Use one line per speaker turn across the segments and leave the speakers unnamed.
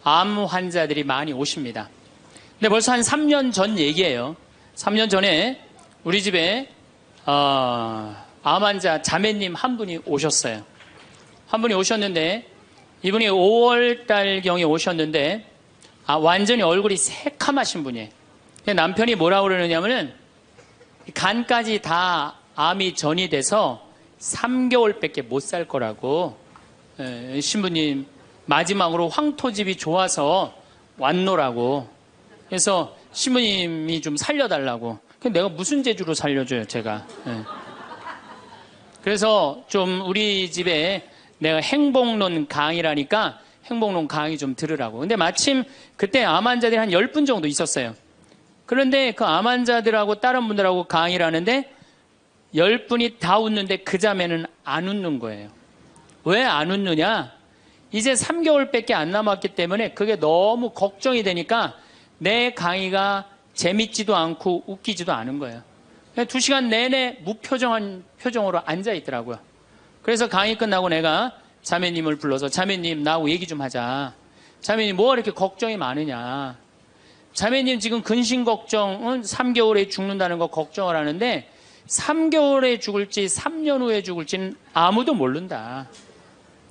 암 환자들이 많이 오십니다. 근데 벌써 한 3년 전 얘기예요. 3년 전에 우리 집에 암 환자 자매님 한 분이 오셨어요. 한 분이 오셨는데 이분이 5월달경에 오셨는데 완전히 얼굴이 새카마신 분이에요. 남편이 뭐라고 그러느냐면은 간까지 다 암이 전이 돼서 3개월밖에 못 살 거라고. 신부님 마지막으로 황토집이 좋아서 왔노라고. 그래서 신부님이 좀 살려달라고. 내가 무슨 재주로 살려줘요 제가. 그래서 좀 우리 집에 내가 행복론 강의라니까 행복론 강의 좀 들으라고. 근데 마침 그때 암 환자들이 한 10분 정도 있었어요. 그런데 그 암 환자들하고 다른 분들하고 강의를 하는데 10분이 다 웃는데 그 자매는 안 웃는 거예요. 왜 안 웃느냐? 이제 3개월밖에 안 남았기 때문에 그게 너무 걱정이 되니까 내 강의가 재밌지도 않고 웃기지도 않은 거예요. 2시간 내내 무표정한 표정으로 앉아 있더라고요. 그래서 강의 끝나고 내가 자매님을 불러서 자매님 나하고 얘기 좀 하자. 자매님 뭐가 이렇게 걱정이 많으냐. 자매님 지금 근심 걱정은 3개월에 죽는다는 거 걱정을 하는데 3개월에 죽을지 3년 후에 죽을지는 아무도 모른다.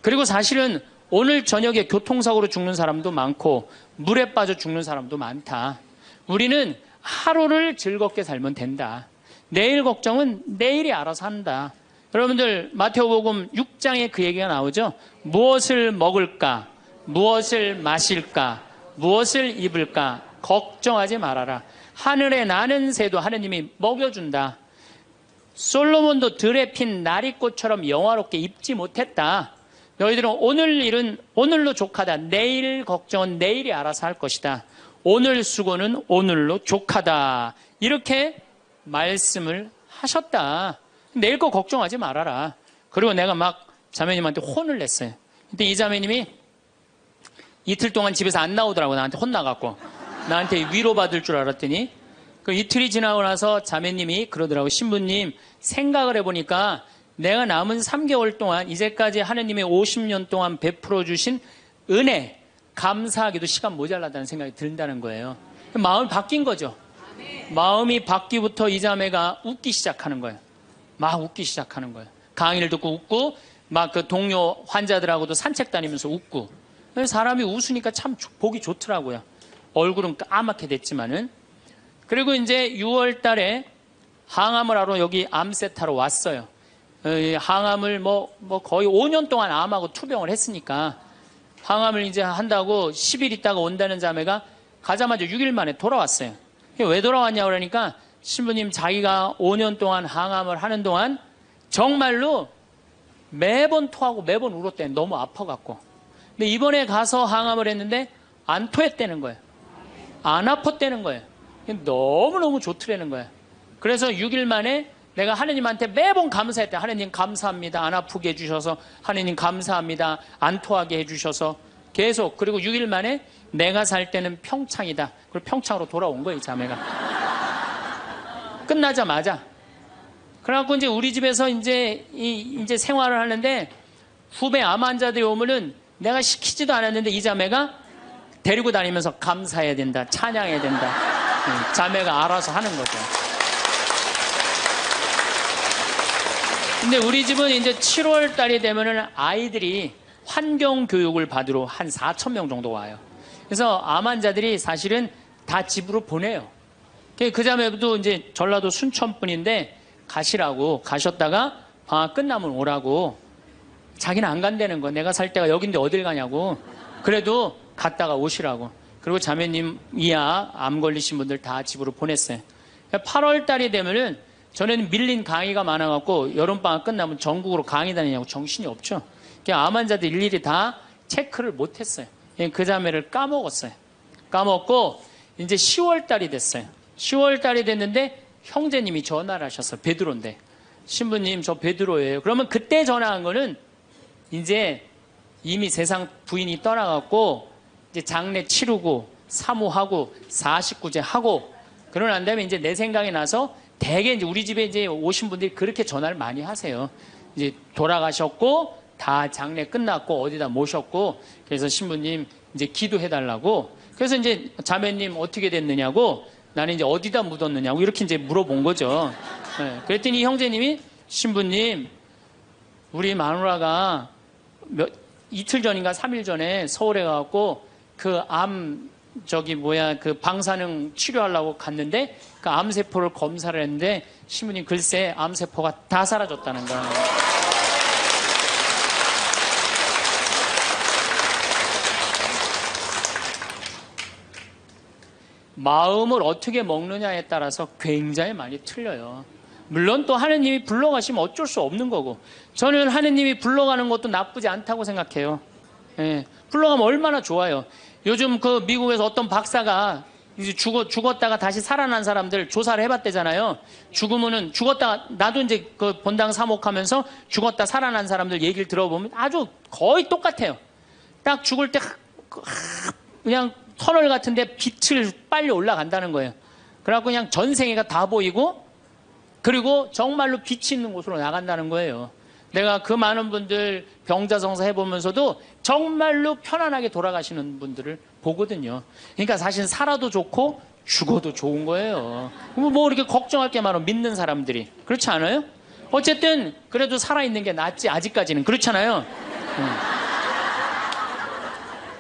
그리고 사실은 오늘 저녁에 교통사고로 죽는 사람도 많고 물에 빠져 죽는 사람도 많다. 우리는 하루를 즐겁게 살면 된다. 내일 걱정은 내일이 알아서 한다. 여러분들 마태복음 6장에 그 얘기가 나오죠. 무엇을 먹을까? 무엇을 마실까? 무엇을 입을까? 걱정하지 말아라. 하늘에 나는 새도 하느님이 먹여준다. 솔로몬도 들에 핀 나리꽃처럼 영화롭게 입지 못했다. 너희들은 오늘 일은 오늘로 족하다. 내일 걱정은 내일이 알아서 할 것이다. 오늘 수고는 오늘로 족하다. 이렇게 말씀을 하셨다. 내일 거 걱정하지 말아라. 그리고 내가 막 자매님한테 혼을 냈어요. 근데 이 자매님이 이틀 동안 집에서 안 나오더라고. 나한테 혼나갖고. 나한테 위로받을 줄 알았더니 그 이틀이 지나고 나서 자매님이 그러더라고. 신부님 생각을 해보니까 내가 남은 3개월 동안 이제까지 하느님의 50년 동안 베풀어 주신 은혜 감사하기도 시간 모자라다는 생각이 든다는 거예요. 마음이 바뀐 거죠. 마음이 바뀌부터 이 자매가 웃기 시작하는 거예요. 막 웃기 시작하는 거예요. 강의를 듣고 웃고 막 그 동료 환자들하고도 산책 다니면서 웃고. 사람이 웃으니까 참 보기 좋더라고요. 얼굴은 까맣게 됐지만은. 그리고 이제 6월 달에 항암을 하러 여기 암세타로 왔어요. 항암을 거의 5년 동안 암하고 투병을 했으니까 항암을 이제 한다고 10일 있다가 온다는 자매가 가자마자 6일 만에 돌아왔어요. 왜 돌아왔냐고 그러니까 신부님 자기가 5년 동안 항암을 하는 동안 정말로 매번 토하고 매번 울었대. 너무 아파갖고. 근데 이번에 가서 항암을 했는데 안 토했다는 거예요. 안 아팠다는 거예요. 너무너무 좋더라는 거예요. 그래서 6일 만에 내가 하느님한테 매번 감사했대. 하느님 감사합니다. 안 아프게 해주셔서. 하느님 감사합니다. 안 토하게 해주셔서. 계속. 그리고 6일 만에 내가 살 때는 평창이다. 그리고 평창으로 돌아온 거예요, 이 자매가. 끝나자마자. 그래갖고 이제 우리 집에서 이제 생활을 하는데 후배 암 환자들이 오면은 내가 시키지도 않았는데 이 자매가 데리고 다니면서 감사해야 된다. 찬양해야 된다. 자매가 알아서 하는 거죠. 근데 우리 집은 이제 7월 달이 되면은 아이들이 환경교육을 받으러 한 4,000명 정도 와요. 그래서 암 환자들이 사실은 다 집으로 보내요. 그 자매도 이제 전라도 순천 분인데 가시라고 가셨다가 방학 끝나면 오라고. 자기는 안 간다는 거. 내가 살 때가 여긴데 어딜 가냐고. 그래도 갔다가 오시라고. 그리고 자매님 이하 암 걸리신 분들 다 집으로 보냈어요. 8월 달이 되면은 전에는 밀린 강의가 많아갖고 여름방학 끝나면 전국으로 강의 다니냐고 정신이 없죠. 암 환자들 일일이 다 체크를 못했어요. 그 자매를 까먹었어요. 까먹고 이제 10월 달이 됐어요. 10월 달이 됐는데 형제님이 전화를 하셨어요. 베드로인데. 신부님 저 베드로예요. 그러면 그때 전화한 거는 이제 이미 세상 부인이 떠나갖고 이제 장례 치르고 사모하고 49제 하고 그러고 난 다음에 이제 내 생각이 나서 대개 이제 우리 집에 이제 오신 분들이 그렇게 전화를 많이 하세요. 이제 돌아가셨고 다 장례 끝났고 어디다 모셨고 그래서 신부님 이제 기도해달라고. 그래서 이제 자매님 어떻게 됐느냐고, 나는 이제 어디다 묻었느냐고 이렇게 이제 물어본 거죠. 네. 그랬더니 형제님이, 신부님, 우리 마누라가 이틀 전인가 3일 전에 서울에 가갖고 그 그 방사능 치료하려고 갔는데 그 암세포를 검사를 했는데, 신부님 글쎄 암세포가 다 사라졌다는 거예요. 마음을 어떻게 먹느냐에 따라서 굉장히 많이 틀려요. 물론 또 하느님이 불러가시면 어쩔 수 없는 거고, 저는 하느님이 불러가는 것도 나쁘지 않다고 생각해요. 예, 불러가면 얼마나 좋아요. 요즘 그 미국에서 어떤 박사가 이제 죽었다가 다시 살아난 사람들 조사를 해봤대잖아요. 죽었다가, 나도 이제 그 본당 사목하면서 죽었다 살아난 사람들 얘기를 들어보면 아주 거의 똑같아요. 딱 죽을 때 그냥 터널 같은데 빛을 빨리 올라간다는 거예요. 그래갖고 그냥 전생애가 다 보이고, 그리고 정말로 빛이 있는 곳으로 나간다는 거예요. 내가 그 많은 분들 병자성사 해보면서도 정말로 편안하게 돌아가시는 분들을 보거든요. 그러니까 사실 살아도 좋고 죽어도 좋은 거예요. 뭐 이렇게 걱정할 게 많아, 믿는 사람들이. 그렇지 않아요? 어쨌든 그래도 살아있는 게 낫지, 아직까지는. 그렇잖아요.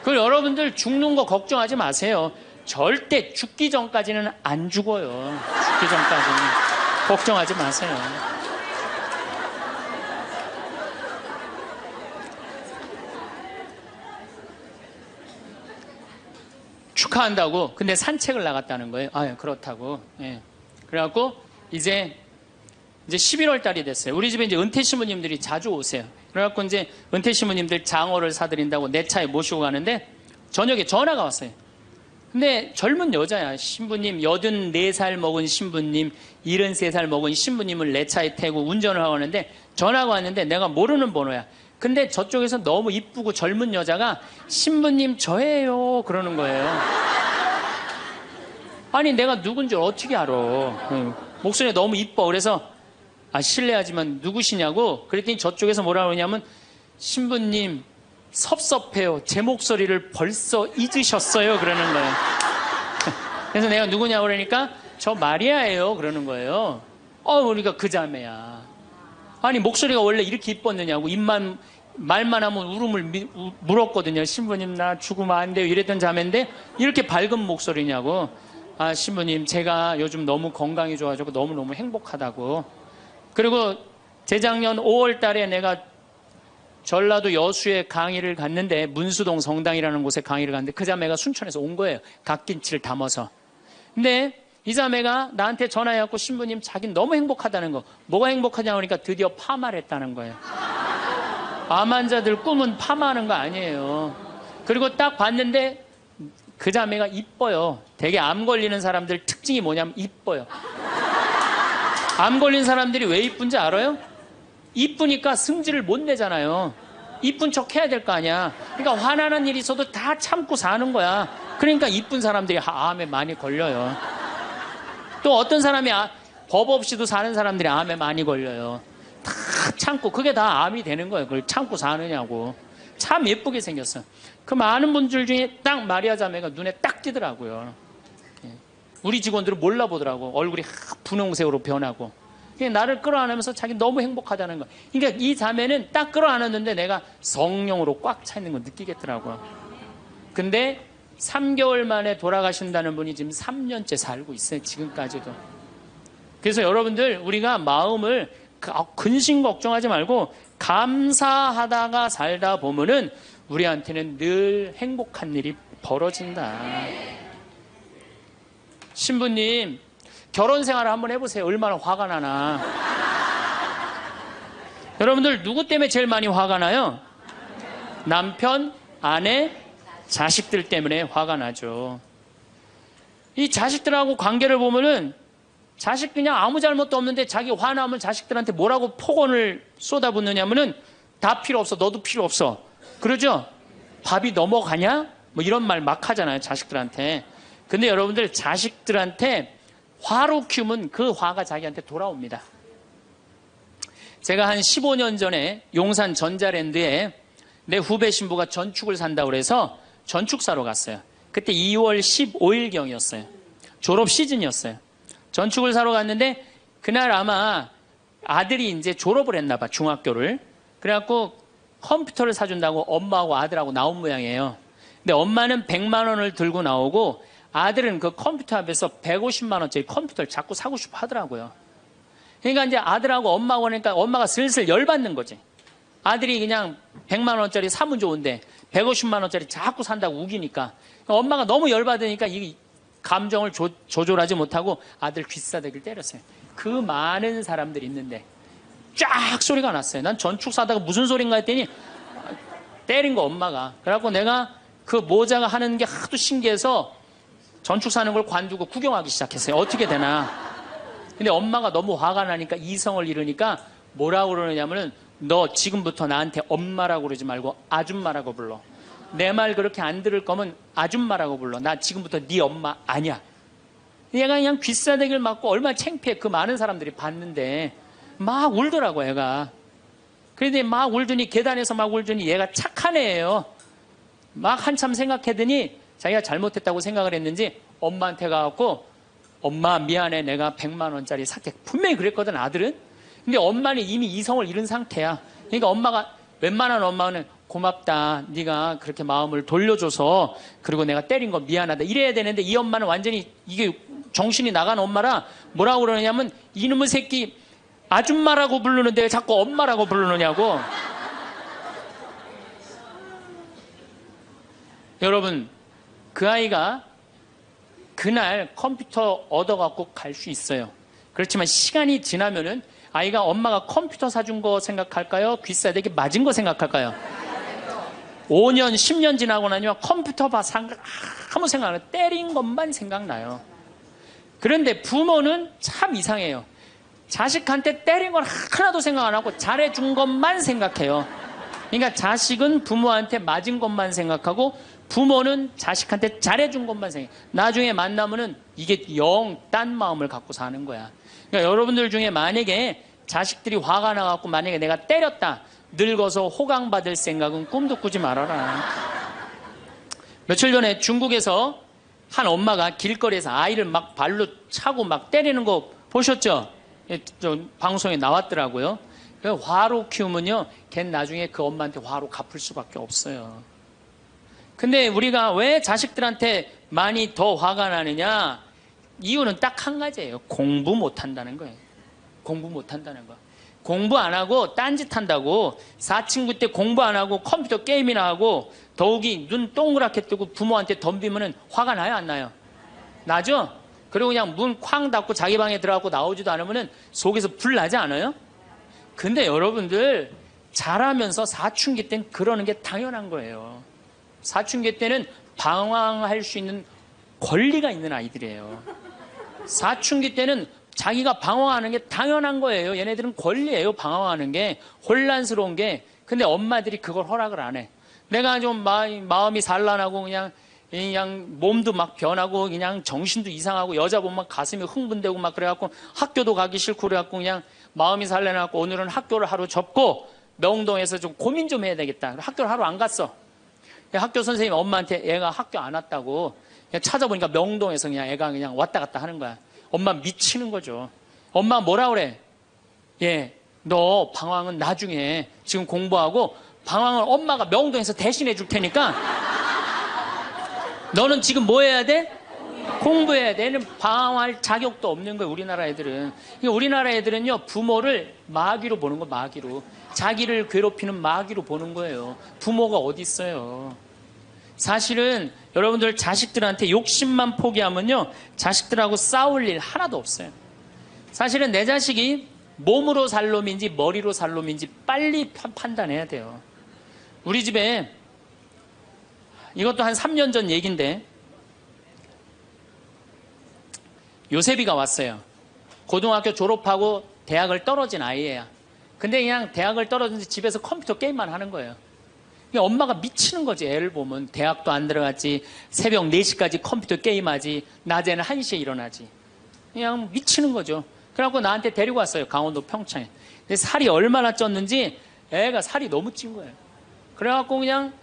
그 여러분들 죽는 거 걱정하지 마세요. 절대 죽기 전까지는 안 죽어요. 죽기 전까지는 걱정하지 마세요. 축하한다고. 근데 산책을 나갔다는 거예요. 아, 그렇다고. 예. 그래갖고 이제 11월 달이 됐어요. 우리 집에 이제 은퇴 신부님들이 자주 오세요. 그래갖고 이제 은퇴 신부님들 장어를 사드린다고 내 차에 모시고 가는데 저녁에 전화가 왔어요. 근데 젊은 여자야. 신부님, 84살 먹은 신부님, 73살 먹은 신부님을 내 차에 태고 운전을 하고 왔는데 전화가 왔는데 내가 모르는 번호야. 근데 저쪽에서 너무 이쁘고 젊은 여자가 신부님 저예요 그러는 거예요. 아니 내가 누군지 어떻게 알아. 목소리가 너무 이뻐. 그래서 실례하지만 누구시냐고 그랬더니 저쪽에서 뭐라 그러냐면, 신부님 섭섭해요. 제 목소리를 벌써 잊으셨어요 그러는 거예요. 그래서 내가 누구냐고 그러니까 저 마리아예요 그러는 거예요. 그러니까 그 자매야. 아니 목소리가 원래 이렇게 이뻤느냐고. 말만 하면 울음을 물었거든요. 신부님 나 죽으면 안 돼요 이랬던 자매인데 이렇게 밝은 목소리냐고. 신부님 제가 요즘 너무 건강이 좋아지고 너무너무 행복하다고. 그리고 재작년 5월 달에 내가 전라도 여수에 강의를 갔는데, 문수동 성당이라는 곳에 강의를 갔는데 그 자매가 순천에서 온 거예요. 갓김치를 담아서. 근데 이 자매가 나한테 전화해갖고 신부님 자기는 너무 행복하다는 거. 뭐가 행복하냐고 하니까 드디어 파마를 했다는 거예요. 암 환자들 꿈은 파마하는 거 아니에요. 그리고 딱 봤는데 그 자매가 이뻐요. 되게 암 걸리는 사람들 특징이 뭐냐면 이뻐요. 암 걸린 사람들이 왜 이쁜지 알아요? 이쁘니까 승질을 못 내잖아요. 이쁜 척 해야 될 거 아니야. 그러니까 화나는 일이 있어도 다 참고 사는 거야. 그러니까 이쁜 사람들이 암에 많이 걸려요. 또 어떤 사람이 법 없이도 사는 사람들이 암에 많이 걸려요. 다 참고. 그게 다 암이 되는 거예요. 그걸 참고 사느냐고. 참 예쁘게 생겼어. 그 많은 분들 중에 딱 마리아 자매가 눈에 딱 띄더라고요. 우리 직원들은 몰라보더라고. 얼굴이 분홍색으로 변하고. 나를 끌어안으면서 자기 너무 행복하다는 거. 그러니까 이 자매는 딱 끌어안았는데 내가 성령으로 꽉 차 있는 거 느끼겠더라고요. 근데 3개월 만에 돌아가신다는 분이 지금 3년째 살고 있어요. 지금까지도. 그래서 여러분들 우리가 마음을 근심 걱정하지 말고 감사하다가 살다 보면은 우리한테는 늘 행복한 일이 벌어진다. 신부님 결혼 생활을 한번 해보세요. 얼마나 화가 나나. 여러분들 누구 때문에 제일 많이 화가 나요? 남편, 아내, 자식들 때문에 화가 나죠. 이 자식들하고 관계를 보면은 자식 그냥 아무 잘못도 없는데 자기 화나면 자식들한테 뭐라고 폭언을 쏟아붓느냐면은 다 필요 없어. 너도 필요 없어. 그러죠? 밥이 넘어가냐? 뭐 이런 말 막 하잖아요. 자식들한테. 근데 여러분들 자식들한테 화로 키우면 그 화가 자기한테 돌아옵니다. 제가 한 15년 전에 용산 전자랜드에 내 후배 신부가 전축을 산다고 그래서 전축사로 갔어요. 그때 2월 15일경이었어요. 졸업 시즌이었어요. 전축을 사러 갔는데 그날 아마 아들이 이제 졸업을 했나 봐, 중학교를. 그래갖고 컴퓨터를 사준다고 엄마하고 아들하고 나온 모양이에요. 근데 엄마는 100만 원을 들고 나오고 아들은 그 컴퓨터 앞에서 150만 원짜리 컴퓨터를 자꾸 사고 싶어 하더라고요. 그러니까 이제 아들하고 엄마가 오니까 엄마가 슬슬 열받는 거지. 아들이 그냥 100만 원짜리 사면 좋은데 150만 원짜리 자꾸 산다고 우기니까 엄마가 너무 열받으니까 이 감정을 조절하지 못하고 아들 귀싸대기를 때렸어요. 그 많은 사람들이 있는데 쫙 소리가 났어요. 난 전축 사다가 무슨 소린가 했더니 때린 거 엄마가. 그래갖고 내가 그 모자가 하는 게 하도 신기해서 전축 사는 걸 관두고 구경하기 시작했어요. 어떻게 되나. 근데 엄마가 너무 화가 나니까 이성을 잃으니까 뭐라고 그러느냐면은 너 지금부터 나한테 엄마라고 그러지 말고 아줌마라고 불러. 내 말 그렇게 안 들을 거면 아줌마라고 불러. 나 지금부터 네 엄마 아니야. 얘가 그냥 귀싸대기를 맞고 얼마나 창피해. 그 많은 사람들이 봤는데 막 울더라고 애가. 그런데 막 울더니 계단에서 막 울더니 얘가 착한 애예요. 막 한참 생각하더니 자기가 잘못했다고 생각을 했는지 엄마한테 가갖고 엄마 미안해 내가 100만 원짜리 살게. 분명히 그랬거든 아들은. 근데 엄마는 이미 이성을 잃은 상태야. 그러니까 엄마가 웬만한 엄마는 고맙다 네가 그렇게 마음을 돌려줘서 그리고 내가 때린 거 미안하다 이래야 되는데 이 엄마는 완전히 이게 정신이 나간 엄마라 뭐라고 그러냐면 이놈의 새끼 아줌마라고 부르는데 왜 자꾸 엄마라고 부르느냐고. 여러분 그 아이가 그날 컴퓨터 얻어갖고 갈 수 있어요. 그렇지만 시간이 지나면은 아이가 엄마가 컴퓨터 사준 거 생각할까요? 귀싸대기 맞은 거 생각할까요? 5년, 10년 지나고 나면 컴퓨터 봐 아무 생각 안 해요. 때린 것만 생각나요. 그런데 부모는 참 이상해요. 자식한테 때린 건 하나도 생각 안 하고 잘해준 것만 생각해요. 그러니까 자식은 부모한테 맞은 것만 생각하고 부모는 자식한테 잘해준 것만 생각해요. 나중에 만나면은 이게 영 딴 마음을 갖고 사는 거야. 그러니까 여러분들 중에 만약에 자식들이 화가 나갖고 만약에 내가 때렸다. 늙어서 호강받을 생각은 꿈도 꾸지 말아라. 며칠 전에 중국에서 한 엄마가 길거리에서 아이를 막 발로 차고 막 때리는 거 보셨죠? 방송에 나왔더라고요. 화로 키우면요, 걔는 나중에 그 엄마한테 화로 갚을 수밖에 없어요. 근데 우리가 왜 자식들한테 많이 더 화가 나느냐? 이유는 딱 한 가지예요. 공부 못한다는 거예요. 공부 못한다는 거. 공부 안 하고 딴짓 한다고 사친구 때 공부 안 하고 컴퓨터 게임이나 하고 더욱이 눈 동그랗게 뜨고 부모한테 덤비면 화가 나요 안 나요? 나죠? 그리고 그냥 문 쾅 닫고 자기 방에 들어가고 나오지도 않으면 속에서 불 나지 않아요? 근데 여러분들 자라면서 사춘기 때는 그러는 게 당연한 거예요. 사춘기 때는 방황할 수 있는 권리가 있는 아이들이에요. 사춘기 때는 자기가 방황하는 게 당연한 거예요. 얘네들은 권리예요. 방황하는 게 혼란스러운 게. 근데 엄마들이 그걸 허락을 안 해. 내가 좀 마음이 산란하고 그냥 몸도 막 변하고 그냥 정신도 이상하고 여자 보면 막 가슴이 흥분되고 막 그래갖고 학교도 가기 싫고 그래갖고 그냥 마음이 산란해갖고 오늘은 학교를 하루 접고 명동에서 좀 고민 좀 해야 되겠다. 학교를 하루 안 갔어. 학교 선생님이 엄마한테 애가 학교 안 왔다고 그냥 찾아보니까 명동에서 그냥 애가 그냥 왔다 갔다 하는 거야. 엄마 미치는 거죠. 엄마 뭐라 그래? 너 방황은 나중에 지금 공부하고 방황을 엄마가 명동에서 대신해 줄 테니까 너는 지금 뭐 해야 돼? 공부해야 돼. 얘는 방황할 자격도 없는 거예요. 우리나라 애들은. 그러니까 우리나라 애들은요 부모를 마귀로 보는 거 마귀로. 자기를 괴롭히는 마귀로 보는 거예요. 부모가 어디 있어요. 사실은 여러분들 자식들한테 욕심만 포기하면요 자식들하고 싸울 일 하나도 없어요. 사실은 내 자식이 몸으로 살 놈인지 머리로 살 놈인지 빨리 판단해야 돼요. 우리 집에 이것도 한 3년 전 얘기인데 요셉이가 왔어요. 고등학교 졸업하고 대학을 떨어진 아이예요. 근데 그냥 대학을 떨어진 집에서 컴퓨터 게임만 하는 거예요. 엄마가 미치는 거지. 애를 보면 대학도 안 들어갔지, 새벽 4시까지 컴퓨터 게임하지, 낮에는 1시에 일어나지. 그냥 미치는 거죠. 그래갖고 나한테 데리고 왔어요. 강원도 평창에. 근데 살이 얼마나 쪘는지 애가 살이 너무 찐 거예요. 그래갖고 그냥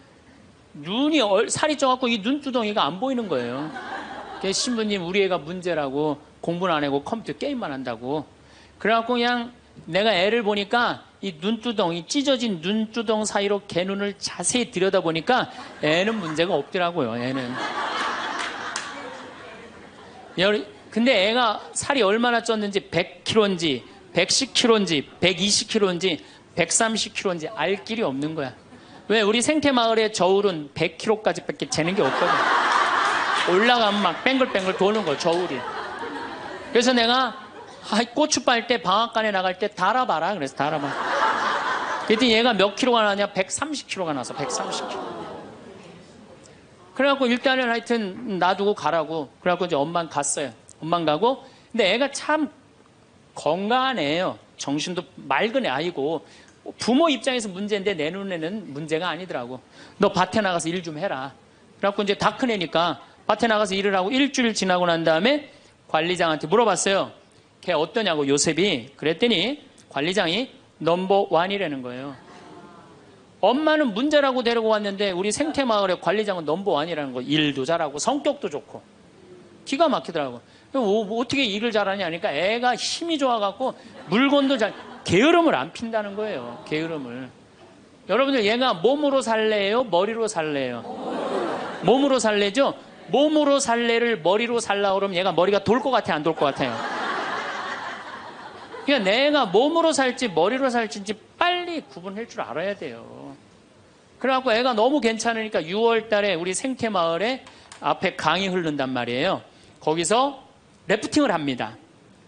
눈이 살이 쪄갖고 이 눈두덩이가 안 보이는 거예요. 그래서 신부님 우리 애가 문제라고 공부는 안 하고 컴퓨터 게임만 한다고. 그래갖고 그냥 내가 애를 보니까 이 눈두덩이 찢어진 눈두덩 사이로 걔 눈을 자세히 들여다보니까 애는 문제가 없더라고요. 애는. 근데 애가 살이 얼마나 쪘는지 100kg인지 110kg인지 120kg인지 130kg인지 알 길이 없는 거야. 왜? 우리 생태마을의 저울은 100kg까지 밖에 재는 게 없거든. 올라가면 막 뱅글뱅글 도는 거야, 저울이. 그래서 내가 고추 빨 때 방앗간에 나갈 때 달아봐라. 그래서 달아봐. 그랬더니 얘가 몇 킬로가 나냐? 130kg가 나서 130kg. 그래갖고 일단은 하여튼 놔두고 가라고. 그래갖고 이제 엄마는 갔어요. 엄마는 가고. 근데 애가 참 건강한 애예요. 정신도 맑은 애 아이고. 부모 입장에서 문제인데 내 눈에는 문제가 아니더라고. 너 밭에 나가서 일 좀 해라. 그래갖고 이제 다 큰 애니까 밭에 나가서 일을 하고 일주일 지나고 난 다음에 관리장한테 물어봤어요. 걔 어떠냐고 요셉이. 그랬더니 관리장이 넘버 원이라는 거예요. 엄마는 문제라고 데리고 왔는데 우리 생태마을의 관리장은 넘버 원이라는 거. 일도 잘하고 성격도 좋고 기가 막히더라고. 뭐 어떻게 일을 잘하냐 하니까 애가 힘이 좋아갖고 물건도 잘 게으름을 안 핀다는 거예요. 게으름을. 여러분들 얘가 몸으로 살래요? 머리로 살래요? 몸으로 살래죠? 몸으로 살래를 머리로 살라 그러면 얘가 머리가 돌 것 같아, 안 돌 것 같아요? 그러니까 내가 몸으로 살지 머리로 살지 빨리 구분할 줄 알아야 돼요. 그래갖고 애가 너무 괜찮으니까 6월 달에 우리 생태마을에 앞에 강이 흐른단 말이에요. 거기서 래프팅을 합니다.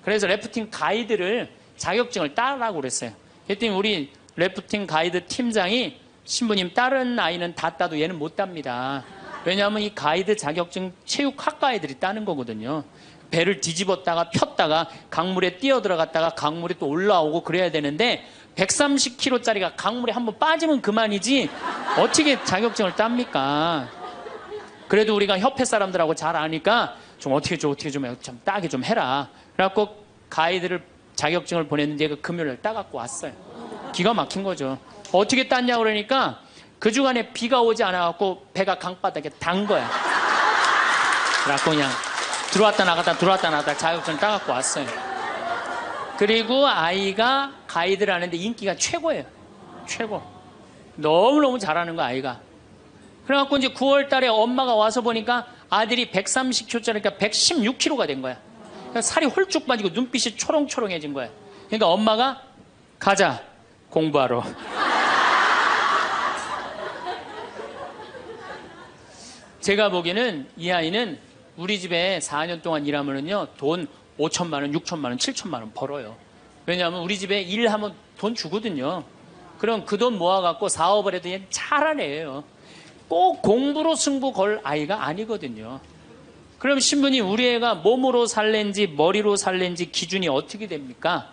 그래서 래프팅 가이드를 자격증을 따라고 그랬어요. 그랬더니 우리 래프팅 가이드 팀장이 신부님 다른 아이는 다 따도 얘는 못 땁니다. 왜냐하면 이 가이드 자격증 체육학과 애들이 따는 거거든요. 배를 뒤집었다가 폈다가 강물에 뛰어들어갔다가 강물에 또 올라오고 그래야 되는데 130kg짜리가 강물에 한번 빠지면 그만이지 어떻게 자격증을 땁니까? 그래도 우리가 협회 사람들하고 잘 아니까 좀 어떻게 좀 따게 좀 해라. 그래갖고 가이드를 자격증을 보냈는데 얘가 금요일날 따갖고 왔어요. 기가 막힌 거죠. 어떻게 땄냐 그러니까 그 주간에 비가 오지 않아갖고 배가 강바닥에 단 거야. 그래갖고 그냥 들어왔다 나갔다 자격증을 따갖고 왔어요. 그리고 아이가 가이드를 하는데 인기가 최고예요. 최고. 너무너무 잘하는 거야 아이가. 그래갖고 이제 9월 달에 엄마가 와서 보니까 아들이 130kg짜리니까 116kg가 된 거야. 그러니까 살이 홀쭉 빠지고 눈빛이 초롱초롱해진 거야. 그러니까 엄마가 가자 공부하러. 제가 보기에는 이 아이는 우리 집에 4년 동안 일하면은요 돈 5천만 원, 6천만 원, 7천만 원 벌어요. 왜냐하면 우리 집에 일하면 돈 주거든요. 그럼 그 돈 모아갖고 사업을 해도 얘는 잘하는 애예요. 꼭 공부로 승부 걸 아이가 아니거든요. 그럼 신부님 우리 애가 몸으로 살랜지 머리로 살랜지 기준이 어떻게 됩니까?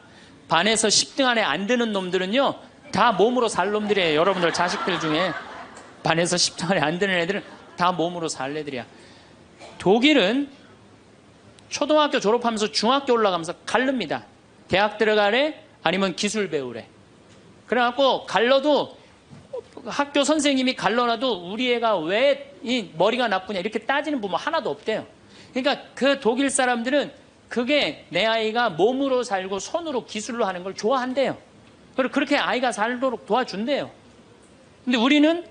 반에서 10등 안에 안 드는 놈들은요 다 몸으로 살 놈들이에요. 여러분들 자식들 중에 반에서 10등 안에 안 드는 애들은 다 몸으로 살 애들이야. 독일은 초등학교 졸업하면서 중학교 올라가면서 갈릅니다. 대학 들어가래 아니면 기술 배우래. 그래갖고 갈러도 학교 선생님이 갈러놔도 우리 애가 왜 이 머리가 나쁘냐 이렇게 따지는 부모 하나도 없대요. 그러니까 그 독일 사람들은 그게 내 아이가 몸으로 살고 손으로 기술로 하는 걸 좋아한대요. 그리고 그렇게 아이가 살도록 도와준대요. 근데 우리는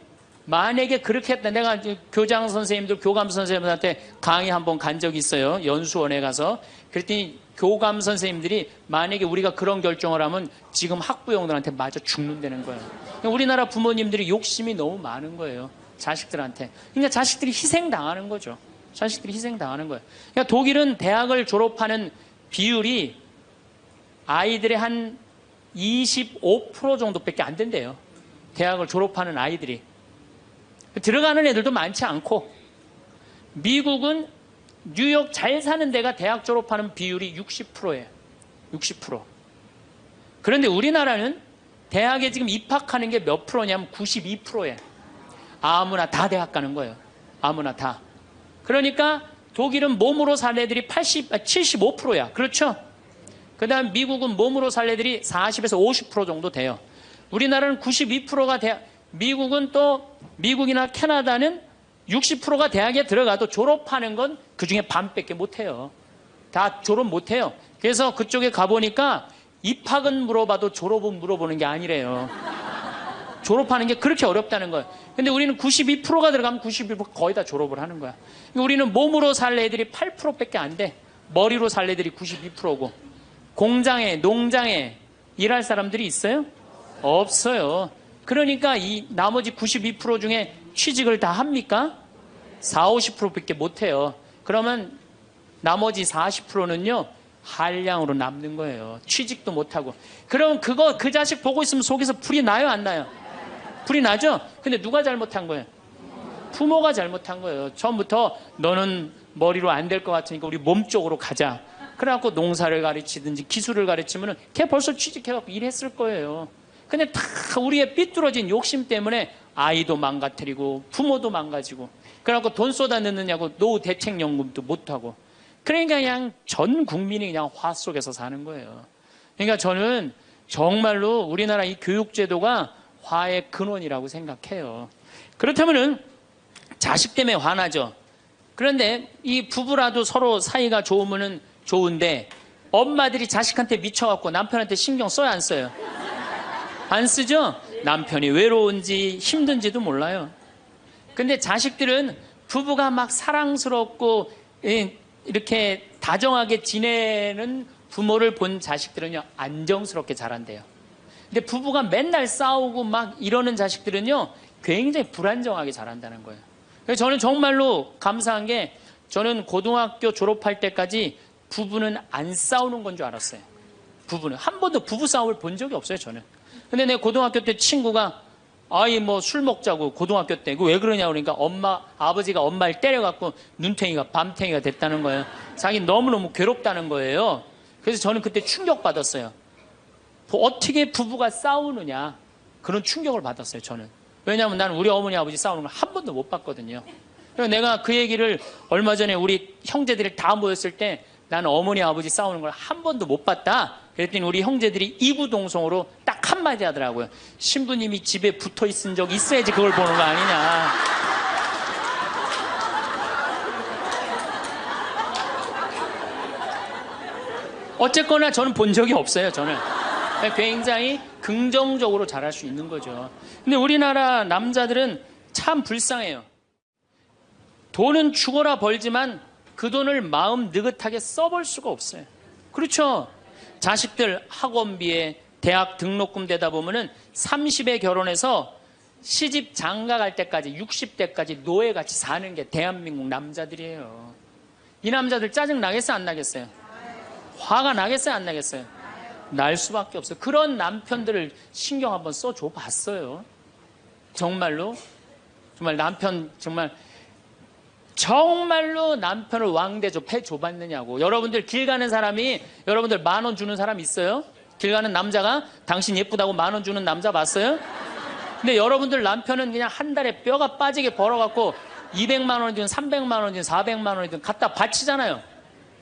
만약에 그렇게 했다. 내가 교장 선생님들, 교감 선생님들한테 강의 한번 간 적이 있어요. 연수원에 가서. 그랬더니 교감 선생님들이 만약에 우리가 그런 결정을 하면 지금 학부형들한테 맞아 죽는다는 거예요. 우리나라 부모님들이 욕심이 너무 많은 거예요. 자식들한테. 그러니까 자식들이 희생당하는 거죠. 자식들이 희생당하는 거예요. 그러니까 독일은 대학을 졸업하는 비율이 아이들의 한 25% 정도밖에 안 된대요. 대학을 졸업하는 아이들이. 들어가는 애들도 많지 않고, 미국은 뉴욕 잘 사는 데가 대학 졸업하는 비율이 60%예요. 60%. 그런데 우리나라는 대학에 지금 입학하는 게 몇 프로냐면 92%예요. 아무나 다 대학 가는 거예요. 아무나 다. 그러니까 독일은 몸으로 살 애들이 75%야. 그렇죠? 그 다음 미국은 몸으로 살 애들이 40에서 50% 정도 돼요. 우리나라는 92%가 미국은 또 미국이나 캐나다는 60%가 대학에 들어가도 졸업하는 건 그중에 반밖에 못해요. 다 졸업 못해요. 그래서 그쪽에 가보니까 입학은 물어봐도 졸업은 물어보는 게 아니래요. 졸업하는 게 그렇게 어렵다는 거예요. 근데 우리는 92%가 들어가면 91% 거의 다 졸업을 하는 거야. 우리는 몸으로 살 애들이 8%밖에 안 돼. 머리로 살 애들이 92%고. 공장에, 농장에 일할 사람들이 있어요? 없어요. 그러니까 이 나머지 92% 중에 취직을 다 합니까? 40, 50%밖에 못 해요. 그러면 나머지 40%는요, 한량으로 남는 거예요. 취직도 못 하고. 그럼 그 자식 보고 있으면 속에서 불이 나요, 안 나요? 불이 나죠? 근데 누가 잘못한 거예요? 부모가 잘못한 거예요. 처음부터 너는 머리로 안 될 것 같으니까 우리 몸 쪽으로 가자. 그래갖고 농사를 가르치든지 기술을 가르치면은 걔 벌써 취직해갖고 일했을 거예요. 근데 다 우리의 삐뚤어진 욕심 때문에 아이도 망가뜨리고 부모도 망가지고 그래갖고 돈 쏟아 넣느냐고 노후 대책연금도 못하고 그러니까 그냥 전 국민이 그냥 화 속에서 사는 거예요. 그러니까 저는 정말로 우리나라 이 교육제도가 화의 근원이라고 생각해요. 그렇다면은 자식 때문에 화나죠. 그런데 이 부부라도 서로 사이가 좋으면은 좋은데 엄마들이 자식한테 미쳐갖고 남편한테 신경 써야 안 써요? 안 쓰죠? 남편이 외로운지 힘든지도 몰라요. 근데 자식들은 부부가 막 사랑스럽고 이렇게 다정하게 지내는 부모를 본 자식들은요 안정스럽게 자란대요. 근데 부부가 맨날 싸우고 막 이러는 자식들은요 굉장히 불안정하게 자란다는 거예요. 그래서 저는 정말로 감사한 게 저는 고등학교 졸업할 때까지 부부는 안 싸우는 건 줄 알았어요. 부부는 한 번도 부부 싸움을 본 적이 없어요. 저는. 근데 내 고등학교 때 친구가 아이 뭐 술 먹자고 고등학교 때 왜 그러냐 그러니까 아버지가 엄마를 때려갖고 눈탱이가 밤탱이가 됐다는 거예요. 자기 너무너무 괴롭다는 거예요. 그래서 저는 그때 충격받았어요. 어떻게 부부가 싸우느냐 그런 충격을 받았어요. 저는. 왜냐하면 나는 우리 어머니 아버지 싸우는 걸 한 번도 못 봤거든요. 그래서 내가 그 얘기를 얼마 전에 우리 형제들이 다 모였을 때 나는 어머니 아버지 싸우는 걸 한 번도 못 봤다. 그랬더니 우리 형제들이 이구동성으로 딱 한마디 하더라고요. 신부님이 집에 붙어 있은 적 있어야지 그걸 보는 거 아니냐. 어쨌거나 저는 본 적이 없어요. 저는 굉장히 긍정적으로 잘할 수 있는 거죠. 근데 우리나라 남자들은 참 불쌍해요. 돈은 죽어라 벌지만 그 돈을 마음 느긋하게 써볼 수가 없어요. 그렇죠? 자식들 학원비에 대학 등록금 되다 보면은 30에 결혼해서 시집 장가 갈 때까지 60대까지 노예같이 사는 게 대한민국 남자들이에요. 이 남자들 짜증 나겠어요? 안 나겠어요? 화가 나겠어요? 안 나겠어요? 날 수밖에 없어요. 그런 남편들을 신경 한번 써줘 봤어요. 정말로 남편 정말로 남편을 왕대접 해줘봤느냐고. 여러분들 길 가는 사람이 여러분들 10,000원 주는 사람 있어요? 길 가는 남자가 당신 예쁘다고 10,000원 주는 남자 봤어요? 근데 여러분들 남편은 그냥 한 달에 뼈가 빠지게 벌어갖고 200만 원이든 300만 원이든 400만 원이든 갖다 바치잖아요.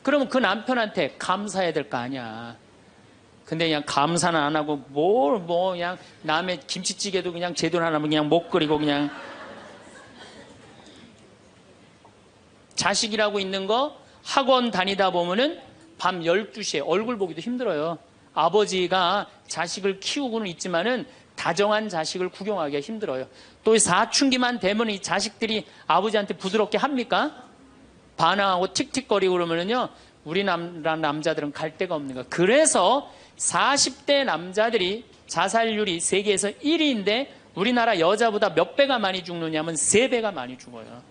그러면 그 남편한테 감사해야 될 거 아니야. 근데 그냥 감사는 안 하고 그냥 남의 김치찌개도 그냥 제대로 안 하면 그냥 못 끓이고 그냥 자식이라고 있는 거 학원 다니다 보면은 밤 12시에 얼굴 보기도 힘들어요. 아버지가 자식을 키우고는 있지만은 다정한 자식을 구경하기가 힘들어요. 또 사춘기만 되면 이 자식들이 아버지한테 부드럽게 합니까? 반항하고 틱틱거리고 그러면은요, 우리나라 남자들은 갈 데가 없는 거예요. 그래서 40대 남자들이 자살률이 세계에서 1위인데 우리나라 여자보다 몇 배가 많이 죽느냐면 3배가 많이 죽어요.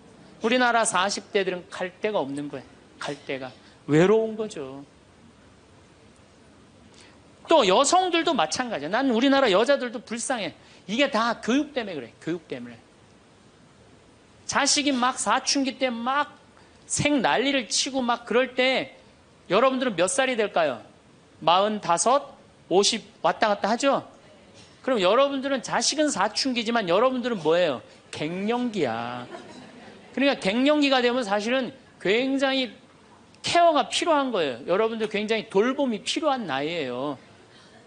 우리나라 40대들은 갈 데가 없는 거예요. 갈 데가. 외로운 거죠. 또 여성들도 마찬가지야. 난 우리나라 여자들도 불쌍해. 이게 다 교육 때문에 그래. 교육 때문에. 자식이 막 사춘기 때 막 생 난리를 치고 막 그럴 때 여러분들은 몇 살이 될까요? 45, 50 왔다 갔다 하죠? 그럼 여러분들은 자식은 사춘기지만 여러분들은 뭐예요? 갱년기야. 그러니까 갱년기가 되면 사실은 굉장히 케어가 필요한 거예요. 여러분들 굉장히 돌봄이 필요한 나이예요.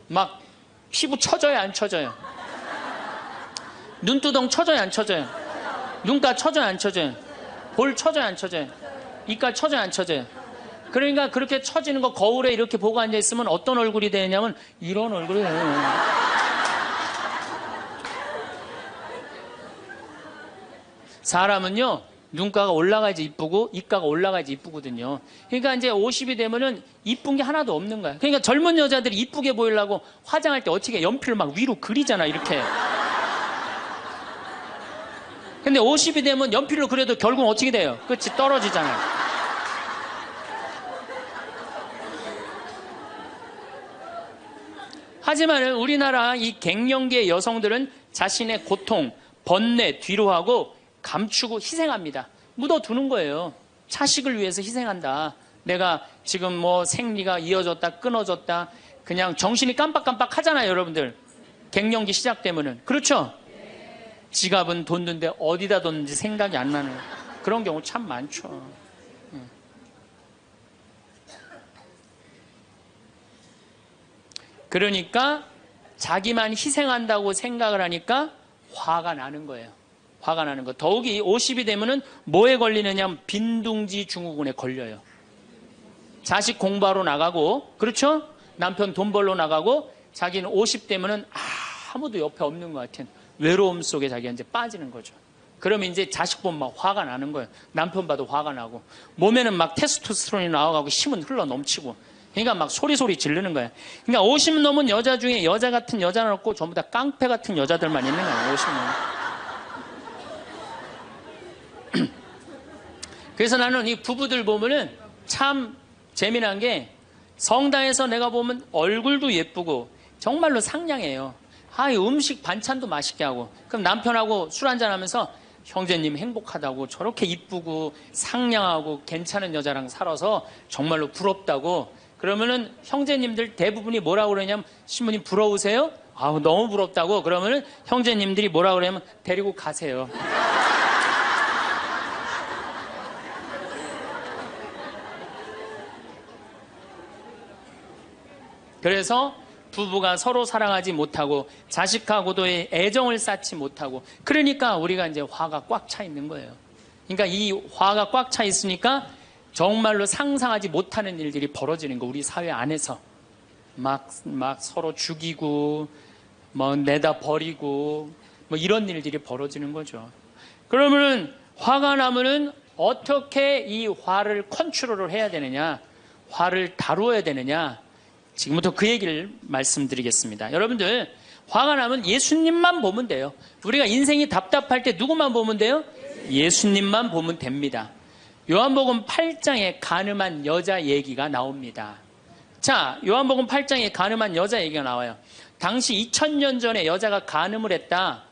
막 피부 처져요, 안 처져요? 눈두덩 쳐져요, 안 쳐져요? 눈가 쳐져요, 안 쳐져요? 볼 쳐져요, 안 쳐져요? 이가 쳐져요, 안 쳐져요? 그러니까 그렇게 처지는 거 거울에 이렇게 보고 앉아있으면 어떤 얼굴이 되냐면 이런 얼굴이 돼요. 사람은요, 눈가가 올라가야지 이쁘고 이가가 올라가야지 이쁘거든요. 그러니까 이제 50이 되면은 이쁜 게 하나도 없는 거야. 그러니까 젊은 여자들이 이쁘게 보이려고 화장할 때 어떻게 연필을 막 위로 그리잖아, 이렇게. 근데 50이 되면 연필로 그려도 결국은 어떻게 돼요? 끝이 떨어지잖아요. 하지만 우리나라 이 갱년기의 여성들은 자신의 고통, 번뇌 뒤로 하고 감추고 희생합니다. 묻어두는 거예요. 자식을 위해서 희생한다. 내가 지금 뭐 생리가 이어졌다, 끊어졌다. 그냥 정신이 깜빡깜빡 하잖아요, 여러분들. 갱년기 시작되면은. 그렇죠? 지갑은 뒀는데 어디다 뒀는지 생각이 안 나는 그런 경우 참 많죠. 그러니까 자기만 희생한다고 생각을 하니까 화가 나는 거예요. 화가 나는 거. 더욱이 50이 되면은 뭐에 걸리느냐 하면 빈둥지 증후군에 걸려요. 자식 공부하러 나가고, 그렇죠? 남편 돈 벌러 나가고, 자기는 50 되면은 아무도 옆에 없는 것 같은 외로움 속에 자기가 이제 빠지는 거죠. 그러면 이제 자식 보면 막 화가 나는 거예요. 남편 봐도 화가 나고, 몸에는 막 테스토스테론이 나와가고 힘은 흘러 넘치고, 그러니까 막 소리 지르는 거예요. 그러니까 50 넘은 여자 중에 여자 같은 여자는 없고 전부 다 깡패 같은 여자들만 있는 거예요. 50 넘은. 그래서 나는 이 부부들 보면은 참 재미난 게 성당에서 내가 보면 얼굴도 예쁘고 정말로 상냥해요. 이 음식 반찬도 맛있게 하고, 그럼 남편하고 술 한잔 하면서 형제님 행복하다고, 저렇게 이쁘고 상냥하고 괜찮은 여자랑 살아서 정말로 부럽다고. 그러면은 형제님들 대부분이 뭐라고 그러냐면, 신부님 부러우세요? 너무 부럽다고. 그러면은 형제님들이 뭐라고 그러냐면 데리고 가세요. 그래서 부부가 서로 사랑하지 못하고 자식하고도의 애정을 쌓지 못하고, 그러니까 우리가 이제 화가 꽉 차 있는 거예요. 그러니까 이 화가 꽉 차 있으니까 정말로 상상하지 못하는 일들이 벌어지는 거. 우리 사회 안에서 막 서로 죽이고 뭐 내다 버리고 뭐 이런 일들이 벌어지는 거죠. 그러면은 화가 나면은 어떻게 이 화를 컨트롤을 해야 되느냐, 화를 다루어야 되느냐, 지금부터 그 얘기를 말씀드리겠습니다. 여러분들, 화가 나면 예수님만 보면 돼요. 우리가 인생이 답답할 때 누구만 보면 돼요? 예수님만 보면 됩니다. 요한복음 8장에 간음한 여자 얘기가 나옵니다. 자, 요한복음 8장에 간음한 여자 얘기가 나와요. 당시 2000년 전에 여자가 간음을 했다.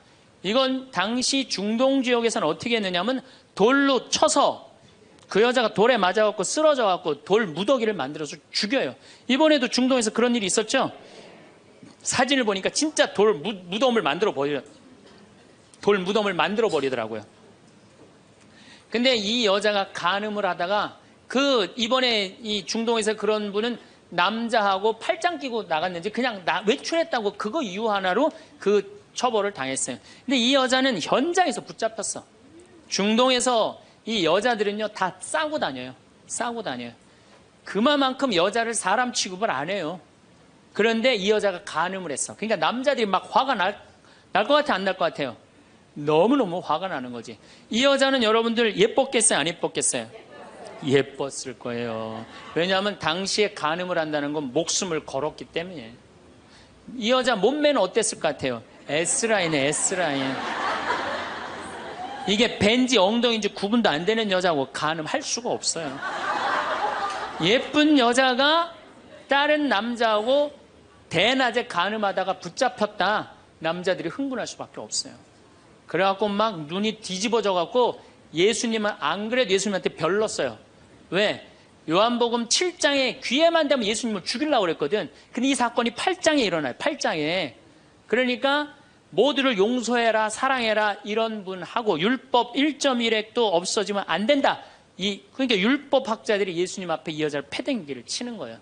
이건 당시 중동 지역에서는 어떻게 했느냐면 돌로 쳐서 그 여자가 돌에 맞아갖고 쓰러져갖고 돌 무더기를 만들어서 죽여요. 이번에도 중동에서 그런 일이 있었죠? 사진을 보니까 진짜 돌 무덤을 만들어 버리더라고요. 근데 이 여자가 간음을 하다가 이번에 이 중동에서 그런 분은 남자하고 팔짱 끼고 나갔는지 그냥 외출했다고 그거 이유 하나로 그 처벌을 당했어요. 근데 이 여자는 현장에서 붙잡혔어. 중동에서 이 여자들은요 다 싸고 다녀요. 그만큼 여자를 사람 취급을 안 해요. 그런데 이 여자가 간음을 했어. 그러니까 남자들이 막 화가 날 것 같아, 안 날 것 같아요? 너무너무 화가 나는 거지. 이 여자는 여러분들 예뻤겠어요, 안 예뻤겠어요? 예뻤을 거예요. 왜냐하면 당시에 간음을 한다는 건 목숨을 걸었기 때문에. 이 여자 몸매는 어땠을 것 같아요? S라인에 S라인. 이게 벤지 엉덩이인지 구분도 안 되는 여자고 간음할 수가 없어요. 예쁜 여자가 다른 남자하고 대낮에 간음하다가 붙잡혔다. 남자들이 흥분할 수밖에 없어요. 그래갖고 막 눈이 뒤집어져갖고 예수님은 안 그래도 예수님한테 별렀어요. 왜? 요한복음 7장에 귀에만 대면 예수님을 죽이려고 그랬거든. 근데 이 사건이 8장에 일어나요. 8장에. 그러니까 모두를 용서해라, 사랑해라 이런 분하고 율법 1.1핵도 없어지면 안 된다. 그러니까 율법학자들이 예수님 앞에 이 여자를 패댕기를 치는 거예요.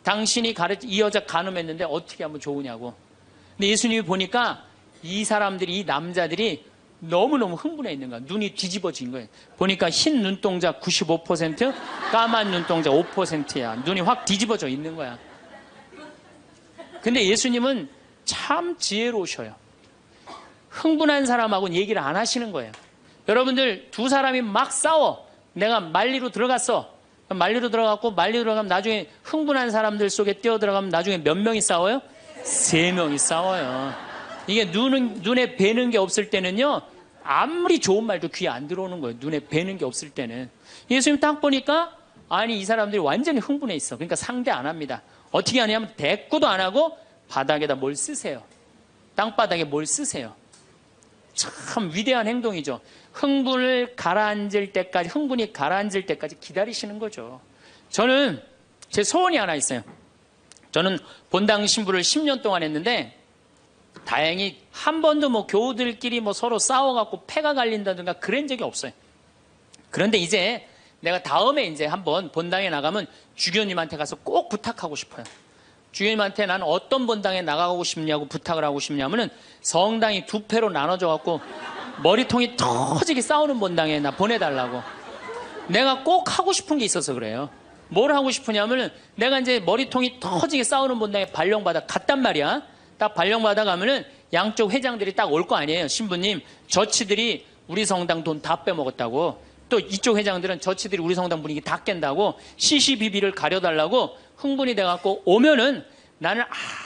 당신이 이 여자 간음했는데 어떻게 하면 좋으냐고. 근데 예수님이 보니까 이 사람들이, 이 남자들이 너무너무 흥분해 있는 거야. 눈이 뒤집어진 거예요. 보니까 흰 눈동자 95%, 까만 눈동자 5%야. 눈이 확 뒤집어져 있는 거야. 근데 예수님은 참 지혜로우셔요. 흥분한 사람하고는 얘기를 안 하시는 거예요. 여러분들, 두 사람이 막 싸워. 내가 말리로 들어갔어. 말리로 들어갔고, 말리로 들어가면 나중에 흥분한 사람들 속에 뛰어들어가면 나중에 몇 명이 싸워요? 3명이 싸워요. 이게 눈에 뵈는 게 없을 때는요, 아무리 좋은 말도 귀에 안 들어오는 거예요. 눈에 뵈는 게 없을 때는. 예수님 딱 보니까, 아니, 이 사람들이 완전히 흥분해 있어. 그러니까 상대 안 합니다. 어떻게 하냐면, 대꾸도 안 하고, 바닥에다 뭘 쓰세요. 땅바닥에 뭘 쓰세요. 참 위대한 행동이죠. 흥분이 가라앉을 때까지 기다리시는 거죠. 저는 제 소원이 하나 있어요. 저는 본당 신부를 10년 동안 했는데, 다행히 한 번도 뭐 교우들끼리 뭐 서로 싸워갖고 패가 갈린다든가 그런 적이 없어요. 그런데 이제 내가 다음에 이제 한번 본당에 나가면 주교님한테 가서 꼭 부탁하고 싶어요. 주교님한테 나는 어떤 본당에 나가고 싶냐고 부탁을 하고 싶냐면은 성당이 두 패로 나눠져갖고 머리통이 터지게 싸우는 본당에 나 보내달라고. 내가 꼭 하고 싶은 게 있어서 그래요. 뭘 하고 싶으냐면은 내가 이제 머리통이 터지게 싸우는 본당에 발령받아 갔단 말이야. 딱 발령받아 가면은 양쪽 회장들이 딱 올 거 아니에요. 신부님, 저치들이 우리 성당 돈 다 빼먹었다고. 또 이쪽 회장들은 저치들이 우리 성당 분위기 다 깬다고 CCBB를 가려달라고 흥분이 돼갖고 오면은 나는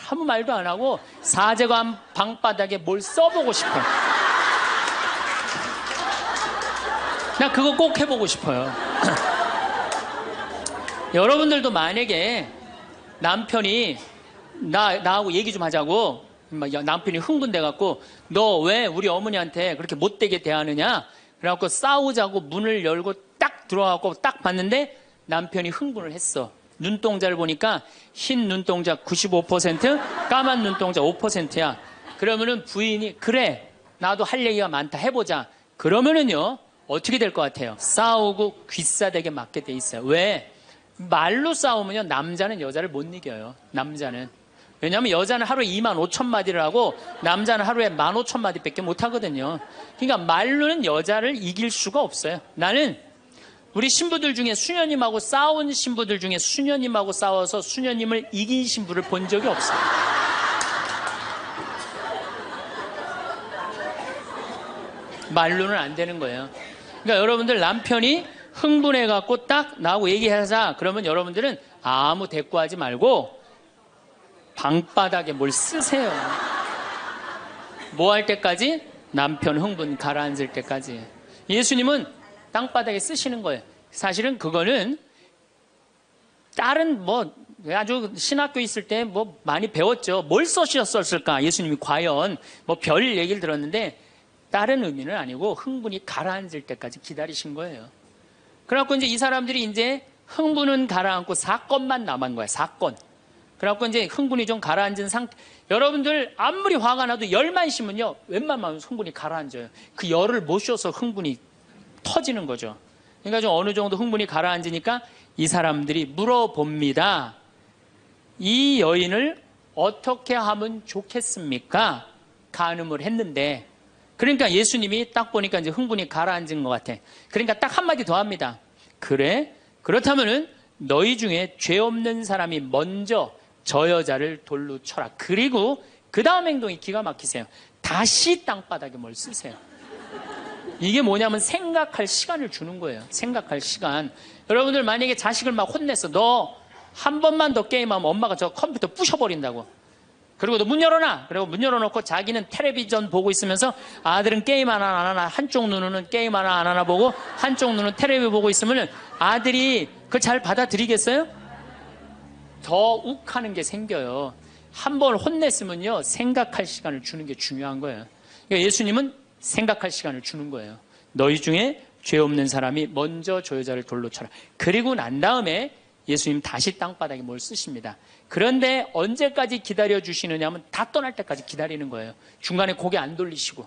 아무 말도 안 하고 사제관 방바닥에 뭘 써보고 싶어. 나 그거 꼭 해보고 싶어요. 여러분들도 만약에 남편이 나하고 얘기 좀 하자고, 남편이 흥분돼갖고 너 왜 우리 어머니한테 그렇게 못되게 대하느냐, 그래갖고 싸우자고 문을 열고 딱 들어가고 딱 봤는데 남편이 흥분을 했어. 눈동자를 보니까 흰 눈동자 95%, 까만 눈동자 5%야. 그러면은 부인이 그래, 나도 할 얘기가 많다, 해보자. 그러면은요, 어떻게 될 것 같아요? 싸우고 귀싸대게 맞게 돼 있어요. 왜? 말로 싸우면요, 남자는 여자를 못 이겨요. 남자는. 왜냐하면 여자는 하루에 25,000마디를 하고 남자는 하루에 15,000마디밖에 못 하거든요. 그러니까 말로는 여자를 이길 수가 없어요. 나는 우리 신부들 중에 수녀님하고 싸운 신부들 중에 수녀님하고 싸워서 수녀님을 이긴 신부를 본 적이 없어요. 말로는 안 되는 거예요. 그러니까 여러분들, 남편이 흥분해갖고 딱 나하고 얘기하자 그러면 여러분들은 아무 대꾸하지 말고 방바닥에 뭘 쓰세요. 뭐 할 때까지? 남편 흥분 가라앉을 때까지. 예수님은 땅바닥에 쓰시는 거예요. 사실은 그거는 다른 뭐 아주 신학교 있을 때 뭐 많이 배웠죠. 뭘 써셨을까? 예수님이 과연 뭐 별 얘기를 들었는데 다른 의미는 아니고 흥분이 가라앉을 때까지 기다리신 거예요. 그래갖고 이제 이 사람들이 이제 흥분은 가라앉고 사건만 남은 거예요. 사건. 그래갖고 이제 흥분이 좀 가라앉은 상태. 여러분들 아무리 화가 나도 열만 심으면요, 웬만하면 흥분이 가라앉아요. 그 열을 못 쉬어서 흥분이 터지는 거죠. 그러니까 좀 어느 정도 흥분이 가라앉으니까 이 사람들이 물어봅니다. 이 여인을 어떻게 하면 좋겠습니까? 간음을 했는데. 그러니까 예수님이 딱 보니까 이제 흥분이 가라앉은 것 같아. 그러니까 딱 한마디 더 합니다. 그래? 그렇다면은 너희 중에 죄 없는 사람이 먼저 저 여자를 돌로 쳐라. 그리고 그 다음 행동이 기가 막히세요. 다시 땅바닥에 뭘 쓰세요. 이게 뭐냐면 생각할 시간을 주는 거예요. 생각할 시간. 여러분들 만약에 자식을 막 혼냈어. 너 한 번만 더 게임하면 엄마가 저 컴퓨터 부셔버린다고. 그리고 너 문 열어놔. 그리고 문 열어놓고 자기는 텔레비전 보고 있으면서 아들은 게임 하나 안 하나, 한쪽 눈으로는 게임 하나 안 하나 보고 한쪽 눈은 텔레비 보고 있으면 아들이 그걸 잘 받아들이겠어요? 더 욱하는 게 생겨요. 한 번 혼냈으면요, 생각할 시간을 주는 게 중요한 거예요. 그러니까 예수님은 생각할 시간을 주는 거예요. 너희 중에 죄 없는 사람이 먼저 저 여자를 돌로 쳐라. 그리고 난 다음에 예수님 다시 땅바닥에 뭘 쓰십니다. 그런데 언제까지 기다려 주시느냐 하면 다 떠날 때까지 기다리는 거예요. 중간에 고개 안 돌리시고.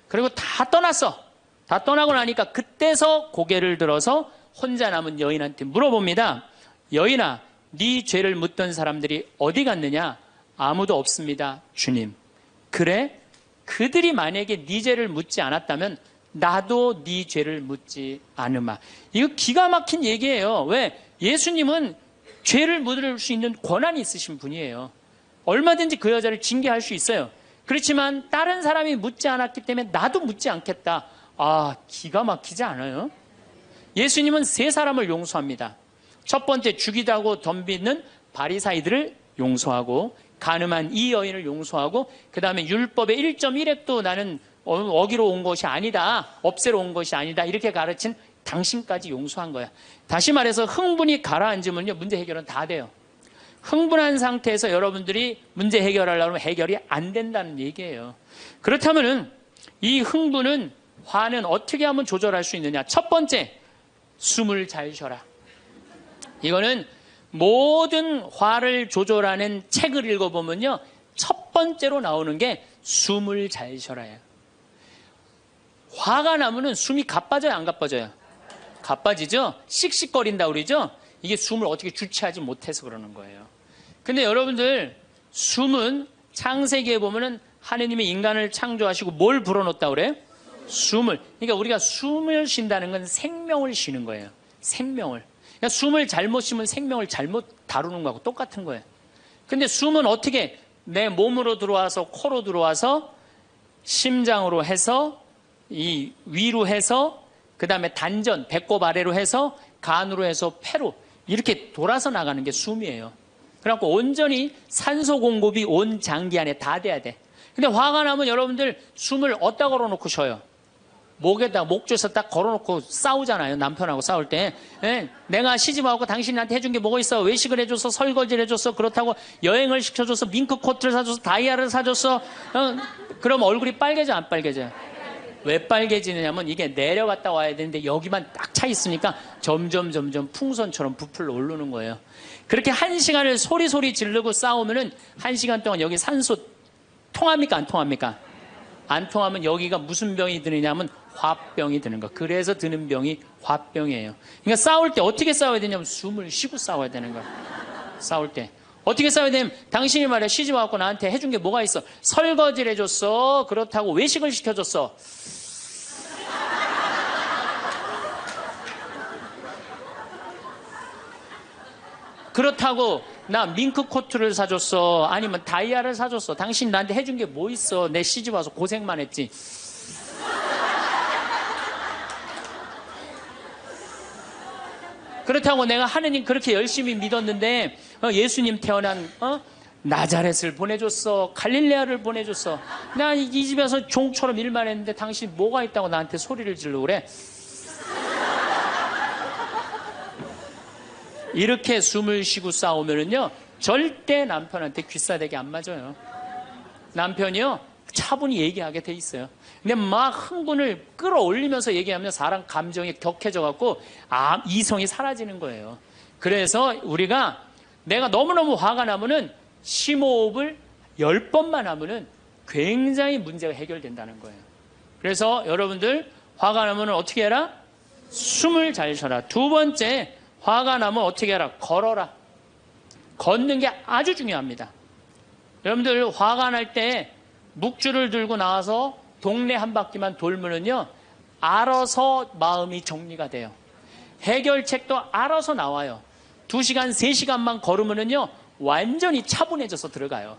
그리고 다 떠났어. 다 떠나고 나니까 그때서 고개를 들어서 혼자 남은 여인한테 물어봅니다. 여인아, 네 죄를 묻던 사람들이 어디 갔느냐? 아무도 없습니다, 주님. 그래? 그들이 만약에 네 죄를 묻지 않았다면 나도 네 죄를 묻지 않으마. 이거 기가 막힌 얘기예요. 왜? 예수님은 죄를 묻을 수 있는 권한이 있으신 분이에요. 얼마든지 그 여자를 징계할 수 있어요. 그렇지만 다른 사람이 묻지 않았기 때문에 나도 묻지 않겠다. 아, 기가 막히지 않아요? 예수님은 세 사람을 용서합니다. 첫 번째, 죽이다고 덤비는 바리사이들을 용서하고, 간음한 이 여인을 용서하고, 그 다음에 율법의 1.1획도 나는 어기로 온 것이 아니다, 없애러 온 것이 아니다, 이렇게 가르친 당신까지 용서한 거야. 다시 말해서 흥분이 가라앉으면요, 문제 해결은 다 돼요. 흥분한 상태에서 여러분들이 문제 해결하려면 해결이 안 된다는 얘기예요. 그렇다면 이 흥분은, 화는 어떻게 하면 조절할 수 있느냐? 첫 번째, 숨을 잘 쉬어라. 이거는 모든 화를 조절하는 책을 읽어보면요, 첫 번째로 나오는 게 숨을 잘 쉬어라예요. 화가 나면은 숨이 가빠져요, 안 가빠져요? 가빠지죠? 씩씩거린다 그러죠? 이게 숨을 어떻게 주체하지 못해서 그러는 거예요. 근데 여러분들, 숨은 창세기에 보면은 하느님이 인간을 창조하시고 뭘 불어넣었다 그래요? 숨을. 그러니까 우리가 숨을 쉰다는 건 생명을 쉬는 거예요. 생명을. 그러니까 숨을 잘못 쉬면 생명을 잘못 다루는 거하고 똑같은 거예요. 근데 숨은 어떻게 내 몸으로 들어와서 코로 들어와서 심장으로 해서 이 위로 해서 그 다음에 단전, 배꼽 아래로 해서 간으로 해서 폐로 이렇게 돌아서 나가는 게 숨이에요. 그래갖고 온전히 산소 공급이 온 장기 안에 다 돼야 돼. 근데 화가 나면 여러분들 숨을 어디다 걸어놓고 쉬어요? 목에다, 목조에서 딱 걸어놓고 싸우잖아요. 남편하고 싸울 때. 네, 내가 시집와서 당신이 나한테 해준 게 뭐가 있어? 외식을 해줘서, 설거지를 해줬어, 그렇다고 여행을 시켜줘서, 밍크 코트를 사줘서, 다이아를 사줬어. 그럼 얼굴이 빨개져, 안 빨개져요? 왜 빨개지느냐면 이게 내려갔다 와야 되는데 여기만 딱 차 있으니까 점점 풍선처럼 부풀러 오르는 거예요. 그렇게 1시간을 소리 지르고 싸우면은 1시간 동안 여기 산소 통합니까, 안 통합니까? 안 통하면 여기가 무슨 병이 드느냐면 화병이 드는 거. 그래서 드는 병이 화병이에요. 그러니까 싸울 때 어떻게 싸워야 되냐면 숨을 쉬고 싸워야 되는 거예요. 싸울 때 어떻게 싸워야 되냐면, 당신이 말이야 시집 와갖고 나한테 해준 게 뭐가 있어? 설거지를 해줬어, 그렇다고 외식을 시켜줬어. 그렇다고 나 밍크 코트를 사줬어, 아니면 다이아를 사줬어. 당신 나한테 해준 게 뭐 있어? 내 시집 와서 고생만 했지. 그렇다고 내가 하느님 그렇게 열심히 믿었는데 예수님 태어난 나자렛을 보내줬어, 갈릴레아를 보내줬어. 나 이 집에서 종처럼 일만 했는데 당신 뭐가 있다고 나한테 소리를 지르고 그래? 이렇게 숨을 쉬고 싸우면은요, 절대 남편한테 귀싸대기 안 맞아요. 남편이요, 차분히 얘기하게 돼 있어요. 근데 막 흥분을 끌어올리면서 얘기하면 사람 감정이 격해져 갖고 이성이 사라지는 거예요. 그래서 우리가 내가 너무너무 화가 나면은 심호흡을 10번만 하면은 굉장히 문제가 해결된다는 거예요. 그래서 여러분들 화가 나면 어떻게 해라? 숨을 잘 쉬어라. 두 번째, 화가 나면 어떻게 해라? 걸어라. 걷는 게 아주 중요합니다. 여러분들 화가 날 때 묵주를 들고 나와서 동네 한 바퀴만 돌면은요, 알아서 마음이 정리가 돼요. 해결책도 알아서 나와요. 2시간, 3시간만 걸으면은요, 완전히 차분해져서 들어가요.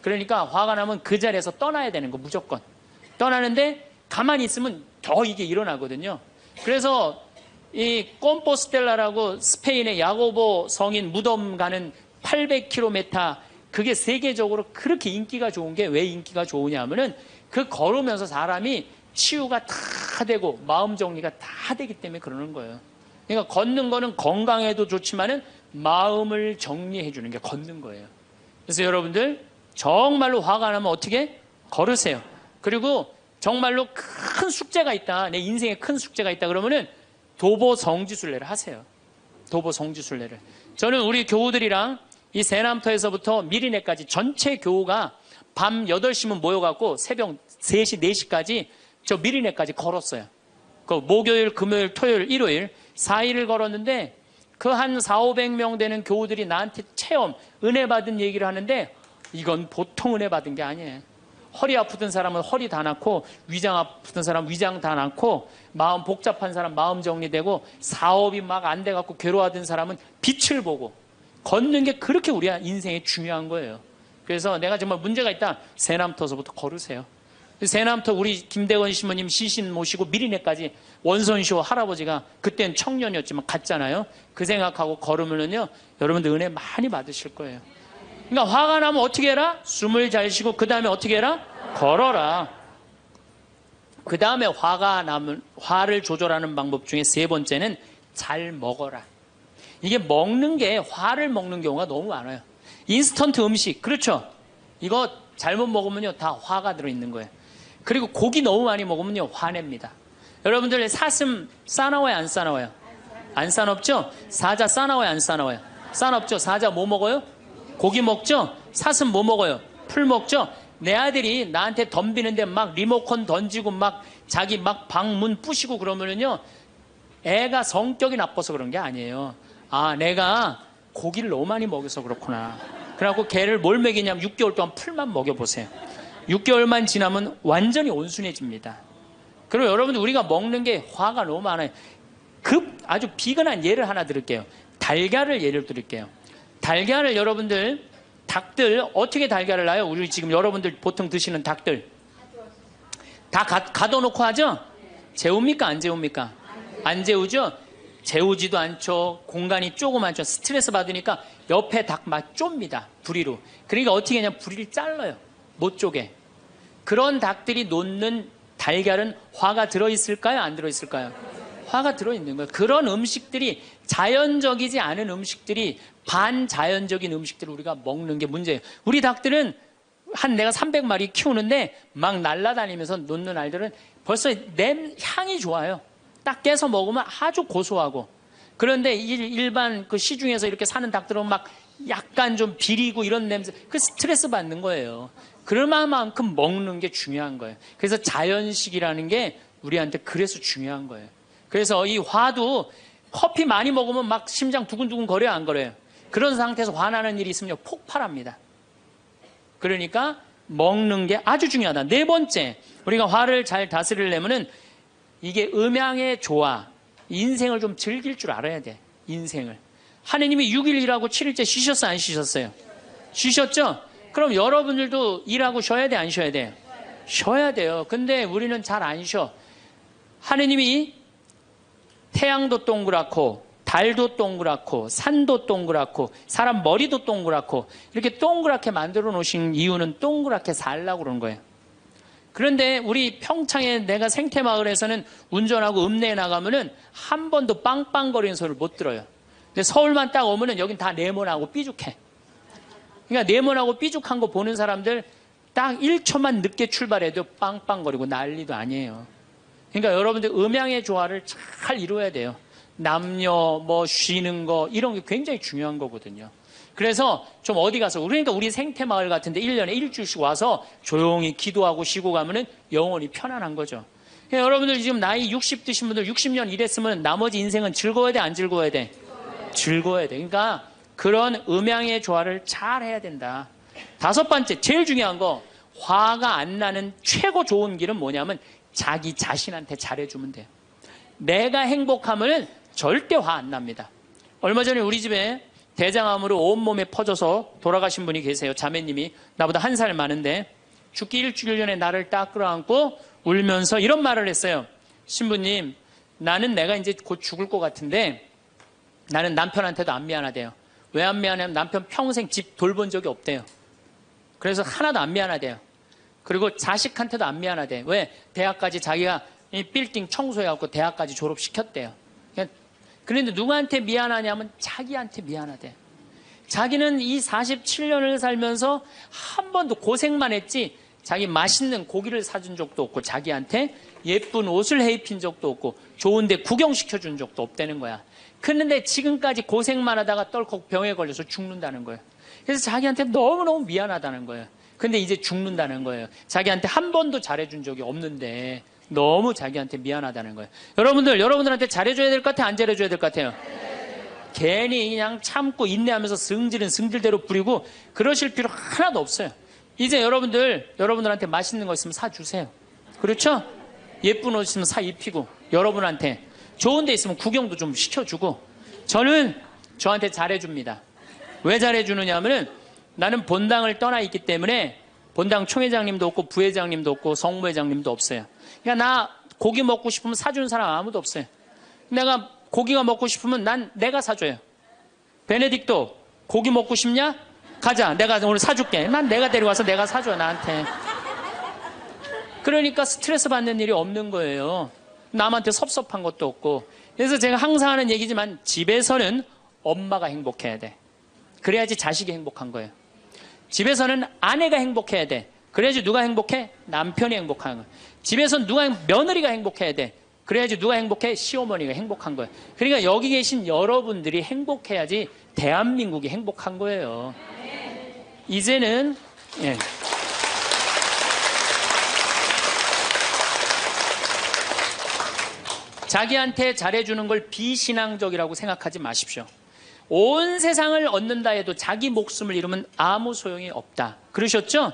그러니까 화가 나면 그 자리에서 떠나야 되는 거, 무조건. 떠나는데 가만히 있으면 더 이게 일어나거든요. 그래서 이 꼼포스텔라라고 스페인의 야고보 성인 무덤 가는 800km, 그게 세계적으로 그렇게 인기가 좋은 게 왜 인기가 좋으냐 하면은 그 걸으면서 사람이 치유가 다 되고 마음 정리가 다 되기 때문에 그러는 거예요. 그러니까 걷는 거는 건강에도 좋지만은 마음을 정리해 주는 게 걷는 거예요. 그래서 여러분들 정말로 화가 나면 어떻게? 걸으세요. 그리고 정말로 큰 숙제가 있다, 내 인생에 큰 숙제가 있다 그러면은 도보 성지순례를 하세요. 도보 성지순례를. 저는 우리 교우들이랑 이 세남터에서부터 미리네까지 전체 교우가 밤 8시면 모여갖고 새벽 3시, 4시까지 저 미리네까지 걸었어요. 그 목요일, 금요일, 토요일, 일요일 4일을 걸었는데 그 한 400~500명 되는 교우들이 나한테 체험, 은혜 받은 얘기를 하는데 이건 보통 은혜 받은 게 아니에요. 허리 아프던 사람은 허리 다 낫고, 위장 아프던 사람 위장 다 낫고, 마음 복잡한 사람 마음 정리되고, 사업이 막 안 돼갖고 괴로워하던 사람은 빛을 보고, 걷는 게 그렇게 우리 인생에 중요한 거예요. 그래서 내가 정말 문제가 있다, 새남터서부터 걸으세요. 새남터 우리 김대건 신부님 시신 모시고 미리네까지 원선쇼 할아버지가 그땐 청년이었지만 갔잖아요. 그 생각하고 걸으면요, 여러분들 은혜 많이 받으실 거예요. 그러니까 화가 나면 어떻게 해라? 숨을 잘 쉬고 그 다음에 어떻게 해라? 걸어라. 그 다음에 화가 나면, 화를 조절하는 방법 중에 세 번째는 잘 먹어라. 이게 먹는 게 화를 먹는 경우가 너무 많아요. 인스턴트 음식, 그렇죠? 이거 잘못 먹으면요 다 화가 들어있는 거예요. 그리고 고기 너무 많이 먹으면요 화냅니다. 여러분들 사슴 싸나워요 안 싸나워요? 안 싸납죠? 사자 싸나워요 안 싸나워요? 싸납죠? 사자 뭐 먹어요? 고기 먹죠? 사슴 뭐 먹어요? 풀 먹죠? 내 아들이 나한테 덤비는데 막 리모컨 던지고 막 자기 막 방문 부시고 그러면은요, 애가 성격이 나빠서 그런 게 아니에요. 아, 내가 고기를 너무 많이 먹여서 그렇구나. 그래갖고 걔를 뭘 먹이냐면 6개월 동안 풀만 먹여보세요. 6개월만 지나면 완전히 온순해집니다. 그리고 여러분들 우리가 먹는 게 화가 너무 많아요. 아주 비근한 예를 하나 드릴게요. 달걀을 예를 드릴게요. 달걀을 여러분들, 닭들 어떻게 달걀을 낳아요? 우리 지금 여러분들 보통 드시는 닭들 다 가둬놓고 하죠? 재웁니까 안 재웁니까? 안 재우죠? 재우지도 않죠. 공간이 조그맣죠. 스트레스 받으니까 옆에 닭 막 좁니다. 부리로. 그러니까 어떻게 하냐, 부리를 잘라요. 못 쪼개. 그런 닭들이 놓는 달걀은 화가 들어있을까요? 안 들어있을까요? 화가 들어있는 거예요. 그런 음식들이, 자연적이지 않은 음식들이, 반자연적인 음식들을 우리가 먹는 게 문제예요. 우리 닭들은 내가 300마리 키우는데 막 날아다니면서 놓는 알들은 벌써 향이 좋아요. 딱 깨서 먹으면 아주 고소하고. 그런데 일반 그 시중에서 이렇게 사는 닭들은 막 약간 좀 비리고 이런 냄새, 그 스트레스 받는 거예요. 그럴 만큼 먹는 게 중요한 거예요. 그래서 자연식이라는 게 우리한테 그래서 중요한 거예요. 그래서 이 화도 커피 많이 먹으면 막 심장 두근두근 거려요, 안 거려요? 그런 상태에서 화나는 일이 있으면 폭발합니다. 그러니까 먹는 게 아주 중요하다. 네 번째, 우리가 화를 잘 다스리려면은 이게 음양의 조화, 인생을 좀 즐길 줄 알아야 돼. 인생을. 하느님이 6일 일하고 7일째 쉬셨어요, 안 쉬셨어요? 쉬셨죠? 그럼 여러분들도 일하고 쉬어야 돼, 안 쉬어야 돼요? 쉬어야 돼요. 근데 우리는 잘 안 쉬어. 하느님이 태양도 동그랗고 달도 동그랗고 산도 동그랗고 사람 머리도 동그랗고 이렇게 동그랗게 만들어 놓으신 이유는 동그랗게 살라고 그런 거예요. 그런데 우리 평창에 내가 생태마을에서는 운전하고 읍내에 나가면은 한 번도 빵빵거리는 소리를 못 들어요. 근데 서울만 딱 오면은 여긴 다 네모나고 삐죽해. 그러니까 네모나고 삐죽한 거 보는 사람들 딱 1초만 늦게 출발해도 빵빵거리고 난리도 아니에요. 그러니까 여러분들 음양의 조화를 잘 이루어야 돼요. 남녀 뭐 쉬는 거 이런 게 굉장히 중요한 거거든요. 그래서 좀 어디 가서, 그러니까 우리 생태마을 같은데 1년에 일주일씩 와서 조용히 기도하고 쉬고 가면은 영혼이 편안한 거죠. 그러니까 여러분들 지금 나이 60 드신 분들 60년 일했으면 나머지 인생은 즐거워야 돼, 안 즐거워야 돼? 즐거워야 돼. 그러니까 그런 음양의 조화를 잘 해야 된다. 다섯 번째, 제일 중요한 거, 화가 안 나는 최고 좋은 길은 뭐냐면 자기 자신한테 잘해주면 돼요. 내가 행복하면 절대 화 안 납니다. 얼마 전에 우리 집에 대장암으로 온몸에 퍼져서 돌아가신 분이 계세요. 자매님이 나보다 1살 많은데 죽기 일주일 전에 나를 딱 끌어안고 울면서 이런 말을 했어요. 신부님, 나는 내가 이제 곧 죽을 것 같은데 나는 남편한테도 안 미안하대요. 왜 안 미안하냐면 남편 평생 집 돌본 적이 없대요. 그래서 하나도 안 미안하대요. 그리고 자식한테도 안 미안하대. 왜? 대학까지 자기가 이 빌딩 청소해갖고 대학까지 졸업시켰대요. 그런데 누구한테 미안하냐면 자기한테 미안하대. 자기는 이 47년을 살면서 한 번도 고생만 했지 자기 맛있는 고기를 사준 적도 없고 자기한테 예쁜 옷을 해입힌 적도 없고 좋은데 구경시켜준 적도 없다는 거야. 그런데 지금까지 고생만 하다가 떨컥 병에 걸려서 죽는다는 거예요. 그래서 자기한테 너무너무 미안하다는 거예요. 근데 이제 죽는다는 거예요. 자기한테 한 번도 잘해준 적이 없는데 너무 자기한테 미안하다는 거예요. 여러분들한테 잘해줘야 될 것 같아요? 안 잘해줘야 될 것 같아요? 괜히 그냥 참고 인내하면서 승질은 승질대로 부리고 그러실 필요 하나도 없어요. 이제 여러분들한테 맛있는 거 있으면 사주세요. 그렇죠? 예쁜 옷 있으면 사 입히고, 여러분한테 좋은 데 있으면 구경도 좀 시켜주고, 저한테 잘해줍니다. 왜 잘해주느냐 하면은 나는 본당을 떠나 있기 때문에 본당 총회장님도 없고 부회장님도 없고 성무회장님도 없어요. 그러니까 나 고기 먹고 싶으면 사주는 사람 아무도 없어요. 내가 고기가 먹고 싶으면 내가 사줘요. 베네딕토 고기 먹고 싶냐? 가자. 내가 오늘 사줄게. 난 내가 데려와서 내가 사줘 나한테. 그러니까 스트레스 받는 일이 없는 거예요. 남한테 섭섭한 것도 없고. 그래서 제가 항상 하는 얘기지만 집에서는 엄마가 행복해야 돼. 그래야지 자식이 행복한 거예요. 집에서는 아내가 행복해야 돼. 그래야지 누가 행복해? 남편이 행복한 거예요. 집에서는 며느리가 행복해야 돼. 그래야지 누가 행복해? 시어머니가 행복한 거예요. 그러니까 여기 계신 여러분들이 행복해야지 대한민국이 행복한 거예요. 이제는 예. 자기한테 잘해주는 걸 비신앙적이라고 생각하지 마십시오. 온 세상을 얻는다 해도 자기 목숨을 잃으면 아무 소용이 없다. 그러셨죠?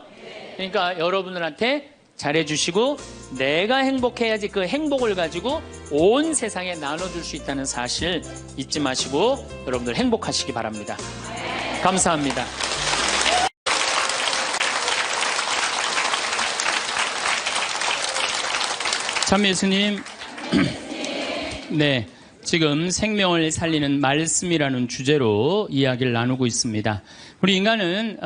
그러니까 여러분들한테 잘해주시고 내가 행복해야지 그 행복을 가지고 온 세상에 나눠줄 수 있다는 사실 잊지 마시고 여러분들 행복하시기 바랍니다. 감사합니다. 참 예수님, 네, 지금 생명을 살리는 말씀이라는 주제로 이야기를 나누고 있습니다. 우리 인간은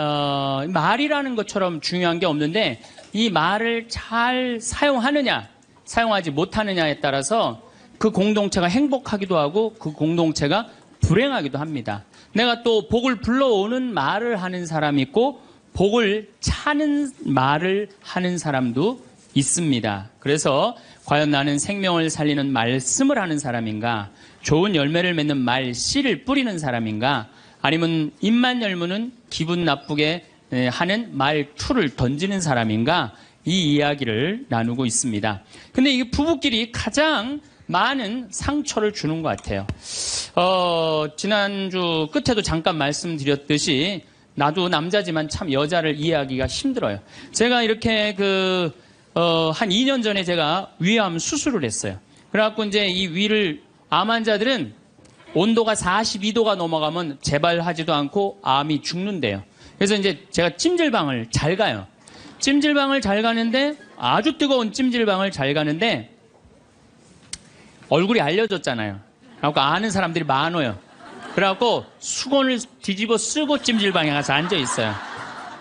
말이라는 것처럼 중요한 게 없는데 이 말을 잘 사용하느냐 사용하지 못하느냐에 따라서 그 공동체가 행복하기도 하고 그 공동체가 불행하기도 합니다. 내가 또 복을 불러오는 말을 하는 사람이 있고 복을 차는 말을 하는 사람도 있습니다. 그래서 과연 나는 생명을 살리는 말씀을 하는 사람인가, 좋은 열매를 맺는 말씨를 뿌리는 사람인가, 아니면 입만 열무는 기분 나쁘게 하는 말투를 던지는 사람인가, 이 이야기를 나누고 있습니다. 근데 이 부부끼리 가장 많은 상처를 주는 것 같아요. 지난주 끝에도 잠깐 말씀드렸듯이 나도 남자지만 참 여자를 이해하기가 힘들어요. 제가 이렇게 한 2년 전에 제가 위암 수술을 했어요. 그래갖고 이제 이 위를, 암 환자들은 온도가 42도가 넘어가면 재발하지도 않고 암이 죽는데요. 그래서 이제 제가 찜질방을 잘 가요. 찜질방을 잘 가는데, 아주 뜨거운 찜질방을 잘 가는데, 얼굴이 알려졌잖아요. 그래갖고 아는 사람들이 많아요. 그래갖고 수건을 뒤집어 쓰고 찜질방에 가서 앉아 있어요.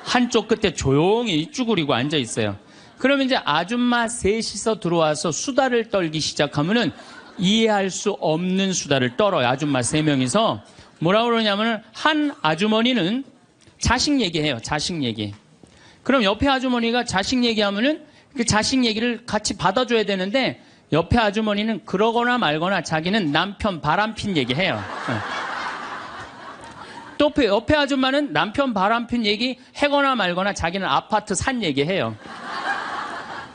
한쪽 끝에 조용히 쭈그리고 앉아 있어요. 그러면 이제 아줌마 셋이서 들어와서 수다를 떨기 시작하면은 이해할 수 없는 수다를 떨어요. 아줌마 3명이서. 뭐라고 그러냐면은 한 아주머니는 자식 얘기해요. 자식 얘기. 그럼 옆에 아주머니가 자식 얘기하면은 그 자식 얘기를 같이 받아줘야 되는데 옆에 아주머니는 그러거나 말거나 자기는 남편 바람핀 얘기해요. 또 옆에 아줌마는 남편 바람핀 얘기 해거나 말거나 자기는 아파트 산 얘기해요.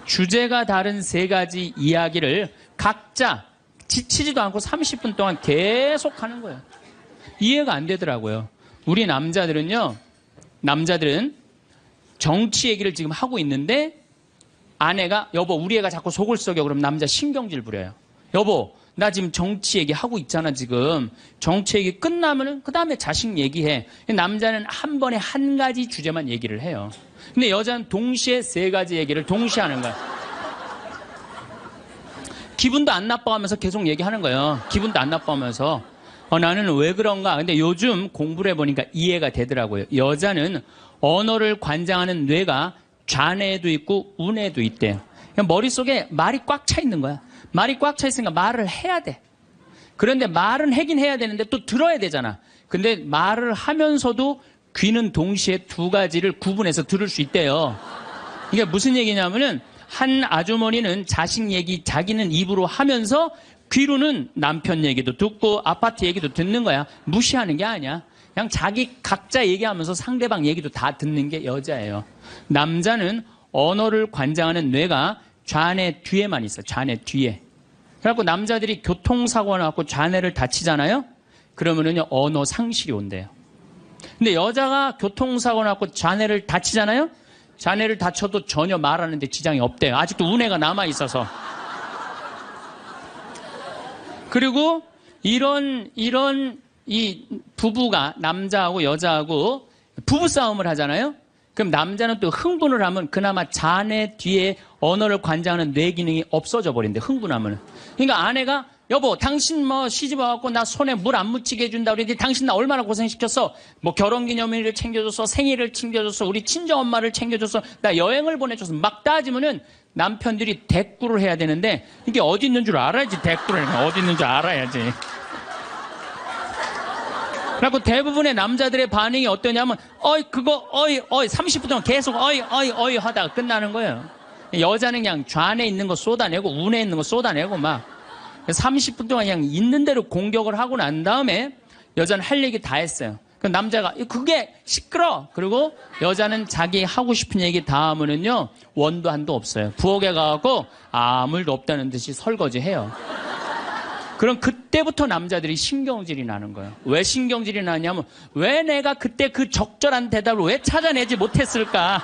주제가 다른 3가지 이야기를 각자 지치지도 않고 30분 동안 계속 하는 거예요. 이해가 안 되더라고요. 우리 남자들은 정치 얘기를 지금 하고 있는데 아내가 여보 우리 애가 자꾸 속을 썩여 그럼 남자 신경질 부려요. 여보 나 지금 정치 얘기 하고 있잖아 지금. 정치 얘기 끝나면은 그 다음에 자식 얘기해. 남자는 한 번에 한 가지 주제만 얘기를 해요. 근데 여자는 동시에 3가지 얘기를 동시에 하는 거야. 기분도 안 나빠하면서 계속 얘기하는 거예요. 기분도 안 나빠하면서. 나는 왜 그런가? 근데 요즘 공부를 해보니까 이해가 되더라고요. 여자는 언어를 관장하는 뇌가 좌뇌에도 있고 우뇌에도 있대요. 머릿속에 말이 꽉 차 있는 거야. 말이 꽉 차 있으니까 말을 해야 돼. 그런데 말은 하긴 해야 되는데 또 들어야 되잖아. 근데 말을 하면서도 귀는 동시에 2가지를 구분해서 들을 수 있대요. 이게 무슨 얘기냐면은 한 아주머니는 자식 얘기 자기는 입으로 하면서 귀로는 남편 얘기도 듣고 아파트 얘기도 듣는 거야. 무시하는 게 아니야. 그냥 자기 각자 얘기하면서 상대방 얘기도 다 듣는 게 여자예요. 남자는 언어를 관장하는 뇌가 좌뇌 뒤에만 있어요. 좌뇌 뒤에. 그래갖고 남자들이 교통사고가 나고 좌뇌를 다치잖아요. 그러면은요 언어 상실이 온대요. 근데 여자가 교통사고 나고 좌뇌를 다치잖아요. 자네를 다쳐도 전혀 말하는데 지장이 없대요. 아직도 운해가 남아있어서. 그리고 이 부부가 남자하고 여자하고 부부싸움을 하잖아요. 그럼 남자는 또 흥분을 하면 그나마 자네 뒤에 언어를 관장하는 뇌 기능이 없어져 버린대. 흥분하면. 그러니까 아내가 여보 당신 뭐 시집 와갖고 나 손에 물 안 묻히게 해준다 그랬더니 당신 나 얼마나 고생시켰어. 뭐 결혼기념일을 챙겨줬어, 생일을 챙겨줬어, 우리 친정엄마를 챙겨줬어, 나 여행을 보내줬어. 막 따지면은 남편들이 대꾸를 해야 되는데 이게 어디 있는 줄 알아야지. 대꾸를 어디 있는 줄 알아야지. 그리고 대부분의 남자들의 반응이 어떠냐면 그거 30분 동안 계속 어이 하다가 끝나는 거예요. 여자는 그냥 좌뇌 있는 거 쏟아내고 우뇌 있는 거 쏟아내고 막 30분 동안 그냥 있는 대로 공격을 하고 난 다음에 여자는 할 얘기 다 했어요. 그 남자가 그게 시끄러. 그리고 여자는 자기 하고 싶은 얘기 다 하면은요 원도 한도 없어요. 부엌에 가고 아무 일도 없다는 듯이 설거지해요. 그럼 그때부터 남자들이 신경질이 나는 거예요. 왜 신경질이 나냐면 왜 내가 그때 그 적절한 대답을 왜 찾아내지 못했을까?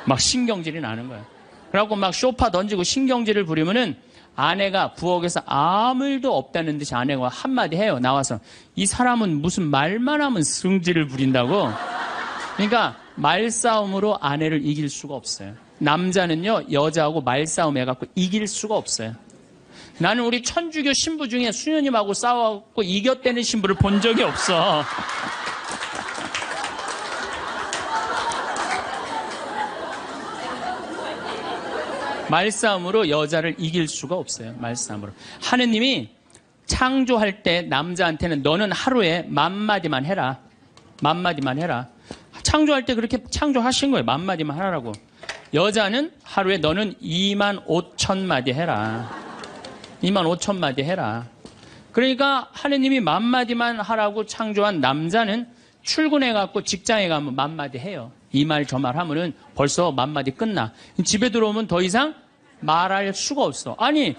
막 신경질이 나는 거예요. 그래갖고 막 쇼파 던지고 신경질을 부리면은 아내가 부엌에서 아무 일도 없다는 듯이 아내가 한마디 해요. 나와서 이 사람은 무슨 말만 하면 승질을 부린다고. 그러니까 말싸움으로 아내를 이길 수가 없어요. 남자는요 여자하고 말싸움 해갖고 이길 수가 없어요. 나는 우리 천주교 신부 중에 수녀님하고 싸워갖고 이겼다는 신부를 본 적이 없어. 말싸움으로 여자를 이길 수가 없어요. 말싸움으로. 하느님이 창조할 때 남자한테는 너는 하루에 10,000마디만 해라. 10,000마디만 해라. 창조할 때 그렇게 창조하신 거예요. 10,000마디만 하라고. 여자는 하루에 너는 25,000마디 해라. 25,000마디 해라. 그러니까 하느님이 10,000마디만 하라고 창조한 남자는 출근해갖고 직장에 가면 10,000마디 해요. 이 말 저 말 하면은 벌써 10,000마디 끝나. 집에 들어오면 더 이상 말할 수가 없어. 아니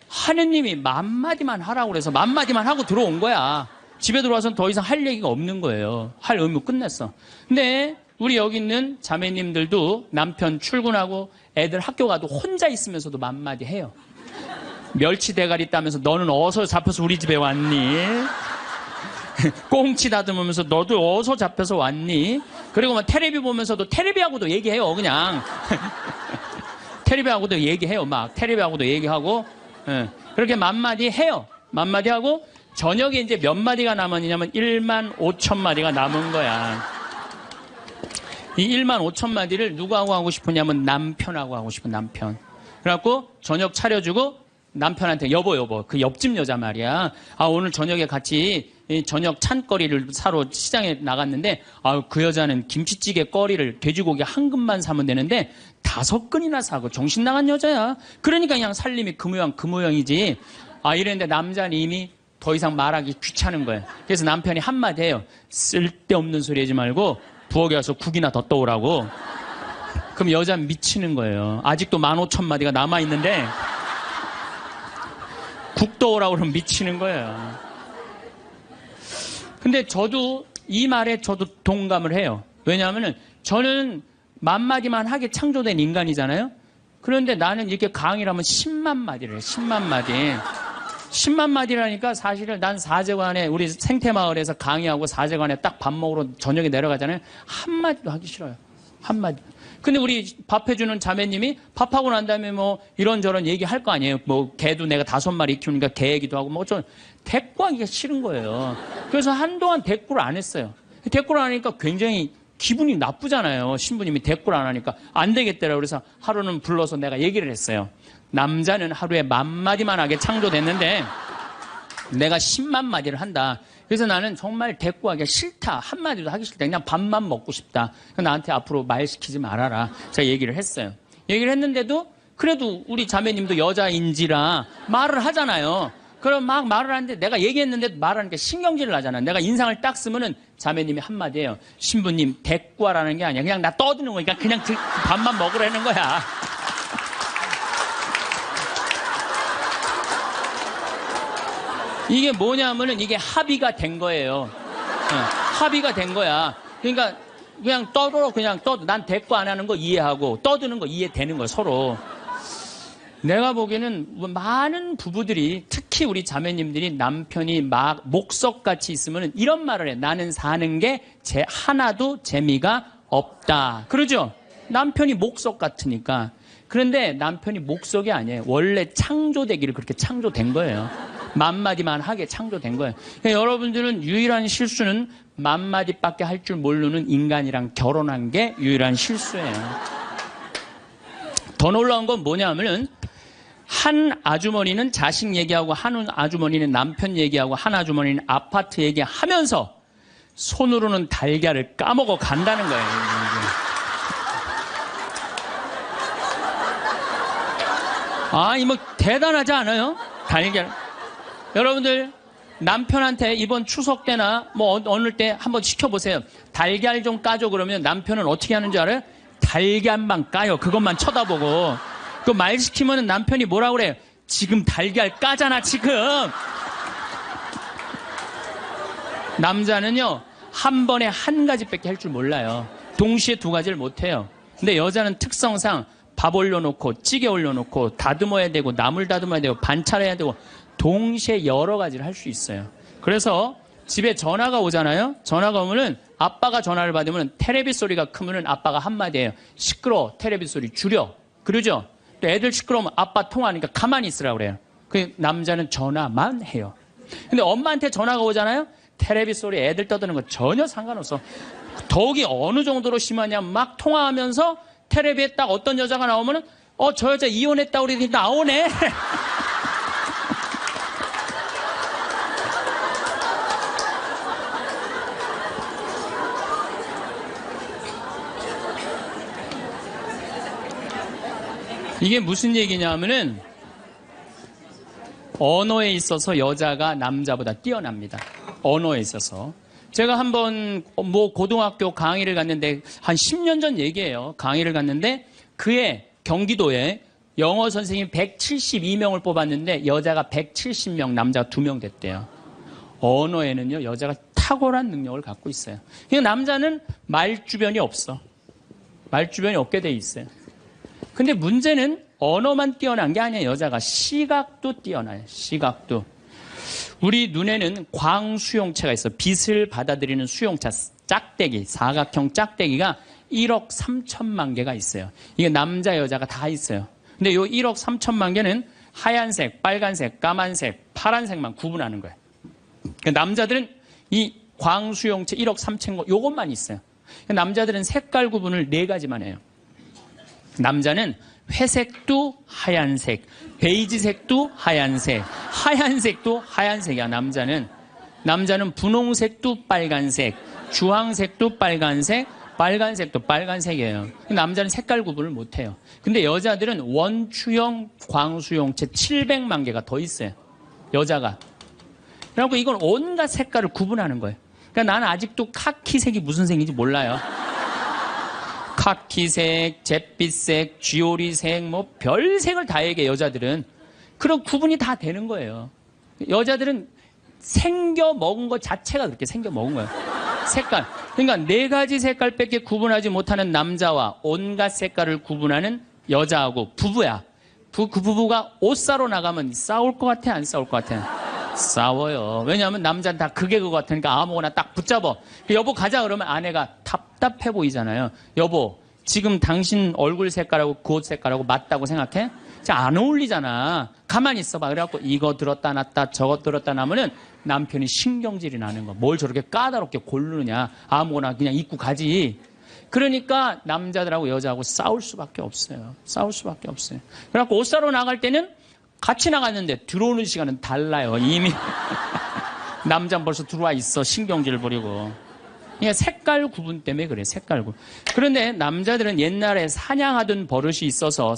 하느님이 10,000마디만 하라고 그래서 10,000마디만 하고 들어온 거야. 집에 들어와서는 더 이상 할 얘기가 없는 거예요. 할 의무 끝냈어. 근데 우리 여기 있는 자매님들도 남편 출근하고 애들 학교 가도 혼자 있으면서도 10,000마디 해요. 멸치 대가리 따면서 너는 어디서 잡혀서 우리 집에 왔니? 꽁치 다듬으면서 너도 어디서 잡혀서 왔니? 그리고 막 테레비 보면서도 테레비하고도 얘기해요. 그냥 테레비하고도 얘기해요. 막 테레비하고도 얘기하고 그렇게 10,000마디 해요. 10,000마디 하고 저녁에 이제 몇 마디가 남았냐면 15,000마디가 남은 거야. 이 15,000마디를 누구하고 하고 싶으냐면 남편하고 하고 싶은 남편. 그래갖고 저녁 차려주고 남편한테 여보 그 옆집 여자 말이야. 오늘 저녁에 같이 저녁 찬거리를 사러 시장에 나갔는데 그 여자는 김치찌개 거리를 돼지고기 한 근만 사면 되는데 5근이나 사고 정신 나간 여자야. 그러니까 그냥 살림이 그 모양이지. 이랬는데 남자는 이미 더 이상 말하기 귀찮은 거예요. 그래서 남편이 한마디 해요. 쓸데없는 소리 하지 말고 부엌에 가서 국이나 더 떠오라고. 그럼 여자는 미치는 거예요. 아직도 15,000마디가 남아있는데 국 떠오라고 그러면 미치는 거예요. 근데 저도 이 말에 저도 동감을 해요. 왜냐하면 저는 10,000마디만 하게 창조된 인간이잖아요. 그런데 나는 이렇게 강의를 하면 10만 마디를 해요. 10만 마디. 10만 마디라니까 사실은 난 사제관에 우리 생태마을에서 강의하고 사제관에 딱 밥 먹으러 저녁에 내려가잖아요. 한마디도 하기 싫어요. 한마디. 근데 우리 밥 해주는 자매님이 밥하고 난 다음에 뭐 이런저런 얘기할 거 아니에요. 뭐 개도 내가 5마리 키우니까 개 얘기도 하고 뭐 좀 대꾸하기가 싫은 거예요. 그래서 한동안 대꾸를 안 했어요. 대꾸를 안 하니까 굉장히 기분이 나쁘잖아요. 신부님이 대꾸를 안 하니까 안 되겠더라고요. 그래서 하루는 불러서 내가 얘기를 했어요. 남자는 하루에 10,000마디만 하게 창조됐는데 내가 10만 마디를 한다. 그래서 나는 정말 대꾸하기가 싫다. 한마디도 하기 싫다. 그냥 밥만 먹고 싶다. 나한테 앞으로 말 시키지 말아라. 제가 얘기를 했어요. 얘기를 했는데도 그래도 우리 자매님도 여자인지라 말을 하잖아요. 그럼 막 말을 하는데 내가 얘기했는데도 말하니까 신경질을 나잖아. 내가 인상을 딱 쓰면은 자매님이 한마디 해요. 신부님 대꾸하라는 게 아니야. 그냥 나 떠드는 거니까 그냥 밥만 먹으라는 거야. 이게 뭐냐면은 이게 합의가 된 거예요. 합의가 된 거야. 그러니까 그냥 떠들어, 그냥 떠. 난 대꾸 안 하는 거 이해하고, 떠드는 거 이해되는 거 서로. 내가 보기에는 많은 부부들이, 특히 우리 자매님들이 남편이 막 목석같이 있으면 이런 말을 해. 나는 사는 게 하나도 재미가 없다. 그러죠? 남편이 목석 같으니까. 그런데 남편이 목석이 아니에요. 원래 창조되기를 그렇게 창조된 거예요. 만마디만 하게 창조된 거예요. 그러니까 여러분들은 유일한 실수는 만마디밖에 할 줄 모르는 인간이랑 결혼한 게 유일한 실수예요. 더 놀라운 건 뭐냐면은 한 아주머니는 자식 얘기하고 한 아주머니는 남편 얘기하고 한 아주머니는 아파트 얘기하면서 손으로는 달걀을 까먹어 간다는 거예요. 아, 이거 대단하지 않아요? 달걀. 여러분들 남편한테 이번 추석 때나 뭐 어느 때 한번 시켜보세요. 달걀 좀 까줘 그러면 남편은 어떻게 하는 줄 알아요? 달걀만 까요. 그것만 쳐다보고. 그 말 시키면 남편이 뭐라고 그래요? 지금 달걀 까잖아 지금. 남자는요 한 번에 한 가지밖에 할 줄 몰라요. 동시에 두 가지를 못해요. 근데 여자는 특성상 밥 올려놓고 찌개 올려놓고 다듬어야 되고 나물 다듬어야 되고 반찬해야 되고 동시에 여러 가지를 할 수 있어요. 그래서 집에 전화가 오잖아요. 전화가 오면은 아빠가 전화를 받으면 테레비 소리가 크면은 아빠가 한마디예요. 시끄러워. 테레비 소리 줄여. 그러죠? 또 애들 시끄러우면 아빠 통화하니까 가만히 있으라고 그래요. 그 남자는 전화만 해요. 근데 엄마한테 전화가 오잖아요. 테레비 소리 애들 떠드는 거 전혀 상관없어. 더욱이 어느 정도로 심하냐면 막 통화하면서 테레비에 딱 어떤 여자가 나오면은 저 여자 이혼했다고 그러더니 나오네. 이게 무슨 얘기냐면은 언어에 있어서 여자가 남자보다 뛰어납니다. 언어에 있어서. 제가 한번 뭐 고등학교 강의를 갔는데 한 10년 전 얘기예요. 강의를 갔는데 그해 경기도에 영어 선생님 172명을 뽑았는데 여자가 170명, 남자가 2명 됐대요. 언어에는요 여자가 탁월한 능력을 갖고 있어요. 그러니까 남자는 말주변이 없어. 말주변이 없게 돼 있어요. 근데 문제는 언어만 뛰어난 게 아니에요. 여자가 시각도 뛰어나요. 시각도. 우리 눈에는 광수용체가 있어. 빛을 받아들이는 수용체, 짝대기, 사각형 짝대기가 1억 3천만 개가 있어요. 이게 남자, 여자가 다 있어요. 근데 요 1억 3천만 개는 하얀색, 빨간색, 까만색, 파란색만 구분하는 거예요. 그러니까 남자들은 이 광수용체 1억 3천 거 요것만 있어요. 그러니까 남자들은 색깔 구분을 4가지만 해요. 남자는 회색도 하얀색, 베이지색도 하얀색, 하얀색도 하얀색이야. 남자는 분홍색도 빨간색, 주황색도 빨간색, 빨간색도 빨간색이에요. 남자는 색깔 구분을 못해요. 근데 여자들은 원추형 광수용체 700만 개가 더 있어요. 여자가. 그래갖고 이건 온갖 색깔을 구분하는 거예요. 그러니까 나는 아직도 카키색이 무슨 색인지 몰라요. 카키색, 잿빛색, 쥐오리색, 뭐 별색을 다 얘기해 여자들은. 그런 구분이 다 되는 거예요. 여자들은 생겨 먹은 것 자체가 그렇게 생겨 먹은 거예요. 색깔. 그러니까 4가지 색깔밖에 구분하지 못하는 남자와 온갖 색깔을 구분하는 여자하고 부부야. 그 부부가 옷 사러 나가면 싸울 것 같아, 안 싸울 것 같아? 싸워요. 왜냐하면 남자는 다 그게 그거 같으니까 아무거나 딱 붙잡아. 여보 가자 그러면 아내가 답답해 보이잖아요. 여보 지금 당신 얼굴 색깔하고 그 옷 색깔하고 맞다고 생각해? 안 어울리잖아. 가만히 있어봐. 그래갖고 이거 들었다 놨다 저거 들었다 놨으면 남편이 신경질이 나는 거. 뭘 저렇게 까다롭게 고르느냐. 아무거나 그냥 입고 가지. 그러니까 남자들하고 여자하고 싸울 수밖에 없어요. 싸울 수밖에 없어요. 그래갖고 옷 사러 나갈 때는 같이 나갔는데 들어오는 시간은 달라요. 이미 남자는 벌써 들어와 있어. 신경질 부리고. 그러니까 색깔 구분 때문에 그래. 색깔 구분. 그런데 남자들은 옛날에 사냥하던 버릇이 있어서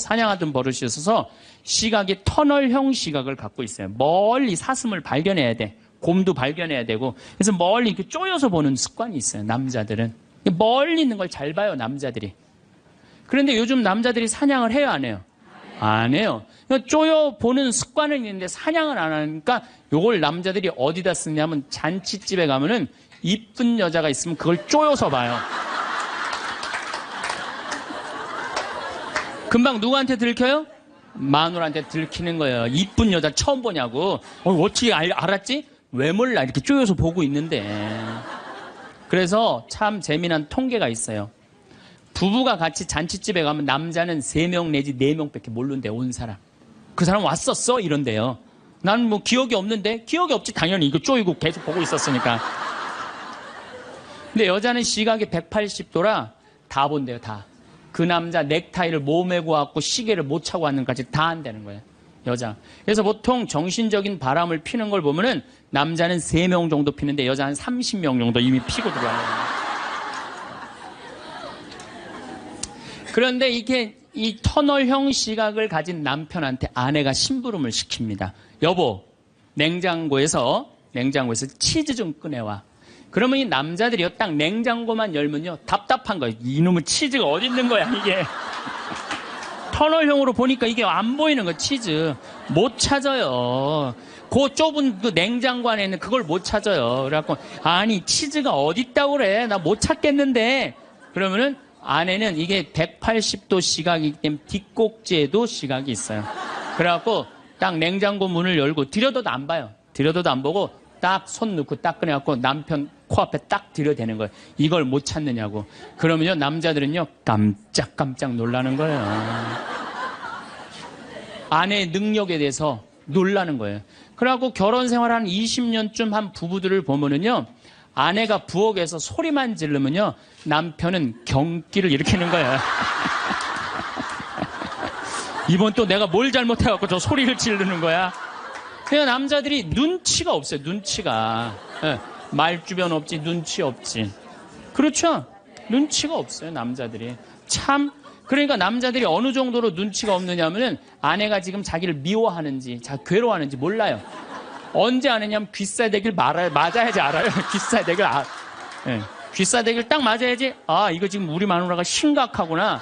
시각이 터널형 시각을 갖고 있어요. 멀리 사슴을 발견해야 돼. 곰도 발견해야 되고. 그래서 멀리 이렇게 쪼여서 보는 습관이 있어요. 남자들은. 멀리 있는 걸 잘 봐요. 남자들이. 그런데 요즘 남자들이 사냥을 해요, 안 해요? 안 해요. 쪼여 보는 습관은 있는데 사냥을 안 하니까 요걸 남자들이 어디다 쓰냐면 잔치집에 가면은 이쁜 여자가 있으면 그걸 쪼여서 봐요. 금방 누구한테 들켜요? 마누라한테 들키는 거예요. 이쁜 여자 처음 보냐고. 어떻게 알았지? 왜 몰라? 이렇게 쪼여서 보고 있는데. 그래서 참 재미난 통계가 있어요. 부부가 같이 잔치집에 가면 남자는 3명 내지 4명밖에 모르는데 온 사람. 그 사람 왔었어? 이런데요. 난 뭐 기억이 없는데? 기억이 없지. 당연히 이거 쪼이고 계속 보고 있었으니까. 근데 여자는 시각이 180도라 다 본대요, 다. 그 남자 넥타이를 몸에고 왔고 시계를 못 차고 왔는까지 다 한다는 거예요, 여자. 그래서 보통 정신적인 바람을 피는 걸 보면은 남자는 3명 정도 피는데 여자는 30명 정도 이미 피고 들어와요. 그런데 이게 이 터널형 시각을 가진 남편한테 아내가 심부름을 시킵니다. 여보, 냉장고에서 치즈 좀 꺼내와. 그러면 이 남자들이요, 딱 냉장고만 열면요, 답답한 거예요. 이놈의 치즈가 어디 있는 거야, 이게. 터널형으로 보니까 이게 안 보이는 거예요, 치즈. 못 찾아요. 그 좁은 그 냉장고 안에 있는 그걸 못 찾아요. 그래갖고, 아니, 치즈가 어디 있다고 그래. 나 못 찾겠는데. 그러면은 아내는 이게 180도 시각이기 때문에 뒷꼭지에도 시각이 있어요. 그래갖고 딱 냉장고 문을 열고 들여다도 안 봐요. 들여다도 안 보고 딱 손 넣고 딱 꺼내갖고 남편 코앞에 딱 들여대는 거예요. 이걸 못 찾느냐고. 그러면요, 남자들은요, 깜짝깜짝 놀라는 거예요. 아내의 능력에 대해서 놀라는 거예요. 그래갖고 결혼 생활 한 20년쯤 한 부부들을 보면은요, 아내가 부엌에서 소리만 지르면요, 남편은 경기를 일으키는 거예요. 이번 또 내가 뭘 잘못해갖고 저 소리를 지르는 거야. 그냥 남자들이 눈치가 없어요, 눈치가. 네. 말주변 없지, 눈치 없지. 그렇죠? 눈치가 없어요, 남자들이. 참, 그러니까 남자들이 어느 정도로 눈치가 없느냐면은 아내가 지금 자기를 미워하는지, 괴로워하는지 몰라요. 언제 아느냐면 귀싸대기를 맞아야지 알아요. 귀싸대기를 네. 귀싸대기를 딱 맞아야지, 아, 이거 지금 우리 마누라가 심각하구나.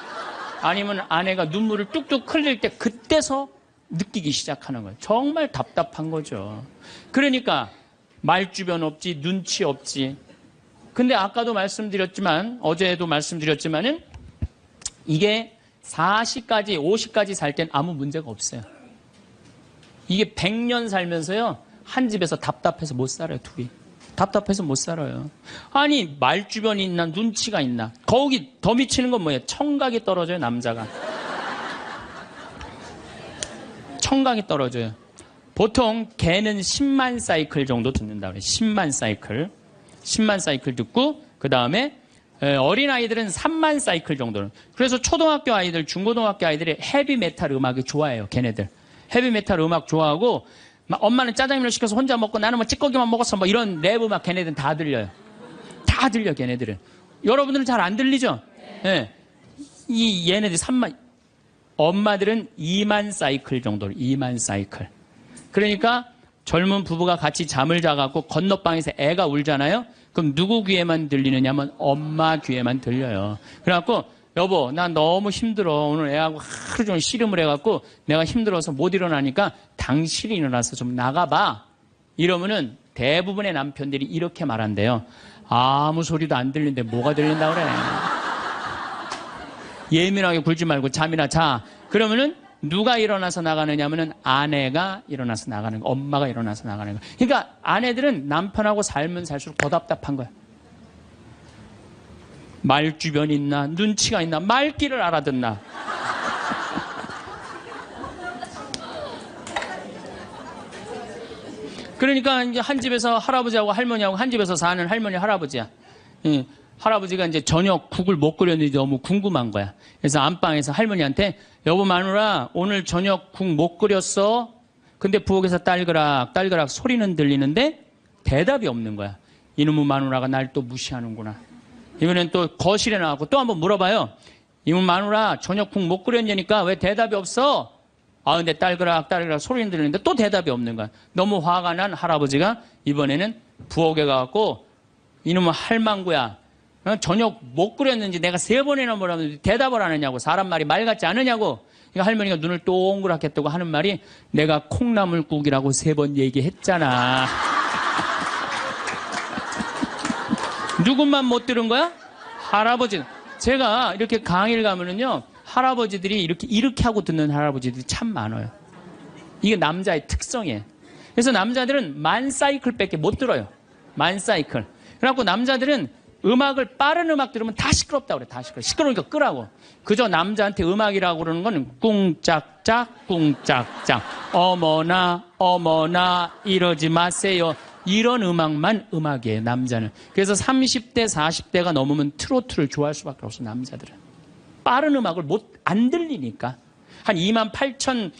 아니면 아내가 눈물을 뚝뚝 흘릴 때 그때서 느끼기 시작하는 거예요. 정말 답답한 거죠. 그러니까 말주변 없지, 눈치 없지. 근데 아까도 말씀드렸지만, 어제도 말씀드렸지만은 이게 40까지, 50까지 살 땐 아무 문제가 없어요. 이게 100년 살면서요, 한 집에서 답답해서 못 살아요, 둘이. 답답해서 못 살아요. 아니, 말주변이 있나, 눈치가 있나. 거기 더 미치는 건 뭐예요? 청각이 떨어져요, 남자가. 청각이 떨어져요. 보통 개는 10만 사이클 정도 듣는다고 그래요. 10만 사이클. 10만 사이클 듣고, 그 다음에 어린아이들은 3만 사이클 정도는. 그래서 초등학교 아이들, 중고등학교 아이들이 헤비메탈 음악이 좋아해요, 걔네들. 헤비메탈 음악 좋아하고, 엄마는 짜장면을 시켜서 혼자 먹고 나는 뭐 찌꺼기만 먹었어, 뭐 이런 랩 음악 걔네들은 다 들려요. 다 들려, 걔네들은. 여러분들은 잘 안 들리죠? 예. 이 얘네들 3만, 엄마들은 2만 사이클 정도로, 2만 사이클. 그러니까 젊은 부부가 같이 잠을 자갖고 건너방에서 애가 울잖아요? 그럼 누구 귀에만 들리느냐면 엄마 귀에만 들려요. 그래갖고, 여보, 나 너무 힘들어. 오늘 애하고 하루 종일 씨름을 해갖고 내가 힘들어서 못 일어나니까 당신이 일어나서 좀 나가봐. 이러면은 대부분의 남편들이 이렇게 말한대요. 아무 소리도 안 들리는데 뭐가 들린다 그래. 예민하게 굴지 말고 잠이나 자. 그러면은 누가 일어나서 나가느냐면은 아내가 일어나서 나가는 거, 엄마가 일어나서 나가는 거. 그러니까 아내들은 남편하고 살면 살수록 더 답답한 거야. 말주변이 있나, 눈치가 있나, 말귀를 알아듣나. 그러니까 이제 한 집에서 할아버지하고 할머니하고 한 집에서 사는 할머니, 할아버지야. 예, 할아버지가 이제 저녁 국을 못 끓였는지 너무 궁금한 거야. 그래서 안방에서 할머니한테, 여보 마누라, 오늘 저녁 국 못 끓였어? 근데 부엌에서 딸그락 딸그락 소리는 들리는데 대답이 없는 거야. 이놈의 마누라가 날 또 무시하는구나. 이번엔 또 거실에 나가고 또 한번 물어봐요. 이놈의 마누라, 저녁 국 못 끓였냐니까 왜 대답이 없어? 아, 근데 딸그락 소리는 들리는데 또 대답이 없는 거야. 너무 화가 난 할아버지가 이번에는 부엌에 가갖고, 이놈의 할망구야, 저녁 못 끓였는지 내가 3번이나 물었는데 대답을 안 하냐고. 사람 말이 말 같지 않으냐고. 그러니까 할머니가 눈을 동그랗게 뜨고 하는 말이, 내가 콩나물국이라고 3번 얘기했잖아. 누군만 못 들은 거야? 할아버지. 제가 이렇게 강의를 가면은요, 할아버지들이 이렇게 하고 듣는 할아버지들이 참 많아요. 이게 남자의 특성이에요. 그래서 남자들은 만 사이클밖에 못 들어요. 만 사이클. 그래갖고 남자들은 빠른 음악 들으면 다 시끄럽다고 그래. 다 시끄러워. 시끄러우니까 끄라고. 그저 남자한테 음악이라고 그러는 거는 꿍짝짝, 꿍짝짝. 어머나, 어머나, 이러지 마세요. 이런 음악만 음악이에요, 남자는. 그래서 30대, 40대가 넘으면 트로트를 좋아할 수밖에 없어, 남자들은. 빠른 음악을 안 들리니까. 한 28,000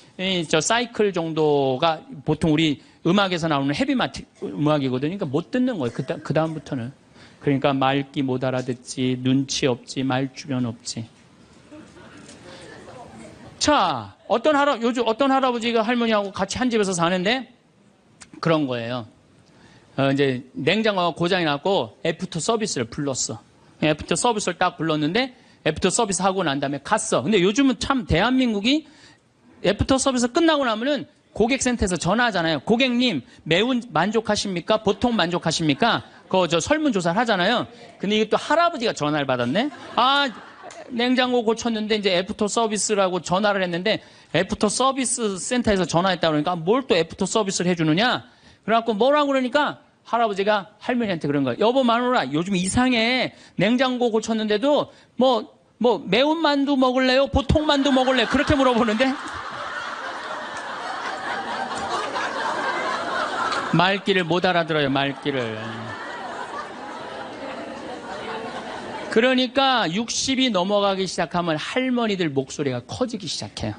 사이클 정도가 보통 우리 음악에서 나오는 헤비마틱 음악이거든요. 그러니까 못 듣는 거예요, 그 다음부터는. 그러니까 말귀 못 알아듣지, 눈치 없지, 말주변 없지. 자, 요즘 어떤 할아버지가 할머니하고 같이 한 집에서 사는데 그런 거예요. 이제 냉장고가 고장이 났고 애프터 서비스를 불렀어. 애프터 서비스를 딱 불렀는데 애프터 서비스 하고 난 다음에 갔어. 근데 요즘은 참 대한민국이 애프터 서비스 끝나고 나면은 고객센터에서 전화하잖아요. 고객님, 매운 만족하십니까? 보통 만족하십니까? 저 설문조사를 하잖아요. 근데 이게 또 할아버지가 전화를 받았네? 냉장고 고쳤는데 이제 애프터 서비스라고 전화를 했는데 애프터 서비스 센터에서 전화했다 그러니까 뭘 또 애프터 서비스를 해주느냐? 그래갖고 뭐라고 그러니까 할아버지가 할머니한테 그런 거예요. 여보 마누라, 요즘 이상해. 냉장고 고쳤는데도 매운 만두 먹을래요? 보통 만두 먹을래요? 그렇게 물어보는데 말귀를 못 알아들어요, 말귀를. 그러니까 60이 넘어가기 시작하면 할머니들 목소리가 커지기 시작해요.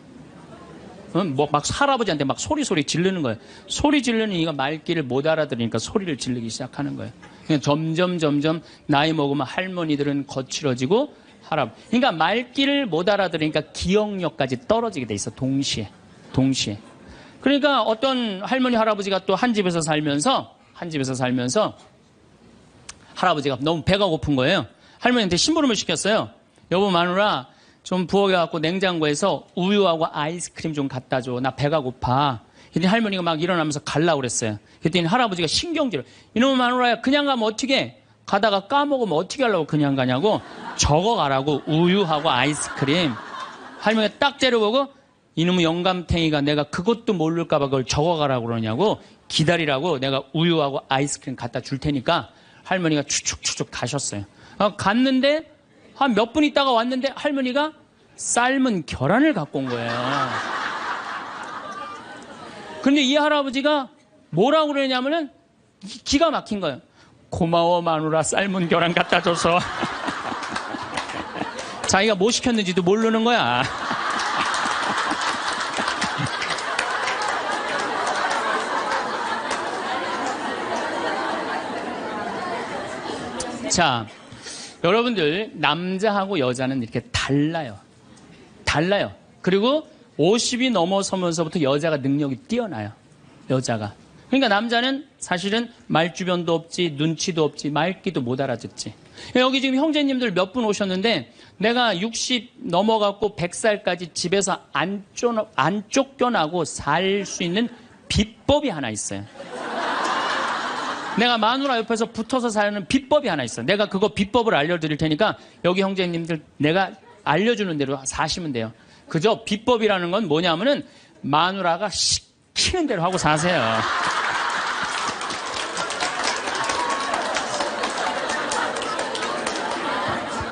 막 할아버지한테 막 소리 지르는 거예요. 소리 지르는 이가 말귀를 못 알아들으니까 소리를 지르기 시작하는 거예요. 그러니까 점점 나이 먹으면 할머니들은 거칠어지고 그러니까 말귀를 못 알아들으니까 기억력까지 떨어지게 돼 있어. 동시에. 그러니까 어떤 할머니 할아버지가 또 한 집에서 살면서 할아버지가 너무 배가 고픈 거예요. 할머니한테 심부름을 시켰어요. 여보 마누라, 좀 부엌에 갖고 냉장고에서 우유하고 아이스크림 좀 갖다 줘. 나 배가 고파. 그랬더니 할머니가 막 일어나면서 가려고 그랬어요. 그랬더니 할아버지가 신경질을. 이놈의 마누라야, 그냥 가면 어떻게? 가다가 까먹으면 어떻게 하려고 그냥 가냐고. 적어가라고. 우유하고 아이스크림. 할머니가 딱 째려보고 이놈의 영감탱이가 내가 그것도 모를까봐 그걸 적어가라고 그러냐고. 기다리라고 내가 우유하고 아이스크림 갖다 줄 테니까 할머니가 추측 가셨어요. 갔는데 한 몇 분 있다가 왔는데 할머니가 삶은 계란을 갖고 온 거예요. 근데 이 할아버지가 뭐라고 그러냐면은 기가 막힌 거예요. 고마워 마누라, 삶은 계란 갖다 줘서. 자기가 뭐 시켰는지도 모르는 거야. 자, 여러분들 남자하고 여자는 이렇게 달라요. 그리고 50이 넘어서면서부터 여자가 능력이 뛰어나요. 여자가. 그러니까 남자는 사실은 말주변도 없지, 눈치도 없지, 말귀도 못 알아듣지. 여기 지금 형제님들 몇 분 오셨는데 내가 60 넘어갔고 100살까지 집에서 안 쫓겨나고 살 수 있는 비법이 하나 있어요. 내가 마누라 옆에서 붙어서 사는 비법이 하나 있어. 내가 그거 비법을 알려드릴 테니까 여기 형제님들 내가 알려주는 대로 사시면 돼요. 그저 비법이라는 건 뭐냐면은 마누라가 시키는 대로 하고 사세요.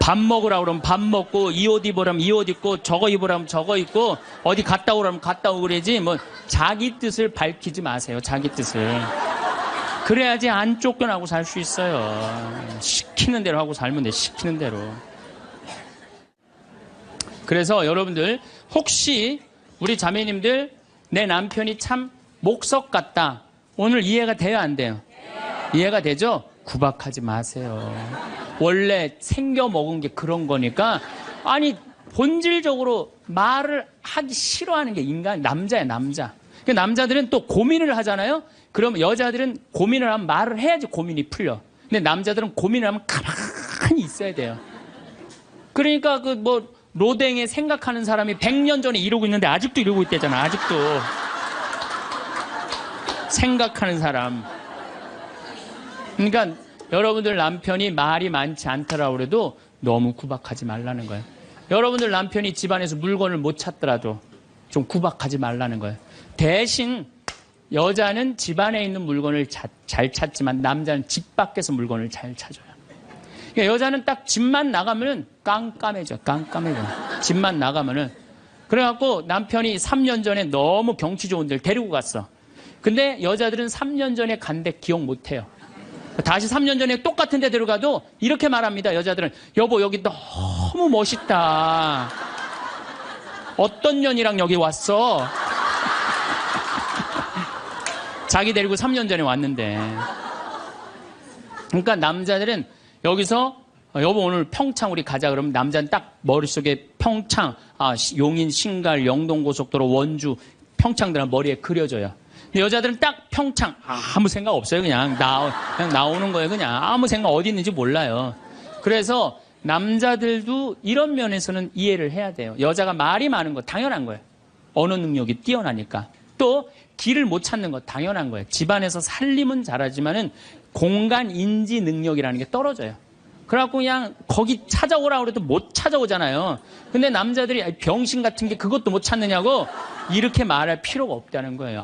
밥 먹으라고 그러면 밥 먹고, 이 옷 입으라면 이 옷 입고, 저거 입으라면 저거 입고, 어디 갔다 오라면 갔다 오고 그러지, 자기 뜻을 밝히지 마세요. 자기 뜻을. 그래야지 안 쫓겨나고 살 수 있어요. 시키는 대로 하고 살면 돼, 시키는 대로. 그래서 여러분들, 혹시 우리 자매님들, 내 남편이 참 목석 같다. 오늘 이해가 돼요, 안 돼요? 이해가 되죠? 구박하지 마세요. 원래 생겨 먹은 게 그런 거니까. 아니, 본질적으로 말을 하기 싫어하는 게 남자야, 남자. 남자들은 또 고민을 하잖아요? 그럼 여자들은 고민을 하면 말을 해야지 고민이 풀려. 근데 남자들은 고민을 하면 가만히 있어야 돼요. 그러니까 로댕에 생각하는 사람이 100년 전에 이러고 있는데 아직도 이러고 있대잖아, 아직도. 생각하는 사람. 그러니까 여러분들 남편이 말이 많지 않더라고 그래도 너무 구박하지 말라는 거예요. 여러분들 남편이 집안에서 물건을 못 찾더라도 좀 구박하지 말라는 거예요. 대신 여자는 집안에 있는 물건을 잘 찾지만 남자는 집 밖에서 물건을 잘 찾아요. 그러니까 여자는 딱 집만 나가면은 깜깜해져. 집만 나가면은. 그래갖고 남편이 3년 전에 너무 경치 좋은 데를 데리고 갔어. 근데 여자들은 3년 전에 간 데 기억 못 해요. 다시 3년 전에 똑같은 데 데려가도 이렇게 말합니다. 여자들은 여보 여기 너무 멋있다. 어떤 년이랑 여기 왔어? 자기 데리고 3년 전에 왔는데. 그러니까 남자들은 여기서 여보 오늘 평창 우리 가자 그러면 남자는 딱 머릿속에 평창, 용인, 신갈, 영동고속도로, 원주, 평창들은 머리에 그려져요. 근데 여자들은 딱 평창 아무 생각 없어요. 그냥 나오는 거예요. 그냥 아무 생각 어디 있는지 몰라요. 그래서 남자들도 이런 면에서는 이해를 해야 돼요. 여자가 말이 많은 거 당연한 거예요. 언어 능력이 뛰어나니까. 또 길을 못 찾는 거 당연한 거예요. 집안에서 살림은 잘하지만은 공간 인지 능력이라는 게 떨어져요. 그래갖고 그냥 거기 찾아오라고 그래도 못 찾아오잖아요. 근데 남자들이 병신 같은 게 그것도 못 찾느냐고 이렇게 말할 필요가 없다는 거예요.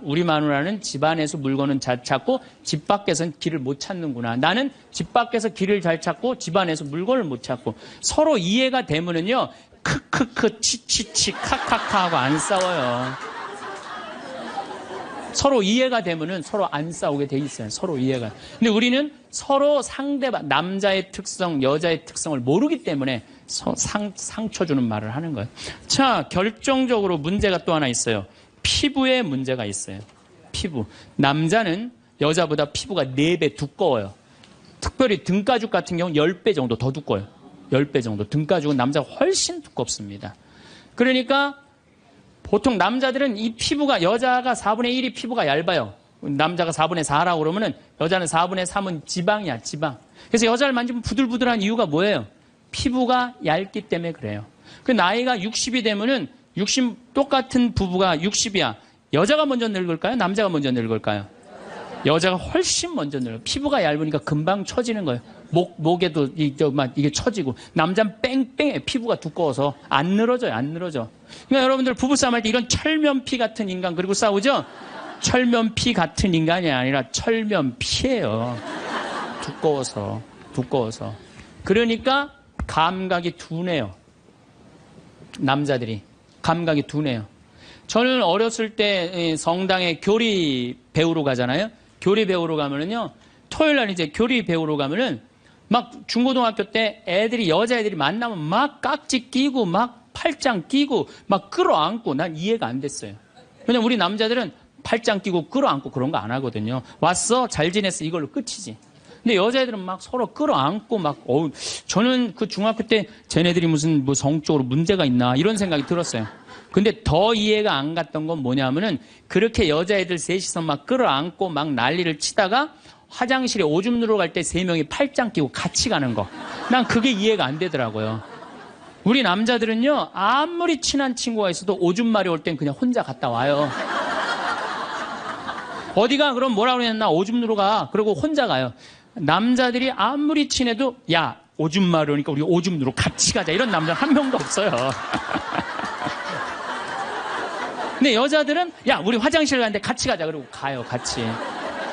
우리 마누라는 집안에서 물건은 잘 찾고 집 밖에서는 길을 못 찾는구나. 나는 집 밖에서 길을 잘 찾고 집안에서 물건을 못 찾고. 서로 이해가 되면은요, 크크크, 치치치, 카카카 하고 안 싸워요. 서로 이해가 되면은 서로 안 싸우게 돼 있어요. 서로 이해가. 근데 우리는 서로 상대방, 남자의 특성, 여자의 특성을 모르기 때문에 상처 주는 말을 하는 거예요. 자, 결정적으로 문제가 또 하나 있어요. 피부에 문제가 있어요. 피부. 남자는 여자보다 피부가 4배 두꺼워요. 특별히 등가죽 같은 경우는 10배 정도 더 두꺼워요. 10배 정도. 등가죽은 남자가 훨씬 두껍습니다. 그러니까 보통 남자들은 이 피부가 여자가 4분의 1이 피부가 얇아요. 남자가 4분의 4라고 그러면은 여자는 4분의 3은 지방이야, 지방. 그래서 여자를 만지면 부들부들한 이유가 뭐예요? 피부가 얇기 때문에 그래요. 그 나이가 60이 되면은 똑같은 부부가 60이야. 여자가 먼저 늙을까요? 남자가 먼저 늙을까요? 여자가 훨씬 먼저 늙어요. 피부가 얇으니까 금방 처지는 거예요. 목에도 이게 처지고. 남자는 뺑뺑해. 피부가 두꺼워서 안 늘어져요. 안 늘어져. 그러니까 여러분들 부부싸움 할 때 이런 철면피 같은 인간 그리고 싸우죠? 철면피 같은 인간이 아니라 철면피예요. 두꺼워서. 그러니까 감각이 둔해요. 남자들이. 감각이 둔해요. 저는 어렸을 때 성당에 교리 배우러 가잖아요. 교리 배우러 가면은요. 토요일 날 이제 교리 배우러 가면은 막 중고등학교 때 여자애들이 만나면 막 깍지 끼고 막 팔짱 끼고 막 끌어안고 난 이해가 안 됐어요. 왜냐면 우리 남자들은 팔짱 끼고 끌어안고 그런 거 안 하거든요. 왔어? 잘 지냈어? 이걸로 끝이지. 근데 여자애들은 막 서로 끌어안고 저는 그 중학교 때 쟤네들이 무슨 성적으로 문제가 있나 이런 생각이 들었어요. 근데 더 이해가 안 갔던 건 뭐냐면은 그렇게 여자애들 셋이서 막 끌어안고 막 난리를 치다가 화장실에 오줌 누러 갈 때 3명이 팔짱 끼고 같이 가는 거. 난 그게 이해가 안 되더라고요. 우리 남자들은요, 아무리 친한 친구가 있어도 오줌 마려 올 땐 그냥 혼자 갔다 와요. 어디가 그럼 뭐라 그랬나 오줌 누러 가. 그러고 혼자 가요. 남자들이 아무리 친해도 야, 오줌 마려우니까 우리 오줌 누러 같이 가자. 이런 남자 한 명도 없어요. 근데 여자들은 야, 우리 화장실 가는데 같이 가자. 그러고 가요, 같이.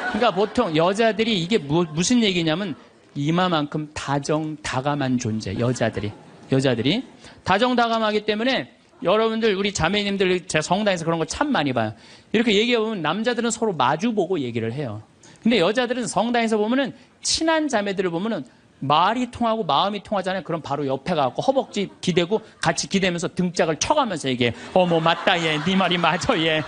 그러니까 보통 여자들이 이게 무슨 얘기냐면 이마만큼 다정다감한 존재. 여자들이 다정다감하기 때문에 여러분들 우리 자매님들 제가 성당에서 그런 거 참 많이 봐요. 이렇게 얘기해보면 남자들은 서로 마주보고 얘기를 해요. 근데 여자들은 성당에서 보면은 친한 자매들을 보면은 말이 통하고 마음이 통하잖아요. 그럼 바로 옆에 가고 허벅지 기대고 같이 기대면서 등짝을 쳐가면서 얘기해. 어머 맞다 얘. 네 말이 맞아 얘.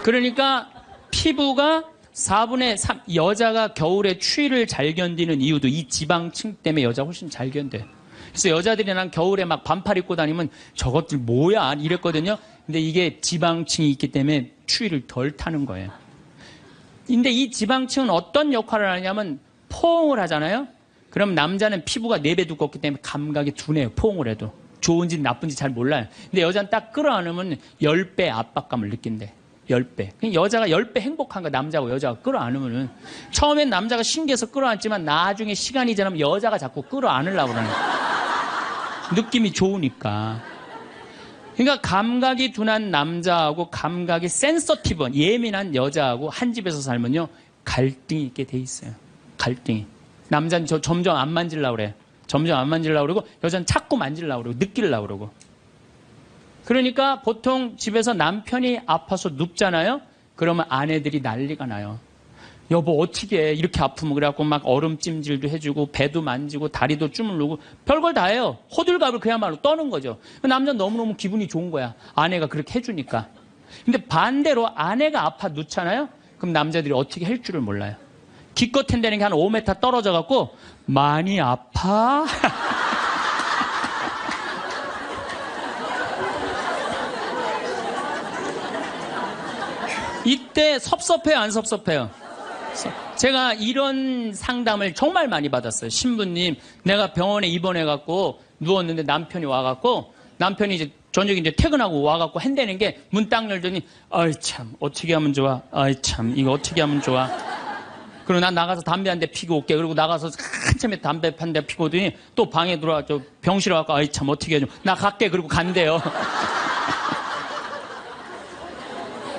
그러니까 피부가 4분의 3, 여자가 겨울에 추위를 잘 견디는 이유도 이 지방층 때문에 여자가 훨씬 잘 견뎌요. 그래서 여자들이 난 겨울에 막 반팔 입고 다니면 저것들 뭐야 이랬거든요. 근데 이게 지방층이 있기 때문에 추위를 덜 타는 거예요. 근데 이 지방층은 어떤 역할을 하냐면 포옹을 하잖아요. 그럼 남자는 피부가 4배 두껍기 때문에 감각이 둔해요. 포옹을 해도. 좋은지 나쁜지 잘 몰라요. 근데 여자는 딱 끌어안으면 10배 압박감을 느낀대. 10배. 여자가 10배 행복한 거 남자하고 여자가 끌어안으면은 처음엔 남자가 신기해서 끌어안지만 나중에 시간이 지나면 여자가 자꾸 끌어안으려고 그러는 느낌이 좋으니까. 그러니까 감각이 둔한 남자하고 감각이 센서티브한 예민한 여자하고 한 집에서 살면요 갈등이 있게 돼 있어요. 갈등이. 남자는 점점 안 만지려고 그래. 점점 안 만지려고 그러고 여자는 자꾸 만지려고 그러고 느끼려고 그러고. 그러니까 보통 집에서 남편이 아파서 눕잖아요. 그러면 아내들이 난리가 나요. 여보 어떻게 해? 이렇게 아프면 그래갖고 막 얼음찜질도 해주고 배도 만지고 다리도 주물르고 별걸 다 해요. 호들갑을 그야말로 떠는 거죠. 남자는 너무너무 기분이 좋은 거야. 아내가 그렇게 해주니까. 근데 반대로 아내가 아파 눕잖아요. 그럼 남자들이 어떻게 할 줄을 몰라요. 기껏 한다는 게 한 5m 떨어져 갖고 많이 아파? 이때 섭섭해요, 안 섭섭해요? 제가 이런 상담을 정말 많이 받았어요. 신부님, 내가 병원에 입원해갖고 누웠는데 남편이 와갖고, 남편이 이제 저녁에 이제 퇴근하고 와갖고 한다는 게 문 딱 열더니, 아이 참, 어떻게 하면 좋아? 아이 참, 이거 어떻게 하면 좋아? 그리고 난 나가서 담배 한 대 피고 올게. 그리고 나가서 한참에 담배 한 대 피고 오더니 또 방에 들어와, 병실에 와갖고, 아이 참, 어떻게 해줘? 나 갈게. 그리고 간대요.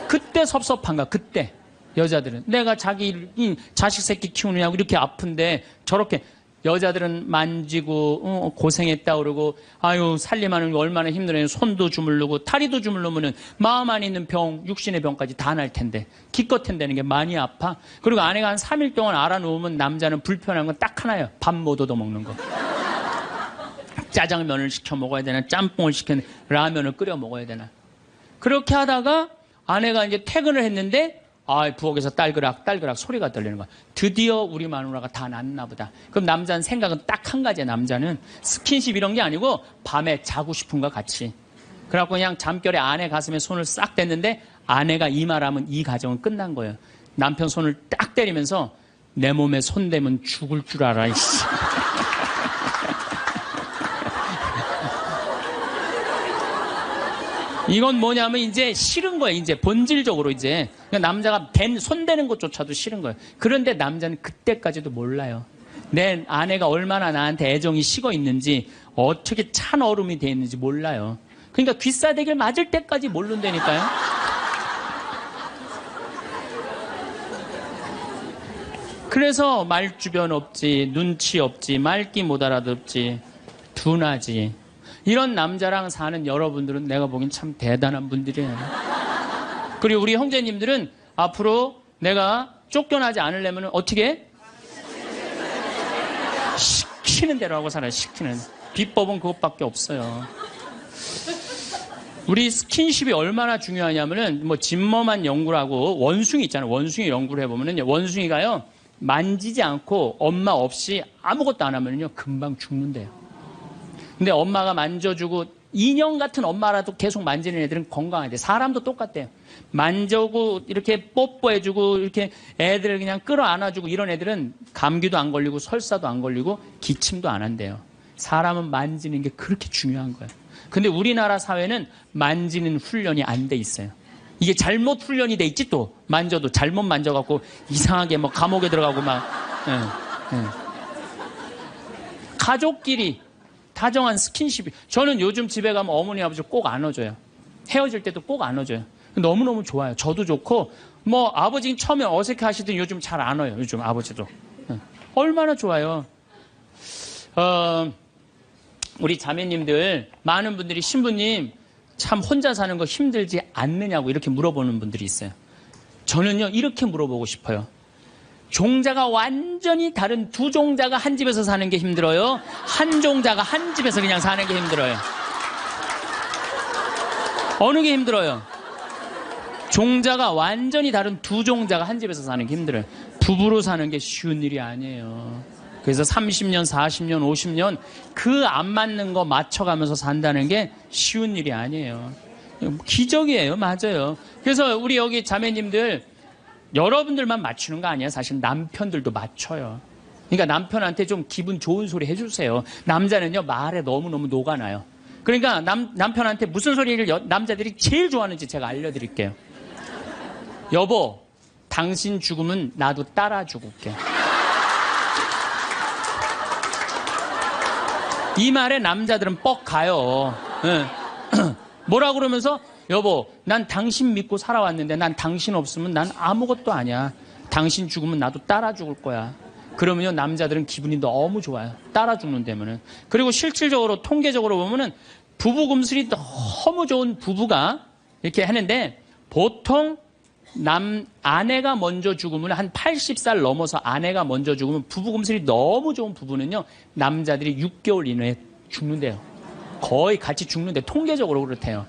그때 섭섭한가, 그때. 여자들은. 내가 자기 자식 새끼 키우느냐고 이렇게 아픈데 저렇게 여자들은 만지고, 고생했다 그러고, 아유, 살림하는 거 얼마나 힘들어요. 손도 주물르고, 다리도 주물르면은 마음 안에 있는 병, 육신의 병까지 다 날 텐데. 기껏 한다는 게 많이 아파. 그리고 아내가 한 3일 동안 알아놓으면 남자는 불편한 건 딱 하나예요. 밥 못 얻어 먹는 거. 짜장면을 시켜 먹어야 되나, 짬뽕을 시켜, 라면을 끓여 먹어야 되나. 그렇게 하다가 아내가 이제 퇴근을 했는데, 부엌에서 딸그락 소리가 들리는 거야. 드디어 우리 마누라가 다 낫나 보다. 그럼 남자는 생각은 딱 한 가지야. 남자는 스킨십 이런 게 아니고 밤에 자고 싶은 거 같이. 그래갖고 그냥 잠결에 아내 가슴에 손을 싹 댔는데 아내가 이 말하면 이 가정은 끝난 거예요. 남편 손을 딱 때리면서 내 몸에 손 대면 죽을 줄 알아. 이씨. 이건 뭐냐면 이제 싫은 거예요. 이제 본질적으로 이제 남자가 손 대는 것조차도 싫은 거예요. 그런데 남자는 그때까지도 몰라요. 내 아내가 얼마나 나한테 애정이 식어 있는지, 어떻게 찬 얼음이 돼 있는지 몰라요. 그러니까 귀싸대기를 맞을 때까지 모른다니까요. 그래서 말주변 없지, 눈치 없지, 말귀 못 알아듣지, 둔하지. 이런 남자랑 사는 여러분들은 내가 보기엔 참 대단한 분들이에요. 그리고 우리 형제님들은 앞으로 내가 쫓겨나지 않으려면 어떻게 해? 시키는 대로 하고 살아요. 시키는. 비법은 그것밖에 없어요. 우리 스킨십이 얼마나 중요하냐면은 진머만 연구를 하고 원숭이 있잖아요. 원숭이 연구를 해보면은요. 원숭이가요. 만지지 않고 엄마 없이 아무것도 안 하면요. 금방 죽는데요. 근데 엄마가 만져주고 인형 같은 엄마라도 계속 만지는 애들은 건강하대. 사람도 똑같대요. 만져고 이렇게 뽀뽀해주고 이렇게 애들을 그냥 끌어안아주고 이런 애들은 감기도 안 걸리고 설사도 안 걸리고 기침도 안 한대요. 사람은 만지는 게 그렇게 중요한 거예요. 근데 우리나라 사회는 만지는 훈련이 안 돼 있어요. 이게 잘못 훈련이 돼 있지 또. 만져도 잘못 만져갖고 이상하게 감옥에 들어가고 막. 가족끼리 다정한 스킨십이. 저는 요즘 집에 가면 어머니 아버지 꼭 안아줘요. 헤어질 때도 꼭 안아줘요. 너무너무 좋아요. 저도 좋고 아버지 처음에 어색해 하시더니 요즘 잘 안아요. 요즘 아버지도. 얼마나 좋아요. 우리 자매님들 많은 분들이 신부님 참 혼자 사는 거 힘들지 않느냐고 이렇게 물어보는 분들이 있어요. 저는요 이렇게 물어보고 싶어요. 종자가 완전히 다른 두 종자가 한 집에서 사는 게 힘들어요? 한 종자가 한 집에서 그냥 사는 게 힘들어요? 어느 게 힘들어요? 종자가 완전히 다른 두 종자가 한 집에서 사는 게 힘들어요. 부부로 사는 게 쉬운 일이 아니에요. 그래서 30년, 40년, 50년 그 안 맞는 거 맞춰가면서 산다는 게 쉬운 일이 아니에요. 기적이에요. 맞아요. 그래서 우리 여기 자매님들 여러분들만 맞추는 거 아니에요. 사실 남편들도 맞춰요. 그러니까 남편한테 좀 기분 좋은 소리 해주세요. 남자는요 말에 너무너무 녹아나요. 그러니까 남편한테 무슨 소리를 남자들이 제일 좋아하는지 제가 알려드릴게요. 여보, 당신 죽으면 나도 따라 죽을게. 이 말에 남자들은 뻑 가요. 네. 뭐라 그러면서 여보, 난 당신 믿고 살아왔는데 난 당신 없으면 난 아무것도 아니야. 당신 죽으면 나도 따라 죽을 거야. 그러면요, 남자들은 기분이 너무 좋아요. 따라 죽는다면은. 그리고 실질적으로 통계적으로 보면은 부부 금슬이 너무 좋은 부부가 이렇게 하는데 보통 아내가 먼저 죽으면 한 80살 넘어서 아내가 먼저 죽으면 부부 금슬이 너무 좋은 부부는요, 남자들이 6개월 이내에 죽는데요. 거의 같이 죽는데 통계적으로 그렇대요.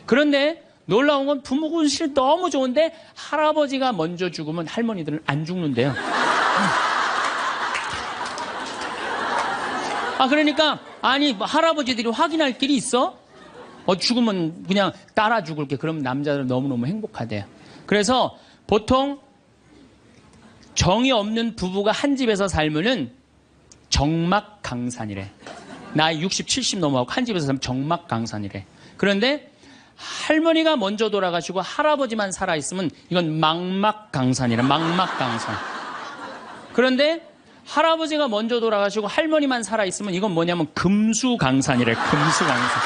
그런데 놀라운 건 부부 금슬이 너무 좋은데 할아버지가 먼저 죽으면 할머니들은 안 죽는데요. 그러니까 아니 할아버지들이 확인할 길이 있어? 죽으면 그냥 따라 죽을게. 그러면 남자들은 너무너무 행복하대요. 그래서 보통 정이 없는 부부가 한 집에서 살면은 정막강산이래. 나이 60, 70 넘어가고 한 집에서 살면 정막강산이래. 그런데 할머니가 먼저 돌아가시고 할아버지만 살아있으면 이건 망막강산이래. 망막강산. 그런데 할아버지가 먼저 돌아가시고 할머니만 살아있으면 이건 뭐냐면 금수강산이래. 금수강산.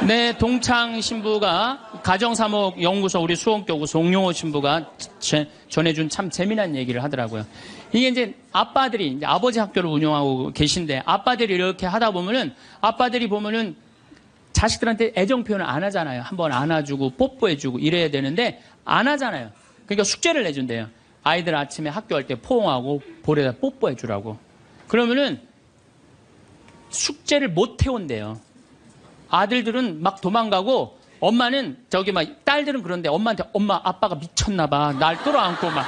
네, 동창 신부가 가정사목연구소 우리 수원교구 송용호 신부가 전해준 참 재미난 얘기를 하더라고요. 이게 이제 아빠들이 이제 아버지 학교를 운영하고 계신데 아빠들이 이렇게 하다 보면은 아빠들이 보면은 자식들한테 애정 표현을 안 하잖아요. 한번 안아주고 뽀뽀해주고 이래야 되는데 안 하잖아요. 그러니까 숙제를 내준대요. 아이들 아침에 학교할 때 포옹하고 볼에다 뽀뽀해주라고. 그러면은 숙제를 못 해온대요. 아들들은 막 도망가고 엄마는 저기 막 딸들은 그런데 엄마한테 엄마 아빠가 미쳤나 봐. 날 끌어안고 막.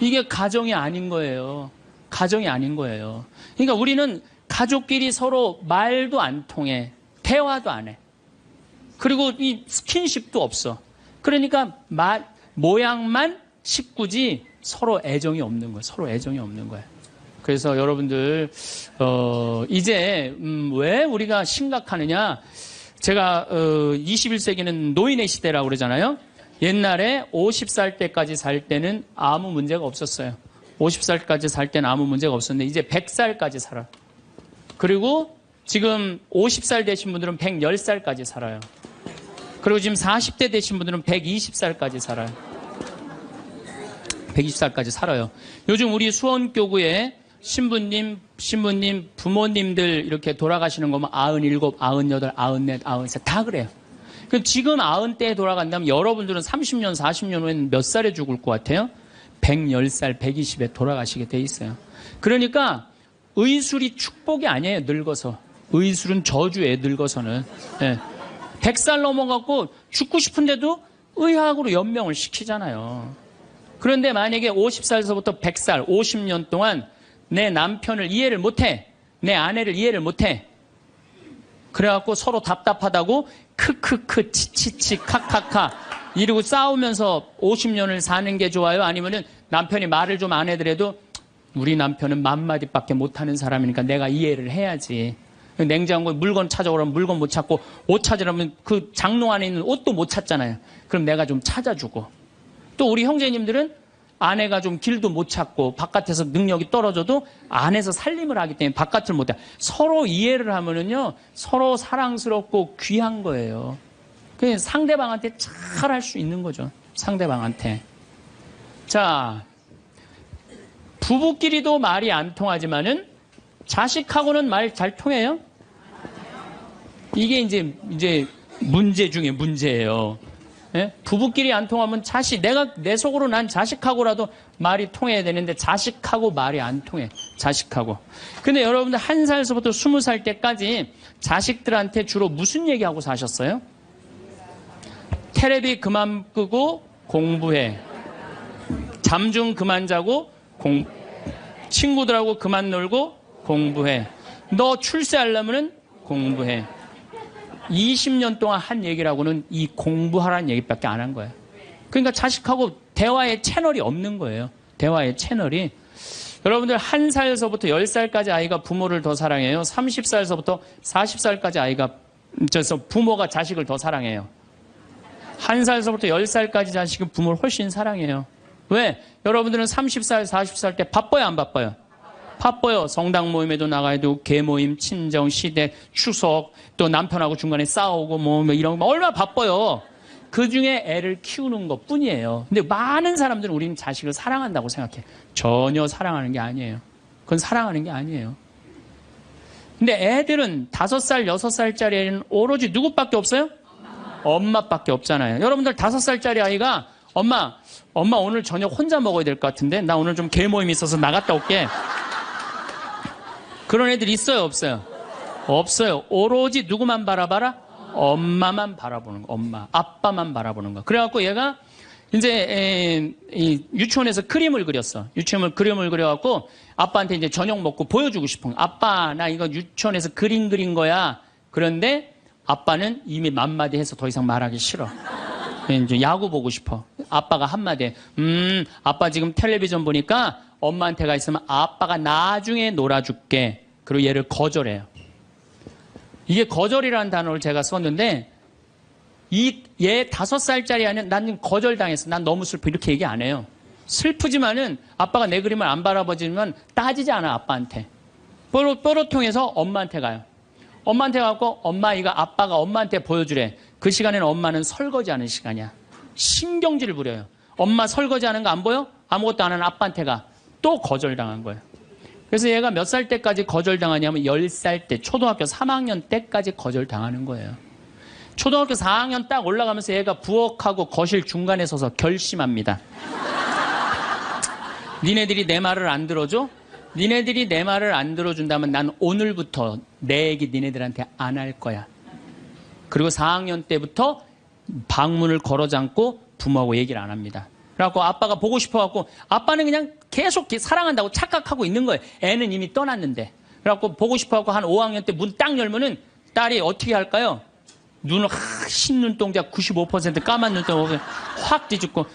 이게 가정이 아닌 거예요. 가정이 아닌 거예요. 그러니까 우리는 가족끼리 서로 말도 안 통해. 대화도 안 해. 그리고 이 스킨십도 없어. 그러니까 모양만 식구지 서로 애정이 없는 거예요. 서로 애정이 없는 거예요. 그래서 여러분들 이제 왜 우리가 심각하느냐. 제가 21세기는 노인의 시대라고 그러잖아요. 옛날에 50살 때까지 살 때는 아무 문제가 없었어요. 50살까지 살 때는 아무 문제가 없었는데 이제 100살까지 살아. 그리고 지금 50살 되신 분들은 110살까지 살아요. 그리고 지금 40대 되신 분들은 120살까지 살아요. 120살까지 살아요. 요즘 우리 수원교구에 신부님, 부모님들 이렇게 돌아가시는 거면 97, 98, 94, 93 다 그래요. 그럼 지금 90대에 돌아간다면 여러분들은 30년, 40년 후에는 몇 살에 죽을 것 같아요? 110살, 120에 돌아가시게 돼 있어요. 그러니까 의술이 축복이 아니에요, 늙어서. 의술은 저주예요, 늙어서는. 네. 100살 넘어갖고 죽고 싶은데도 의학으로 연명을 시키잖아요. 그런데 만약에 50살서부터 100살, 50년 동안 내 남편을 이해를 못해. 내 아내를 이해를 못해. 그래갖고 서로 답답하다고 크크크 치치치 카카카 이러고 싸우면서 50년을 사는 게 좋아요? 아니면은 남편이 말을 좀 안 해더라도 우리 남편은 맘마디밖에 못하는 사람이니까 내가 이해를 해야지. 냉장고에 물건 찾아오라면 물건 못 찾고 옷 찾으라면 그 장롱 안에 있는 옷도 못 찾잖아요. 그럼 내가 좀 찾아주고. 또 우리 형제님들은 아내가 좀 길도 못 찾고 바깥에서 능력이 떨어져도 안에서 살림을 하기 때문에 바깥을 못 해. 서로 이해를 하면은요, 서로 사랑스럽고 귀한 거예요. 그냥 상대방한테 잘 할 수 있는 거죠. 상대방한테. 자, 부부끼리도 말이 안 통하지만은 자식하고는 말 잘 통해요? 이게 이제 문제 중에 문제예요. 예? 부부끼리 안 통하면 내 속으로 난 자식하고라도 말이 통해야 되는데 자식하고 말이 안 통해. 자식하고. 근데 여러분들 1살서부터 20살 때까지 자식들한테 주로 무슨 얘기하고 사셨어요? 테레비 그만 끄고 공부해. 잠 좀 그만 자고 친구들하고 그만 놀고 공부해. 너 출세하려면 공부해. 20년 동안 한 얘기라고는 이 공부하라는 얘기밖에 안 한 거예요. 그러니까 자식하고 대화의 채널이 없는 거예요. 대화의 채널이. 여러분들 1살서부터 10살까지 아이가 부모를 더 사랑해요. 30살서부터 40살까지 아이가 부모가 자식을 더 사랑해요. 1살서부터 10살까지 자식은 부모를 훨씬 사랑해요. 왜? 여러분들은 30살, 40살 때 바빠요, 안 바빠요? 바빠요. 성당 모임에도 나가야 되고, 계모임, 친정, 시댁, 추석, 또 남편하고 중간에 싸우고 뭐 이런 거 얼마나 바빠요. 그 중에 애를 키우는 것 뿐이에요. 근데 많은 사람들은 우리는 자식을 사랑한다고 생각해. 전혀 사랑하는 게 아니에요. 그건 사랑하는 게 아니에요. 근데 애들은 5살, 6살짜리 애는 오로지 누구밖에 없어요? 엄마밖에 없잖아요. 여러분들 5살짜리 아이가 엄마 오늘 저녁 혼자 먹어야 될 것 같은데 나 오늘 좀 계모임 있어서 나갔다 올게. 그런 애들 있어요, 없어요? 없어요. 오로지 누구만 바라봐라? 엄마만 바라보는 거. 엄마, 아빠만 바라보는 거. 그래갖고 얘가 이제 유치원에서 그림을 그렸어. 유치원에서 그림을 그려갖고 아빠한테 이제 저녁 먹고 보여주고 싶은 거. 아빠, 나 이거 유치원에서 그림 그린 거야. 그런데 아빠는 이미 맘마디 해서 더 이상 말하기 싫어. 이제 야구 보고 싶어. 아빠가 한마디, 아빠 지금 텔레비전 보니까 엄마한테 가 있으면 아빠가 나중에 놀아줄게. 그리고 얘를 거절해요. 이게 거절이라는 단어를 제가 썼는데, 얘 5살짜리 아니면 난 거절당했어. 난 너무 슬퍼. 이렇게 얘기 안 해요. 슬프지만은 아빠가 내 그림을 안 바라보지만 따지지 않아, 아빠한테. 뽀로통해서 엄마한테 가요. 엄마한테 가고 엄마 이거 아빠가 엄마한테 보여주래. 그 시간에는 엄마는 설거지하는 시간이야. 신경질을 부려요. 엄마 설거지하는 거 안 보여? 아무것도 안 하는 아빠한테 가. 또 거절당한 거예요. 그래서 얘가 몇 살 때까지 거절당하냐면 10살 때, 초등학교 3학년 때까지 거절당하는 거예요. 초등학교 4학년 딱 올라가면서 얘가 부엌하고 거실 중간에 서서 결심합니다. 니네들이 내 말을 안 들어줘? 니네들이 내 말을 안 들어준다면 난 오늘부터 내 얘기 니네들한테 안 할 거야. 그리고 4학년 때부터 방문을 걸어 잠고 부모하고 얘기를 안 합니다. 그래갖고 아빠가 보고 싶어갖고 아빠는 그냥 계속 사랑한다고 착각하고 있는 거예요. 애는 이미 떠났는데. 그래갖고 보고 싶어갖고 한 5학년 때 문 딱 열면은 딸이 어떻게 할까요? 눈을 흰 눈동자 95% 까만 눈동자 확 뒤집고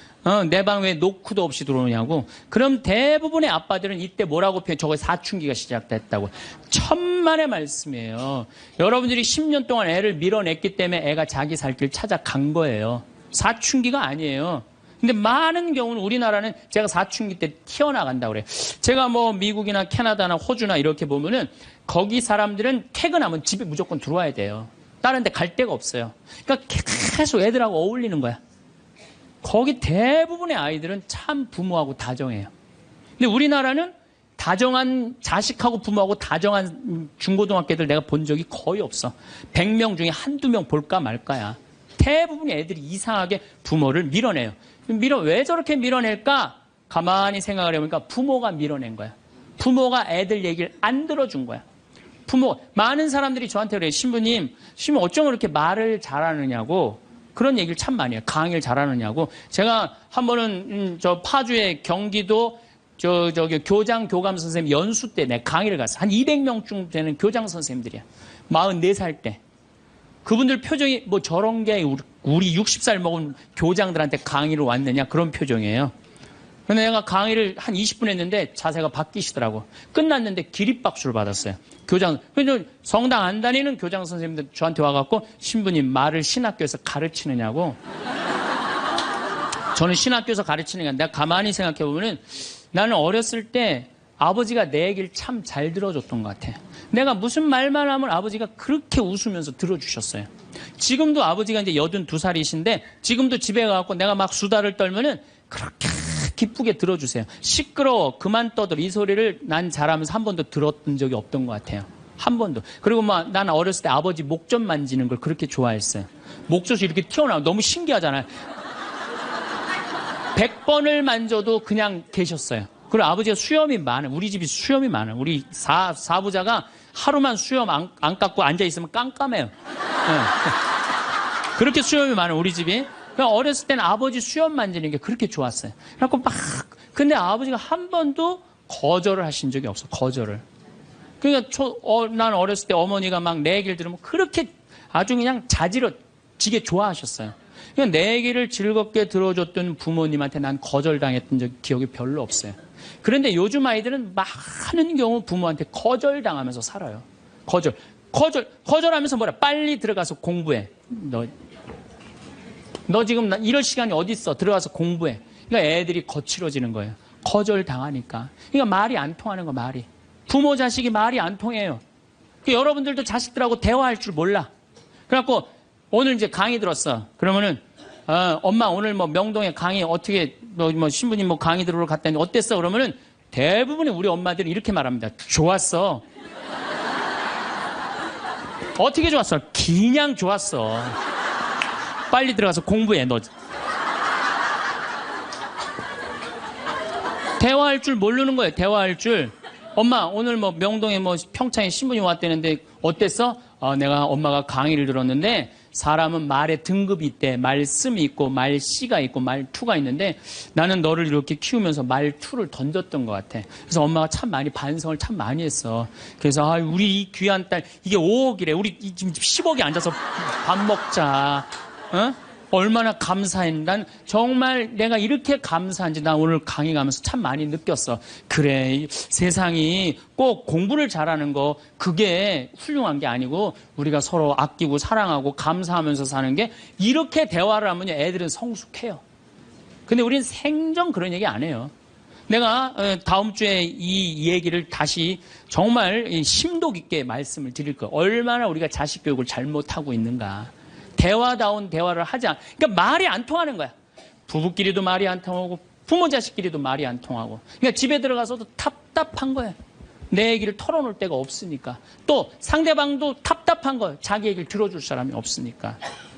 내 방 왜 노크도 없이 들어오냐고. 그럼 대부분의 아빠들은 이때 뭐라고 표현? 저거 사춘기가 시작됐다고. 천만의 말씀이에요. 여러분들이 10년 동안 애를 밀어냈기 때문에 애가 자기 살 길 찾아간 거예요. 사춘기가 아니에요. 근데 많은 경우는 우리나라는 제가 사춘기 때 튀어나간다고 그래요. 제가 뭐 미국이나 캐나다나 호주나 이렇게 보면은 거기 사람들은 퇴근하면 집에 무조건 들어와야 돼요. 다른 데 갈 데가 없어요. 그러니까 계속 애들하고 어울리는 거야. 거기 대부분의 아이들은 참 부모하고 다정해요. 근데 우리나라는 다정한 자식하고 부모하고 다정한 중고등학교들 내가 본 적이 거의 없어. 100명 중에 한두 명 볼까 말까야. 대부분의 애들이 이상하게 부모를 밀어내요. 왜 저렇게 밀어낼까? 가만히 생각을 해보니까 부모가 밀어낸 거야. 부모가 애들 얘기를 안 들어준 거야. 많은 사람들이 저한테 그래요. 신부님 어쩜 그렇게 말을 잘하느냐고. 그런 얘기를 참 많이 해요. 강의를 잘하느냐고. 제가 한 번은 저 파주의 경기도 저기 교장 교감 선생님 연수 때 내 강의를 갔어. 한 200명쯤 되는 교장 선생님들이야. 44살 때. 그분들 표정이 뭐 저런 게 우리 60살 먹은 교장들한테 강의를 왔느냐 그런 표정이에요. 근데 내가 강의를 한 20분 했는데 자세가 바뀌시더라고. 끝났는데 기립박수를 받았어요. 성당 안 다니는 교장 선생님들 저한테 와갖고 신부님 말을 신학교에서 가르치느냐고. 저는 신학교에서 가르치는 게 내가 가만히 생각해보면은 나는 어렸을 때 아버지가 내 얘기를 참 잘 들어줬던 것 같아. 내가 무슨 말만 하면 아버지가 그렇게 웃으면서 들어주셨어요. 지금도 아버지가 이제 82살이신데 지금도 집에 가갖고 내가 막 수다를 떨면은 그렇게 기쁘게 들어주세요. 시끄러워 그만 떠들 이 소리를 난 잘하면서 한 번도 들었던 적이 없던 것 같아요. 한 번도. 그리고 막 나는 어렸을 때 아버지 목젖 만지는 걸 그렇게 좋아했어요. 목젖이 이렇게 튀어나오면 너무 신기하잖아요. 100번을 만져도 그냥 계셨어요. 그리고 아버지가 수염이 많아. 우리 집이 수염이 많아. 우리 사부자가 하루만 수염 안 깎고 앉아있으면 깜깜해요. 네. 그렇게 수염이 많아 우리 집이. 그러니까 어렸을 때는 아버지 수염 만지는 게 그렇게 좋았어요. 그래갖고 근데 아버지가 한 번도 거절을 하신 적이 없어. 거절을. 그러니까 난 어렸을 때 어머니가 막 내 얘기를 들으면 그렇게 아주 그냥 자지러지게 좋아하셨어요. 그러니까 내 얘기를 즐겁게 들어줬던 부모님한테 난 거절당했던 기억이 별로 없어요. 그런데 요즘 아이들은 많은 경우 부모한테 거절당하면서 살아요. 거절하면서 뭐라? 빨리 들어가서 공부해. 너 지금 이럴 시간이 어디 있어? 들어가서 공부해. 그러니까 애들이 거칠어지는 거예요. 거절당하니까. 그러니까 말이 안 통하는 거, 말이. 부모 자식이 말이 안 통해요. 그러니까 여러분들도 자식들하고 대화할 줄 몰라. 그래갖고 오늘 이제 강의 들었어. 그러면은 엄마 오늘 뭐 명동에 강의 어떻게 뭐 신부님 뭐 강의 들으러 갔다니 어땠어? 그러면은 대부분의 우리 엄마들은 이렇게 말합니다. 좋았어. 어떻게 좋았어? 그냥 좋았어. 빨리 들어가서 공부해, 너. 대화할 줄 모르는 거예요, 대화할 줄. 엄마, 오늘 뭐 명동에 뭐 평창에 신부님 왔다는데 어땠어? 내가 엄마가 강의를 들었는데 사람은 말에 등급이 있대. 말씀이 있고, 말씨가 있고, 말투가 있는데 나는 너를 이렇게 키우면서 말투를 던졌던 것 같아. 그래서 엄마가 참 많이 반성을 참 많이 했어. 그래서 우리 이 귀한 딸, 이게 5억이래. 우리 지금 10억이 앉아서 밥 먹자. 어? 얼마나 감사해. 난 정말 내가 이렇게 감사한지 나 오늘 강의 가면서 참 많이 느꼈어. 그래, 세상이 꼭 공부를 잘하는 거 그게 훌륭한 게 아니고 우리가 서로 아끼고 사랑하고 감사하면서 사는 게 이렇게 대화를 하면 애들은 성숙해요. 근데 우리는 생전 그런 얘기 안 해요. 내가 다음 주에 이 얘기를 다시 정말 심도 깊게 말씀을 드릴 거예요. 얼마나 우리가 자식 교육을 잘못하고 있는가. 대화다운 대화를 하자. 그러니까 말이 안 통하는 거야. 부부끼리도 말이 안 통하고 부모 자식끼리도 말이 안 통하고. 그러니까 집에 들어가서도 답답한 거예요. 내 얘기를 털어놓을 데가 없으니까. 또 상대방도 답답한 거예요. 자기 얘기를 들어줄 사람이 없으니까.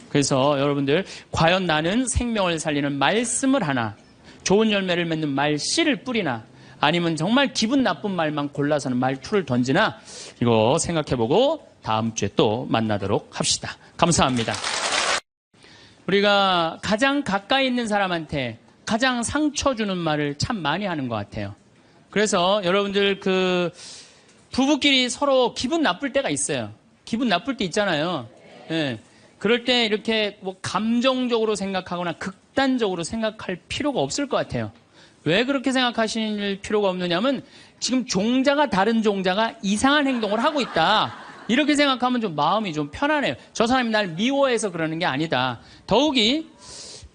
그래서 여러분들 과연 나는 생명을 살리는 말씀을 하나, 좋은 열매를 맺는 말씨를 뿌리나, 아니면 정말 기분 나쁜 말만 골라서는 말투를 던지나, 이거 생각해보고 다음 주에 또 만나도록 합시다. 감사합니다. 우리가 가장 가까이 있는 사람한테 가장 상처 주는 말을 참 많이 하는 것 같아요. 그래서 여러분들 부부끼리 서로 기분 나쁠 때가 있어요. 기분 나쁠 때 있잖아요. 예. 그럴 때 이렇게 뭐 감정적으로 생각하거나 극단적으로 생각할 필요가 없을 것 같아요. 왜 그렇게 생각하실 필요가 없느냐면 지금 종자가 다른 종자가 이상한 행동을 하고 있다. 이렇게 생각하면 좀 마음이 좀 편안해요. 저 사람이 날 미워해서 그러는 게 아니다. 더욱이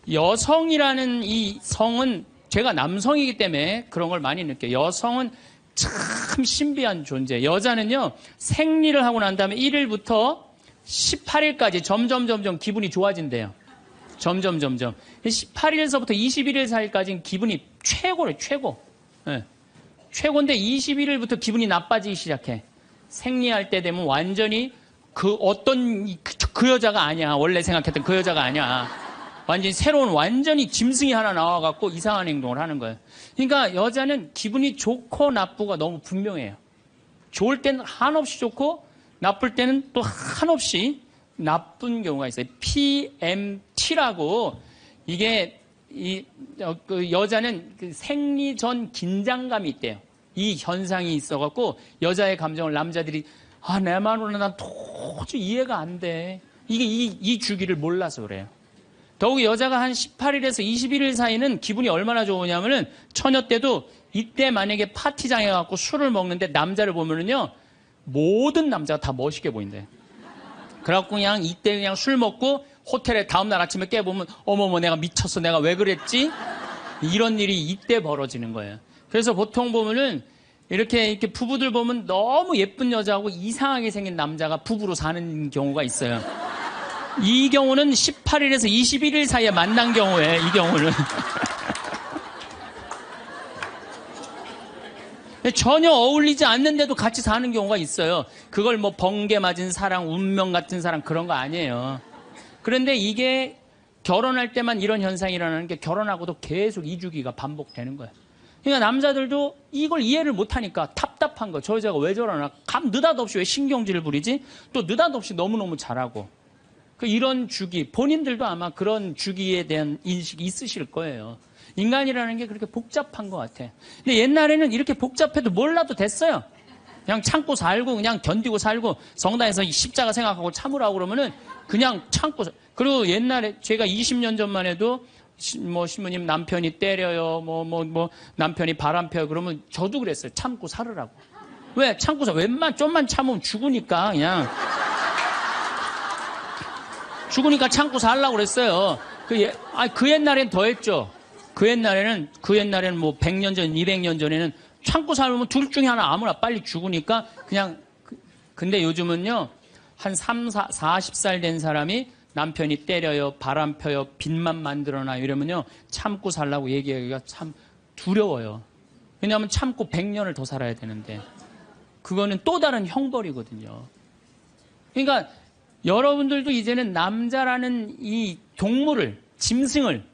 여성이라는 이 성은 제가 남성이기 때문에 그런 걸 많이 느껴요. 여성은 참 신비한 존재. 여자는요, 생리를 하고 난 다음에 1일부터 18일까지 점점 기분이 좋아진대요. 점점. 18일서부터 21일 사이까지는 기분이 최고래요, 최고. 네. 최고인데 21일부터 기분이 나빠지기 시작해. 생리할 때 되면 완전히 그 여자가 아니야. 원래 생각했던 그 여자가 아니야. 완전히 새로운 완전히 짐승이 하나 나와갖고 이상한 행동을 하는 거예요. 그러니까 여자는 기분이 좋고 나쁘고 너무 분명해요. 좋을 때는 한없이 좋고 나쁠 때는 또 한없이 나쁜 경우가 있어요. PMT라고 이게 그 여자는 그 생리 전 긴장감이 있대요. 이 현상이 있어갖고 여자의 감정을 남자들이 내 마음으로는 난 도저히 이해가 안 돼. 이게 이 주기를 몰라서 그래요. 더욱이 여자가 한 18일에서 21일 사이는 기분이 얼마나 좋으냐면은 처녀 때도 이때 만약에 파티장에 가고 술을 먹는데 남자를 보면은요 모든 남자가 다 멋있게 보인대요. 그래갖고 그냥 이때 그냥 술 먹고 호텔에 다음날 아침에 깨보면 어머머 내가 미쳤어 내가 왜 그랬지? 이런 일이 이때 벌어지는 거예요. 그래서 보통 보면은 이렇게 부부들 보면 너무 예쁜 여자하고 이상하게 생긴 남자가 부부로 사는 경우가 있어요. 이 경우는 18일에서 21일 사이에 만난 경우에 이 경우는 전혀 어울리지 않는데도 같이 사는 경우가 있어요. 그걸 뭐 번개 맞은 사랑, 운명 같은 사랑 그런 거 아니에요. 그런데 이게 결혼할 때만 이런 현상이 일어나는 게 결혼하고도 계속 이 주기가 반복되는 거예요. 그러니까 남자들도 이걸 이해를 못하니까 답답한 거. 저 여자가 왜 저러나? 느닷없이 왜 신경질을 부리지? 또 느닷없이 너무너무 잘하고. 이런 주기, 본인들도 아마 그런 주기에 대한 인식이 있으실 거예요. 인간이라는 게 그렇게 복잡한 것 같아. 근데 옛날에는 이렇게 복잡해도 몰라도 됐어요. 그냥 참고 살고 그냥 견디고 살고 성당에서 십자가 생각하고 참으라고 그러면은 그냥 참고 그리고 옛날에 제가 20년 전만 해도 뭐 신부님 남편이 때려요, 남편이 바람 펴요. 그러면 저도 그랬어요. 참고 살으라고. 왜? 참고 살. 좀만 참으면 죽으니까 그냥. 죽으니까 참고 살라고 그랬어요. 그 옛날엔 더 했죠. 그 옛날에는 뭐 100년 전, 200년 전에는 참고 살면 둘 중에 하나 아무나 빨리 죽으니까 그냥. 근데 요즘은요, 한 40살 된 사람이 남편이 때려요, 바람 펴요, 빚만 만들어놔요 이러면요, 참고 살라고 얘기하기가 참 두려워요. 왜냐하면 참고 100년을 더 살아야 되는데, 그거는 또 다른 형벌이거든요. 그러니까 여러분들도 이제는 남자라는 이 동물을, 짐승을,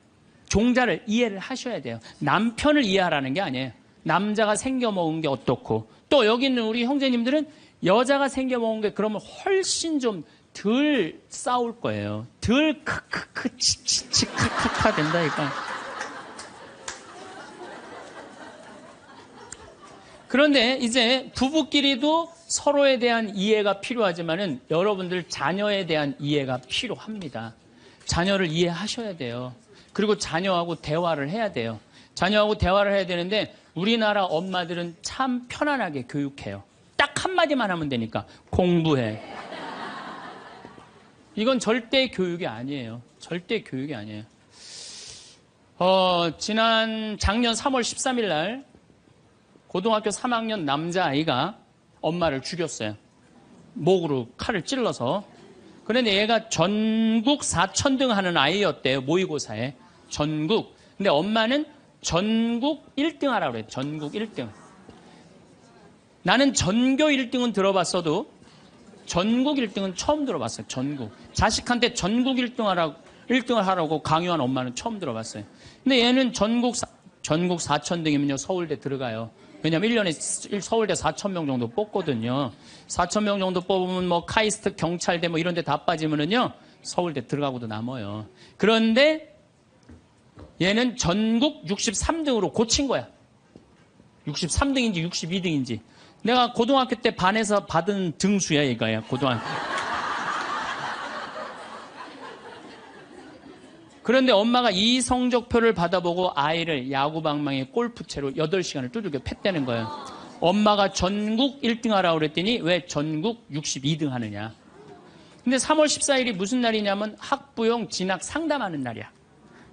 종자를 이해를 하셔야 돼요. 남편을 이해하라는 게 아니에요. 남자가 생겨먹은 게 어떻고, 또 여기 있는 우리 형제님들은 여자가 생겨먹은 게 그러면 훨씬 좀 덜 싸울 거예요. 덜 크크크 치치치 카카카 된다니까. 그런데 이제 부부끼리도 서로에 대한 이해가 필요하지만은 여러분들 자녀에 대한 이해가 필요합니다. 자녀를 이해하셔야 돼요. 그리고 자녀하고 대화를 해야 돼요. 자녀하고 대화를 해야 되는데 우리나라 엄마들은 참 편안하게 교육해요. 딱 한마디만 하면 되니까 공부해. 이건 절대 교육이 아니에요. 절대 교육이 아니에요. 작년 3월 13일 날 고등학교 3학년 남자아이가 엄마를 죽였어요. 목으로 칼을 찔러서. 그런데 얘가 전국 4천등 하는 아이였대요. 모의고사에. 전국. 근데 엄마는 전국 1등 하라고 그래요. 전국 1등. 나는 전교 1등은 들어봤어도 전국 1등은 처음 들어봤어요. 전국. 자식한테 전국 1등을 하라고 강요한 엄마는 처음 들어봤어요. 근데 얘는 전국 4천등이면요. 서울대 들어가요. 왜냐면 1년에 서울대 4,000명 정도 뽑거든요. 4,000명 정도 뽑으면 뭐 카이스트, 경찰대 뭐 이런 데 다 빠지면은요. 서울대 들어가고도 남아요. 그런데 얘는 전국 63등으로 고친 거야. 63등인지 62등인지. 내가 고등학교 때 반에서 받은 등수야, 이거야, 고등학교. 그런데 엄마가 이 성적표를 받아보고 아이를 야구방망이 골프채로 8시간을 두들겨 팼다는 거예요. 엄마가 전국 1등 하라고 그랬더니 왜 전국 62등 하느냐. 근데 3월 14일이 무슨 날이냐면 학부용 진학 상담하는 날이야.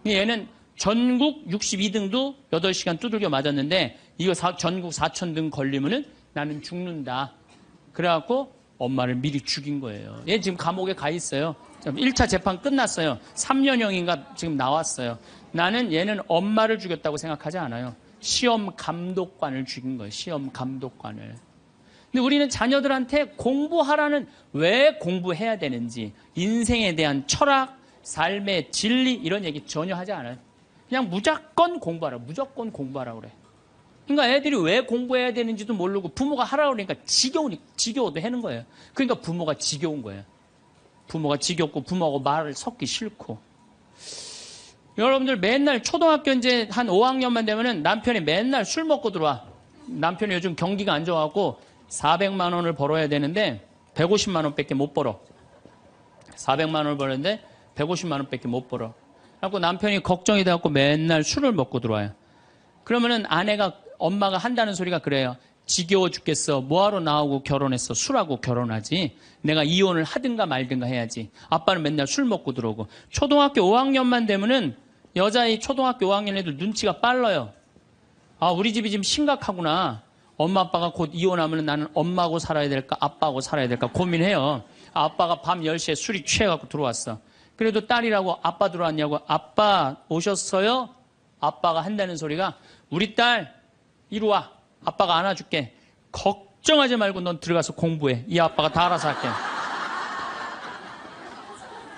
얘는 전국 62등도 8시간 두들겨 맞았는데 이거 전국 4,000등 걸리면은 나는 죽는다. 그래갖고 엄마를 미리 죽인 거예요. 얘 지금 감옥에 가 있어요. 1차 재판 끝났어요. 3년형인가 지금 나왔어요. 나는 얘는 엄마를 죽였다고 생각하지 않아요. 시험 감독관을 죽인 거예요. 시험 감독관을. 근데 우리는 자녀들한테 공부하라는, 왜 공부해야 되는지, 인생에 대한 철학, 삶의 진리 이런 얘기 전혀 하지 않아요. 그냥 무조건 공부하라. 무조건 공부하라 그래. 그러니까 애들이 왜 공부해야 되는지도 모르고 부모가 하라고 그러니까 지겨워도 하는 거예요. 그러니까 부모가 지겨운 거예요. 부모가 지겹고 부모하고 말을 섞기 싫고. 여러분들 맨날 초등학교 이제 한 5학년만 되면은 남편이 맨날 술 먹고 들어와. 남편이 요즘 경기가 안 좋아갖고 400만 원을 벌어야 되는데 150만 원밖에 못 벌어. 400만 원을 벌었는데 150만 원밖에 못 벌어. 그래갖고 남편이 걱정이 돼갖고 맨날 술을 먹고 들어와요. 그러면은 엄마가 한다는 소리가 그래요. 지겨워 죽겠어. 뭐하러 나하고 결혼했어. 술하고 결혼하지. 내가 이혼을 하든가 말든가 해야지. 아빠는 맨날 술 먹고 들어오고. 초등학교 5학년만 되면은 여자의 초등학교 5학년 애들 눈치가 빨라요. 아, 우리 집이 지금 심각하구나. 엄마 아빠가 곧 이혼하면 나는 엄마하고 살아야 될까 아빠하고 살아야 될까 고민해요. 아빠가 밤 10시에 술이 취해갖고 들어왔어. 그래도 딸이라고 아빠 들어왔냐고. 아빠 오셨어요? 아빠가 한다는 소리가 우리 딸 이리 와. 아빠가 안아줄게. 걱정하지 말고 넌 들어가서 공부해. 이 아빠가 다 알아서 할게.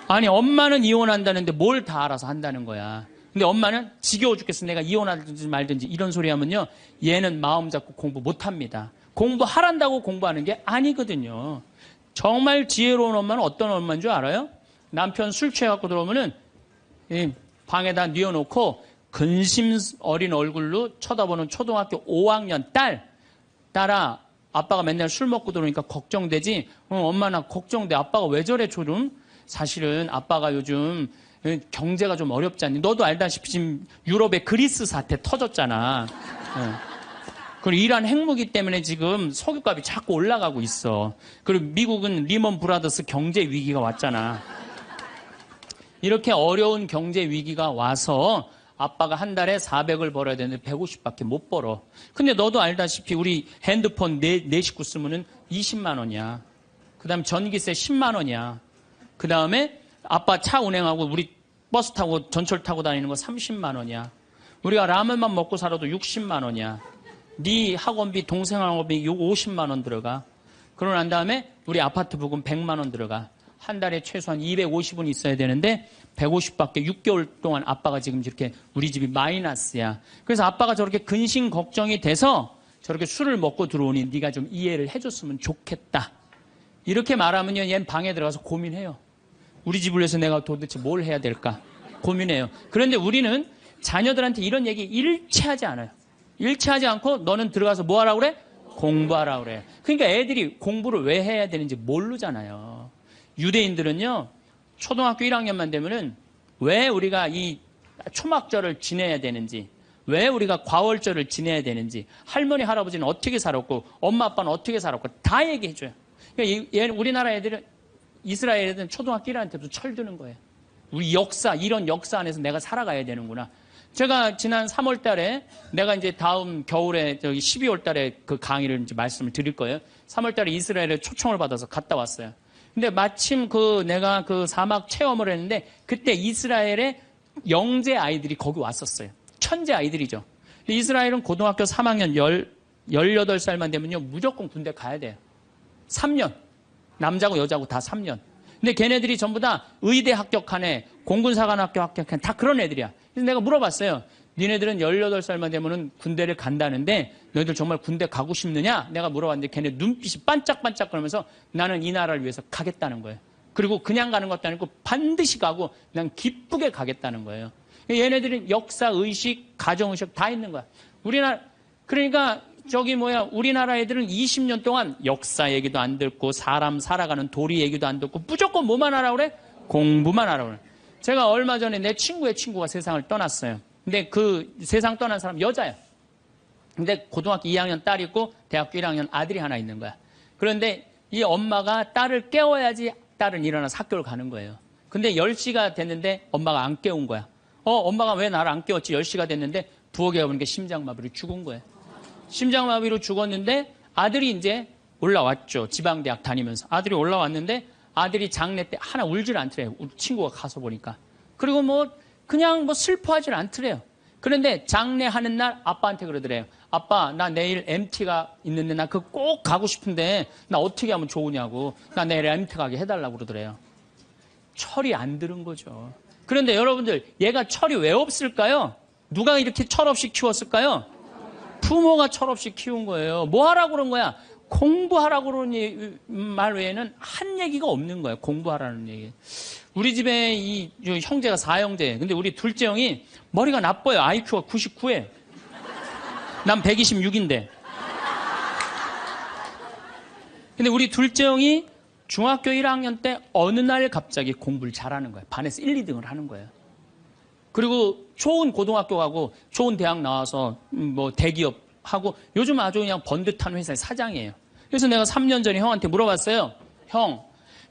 아니 엄마는 이혼한다는데 뭘 다 알아서 한다는 거야. 근데 엄마는 지겨워 죽겠어. 내가 이혼하든지 말든지 이런 소리 하면요. 얘는 마음 잡고 공부 못합니다. 공부하란다고 공부하는 게 아니거든요. 정말 지혜로운 엄마는 어떤 엄마인 줄 알아요? 남편 술 취해갖고 들어오면은 방에다 뉘어놓고 근심 어린 얼굴로 쳐다보는 초등학교 5학년 딸아, 아빠가 맨날 술 먹고 들어오니까 걱정되지? 엄마 나 걱정돼. 아빠가 왜 저래 조금? 사실은 아빠가 요즘 경제가 좀 어렵지 않니? 너도 알다시피 지금 유럽에 그리스 사태 터졌잖아. 그리고 이란 핵무기 때문에 지금 석유값이 자꾸 올라가고 있어. 그리고 미국은 리먼 브라더스 경제 위기가 왔잖아. 이렇게 어려운 경제 위기가 와서 아빠가 한 달에 400을 벌어야 되는데 150밖에 못 벌어. 근데 너도 알다시피 우리 핸드폰 네 식구 쓰면은 20만 원이야. 그 다음에 전기세 10만 원이야. 그 다음에 아빠 차 운행하고 우리 버스 타고 전철 타고 다니는 거 30만 원이야. 우리가 라면만 먹고 살아도 60만 원이야. 네 학원비, 동생 학원비 50만 원 들어가. 그러고 난 다음에 우리 아파트 부금 100만 원 들어가. 한 달에 최소한 250은 있어야 되는데 150밖에 6개월 동안 아빠가 지금 이렇게 우리 집이 마이너스야. 그래서 아빠가 저렇게 근심 걱정이 돼서 저렇게 술을 먹고 들어오니 네가 좀 이해를 해줬으면 좋겠다. 이렇게 말하면요, 얘는 방에 들어가서 고민해요. 우리 집을 위해서 내가 도대체 뭘 해야 될까 고민해요. 그런데 우리는 자녀들한테 이런 얘기 일체하지 않아요. 일체하지 않고 너는 들어가서 뭐 하라고 그래? 공부하라고 그래. 그러니까 애들이 공부를 왜 해야 되는지 모르잖아요. 유대인들은요, 초등학교 1학년만 되면은 왜 우리가 이 초막절을 지내야 되는지, 왜 우리가 과월절을 지내야 되는지, 할머니, 할아버지는 어떻게 살았고, 엄마, 아빠는 어떻게 살았고, 다 얘기해줘요. 그러니까 우리나라 애들은, 이스라엘 애들은 초등학교 1학년 때부터 철드는 거예요. 우리 역사, 이런 역사 안에서 내가 살아가야 되는구나. 제가 지난 3월 달에 내가 이제 다음 겨울에 12월 달에 그 강의를 이제 말씀을 드릴 거예요. 3월 달에 이스라엘에 초청을 받아서 갔다 왔어요. 근데 마침 내가 그 사막 체험을 했는데 그때 이스라엘의 영재 아이들이 거기 왔었어요. 천재 아이들이죠. 근데 이스라엘은 고등학교 3학년 18살만 되면요, 무조건 군대 가야 돼요. 3년. 남자고 여자고 다 3년. 근데 걔네들이 전부 다 의대 합격한 애, 공군사관학교 합격한 애, 다 그런 애들이야. 그래서 내가 물어봤어요. 니네들은 18살만 되면은 군대를 간다는데 너희들 정말 군대 가고 싶느냐? 내가 물어봤는데 걔네 눈빛이 반짝반짝 그러면서 나는 이 나라를 위해서 가겠다는 거예요. 그리고 그냥 가는 것도 아니고 반드시 가고 난 기쁘게 가겠다는 거예요. 얘네들은 역사, 의식, 가정의식 다 있는 거야. 그러니까 우리나라 애들은 20년 동안 역사 얘기도 안 듣고 사람 살아가는 도리 얘기도 안 듣고 무조건 뭐만 하라고 그래? 공부만 하라고 그래. 제가 얼마 전에 내 친구의 친구가 세상을 떠났어요. 근데 그 세상 떠난 사람 여자야. 근데 고등학교 2학년 딸이 있고 대학교 1학년 아들이 하나 있는 거야. 그런데 이 엄마가 딸을 깨워야지 딸은 일어나서 학교를 가는 거예요. 근데 10시가 됐는데 엄마가 안 깨운 거야. 엄마가 왜 나를 안 깨웠지? 10시가 됐는데 부엌에 가보니까 심장마비로 죽은 거예요. 심장마비로 죽었는데 아들이 이제 올라왔죠. 지방대학 다니면서. 아들이 올라왔는데 아들이 장례 때 하나 울질 않더래요. 우리 친구가 가서 보니까. 그리고 그냥 슬퍼하질 않더래요. 그런데 장례하는 날 아빠한테 그러더래요. 아빠, 나 내일 MT가 있는데 나 그거 꼭 가고 싶은데 나 어떻게 하면 좋으냐고. 나 내일 MT 가게 해달라고 그러더래요. 철이 안 들은 거죠. 그런데 여러분들, 얘가 철이 왜 없을까요? 누가 이렇게 철없이 키웠을까요? 부모가 철없이 키운 거예요. 뭐 하라고 그런 거야? 공부하라고 그러는 말 외에는 한 얘기가 없는 거예요. 공부하라는 얘기. 우리 집에 이 형제가 4형제. 근데 우리 둘째 형이 머리가 나빠요. IQ가 99에. 난 126인데. 근데 우리 둘째 형이 중학교 1학년 때 어느 날 갑자기 공부를 잘하는 거예요. 반에서 1, 2등을 하는 거예요. 그리고 좋은 고등학교 가고 좋은 대학 나와서 대기업 하고 요즘 아주 그냥 번듯한 회사의 사장이에요. 그래서 내가 3년 전에 형한테 물어봤어요.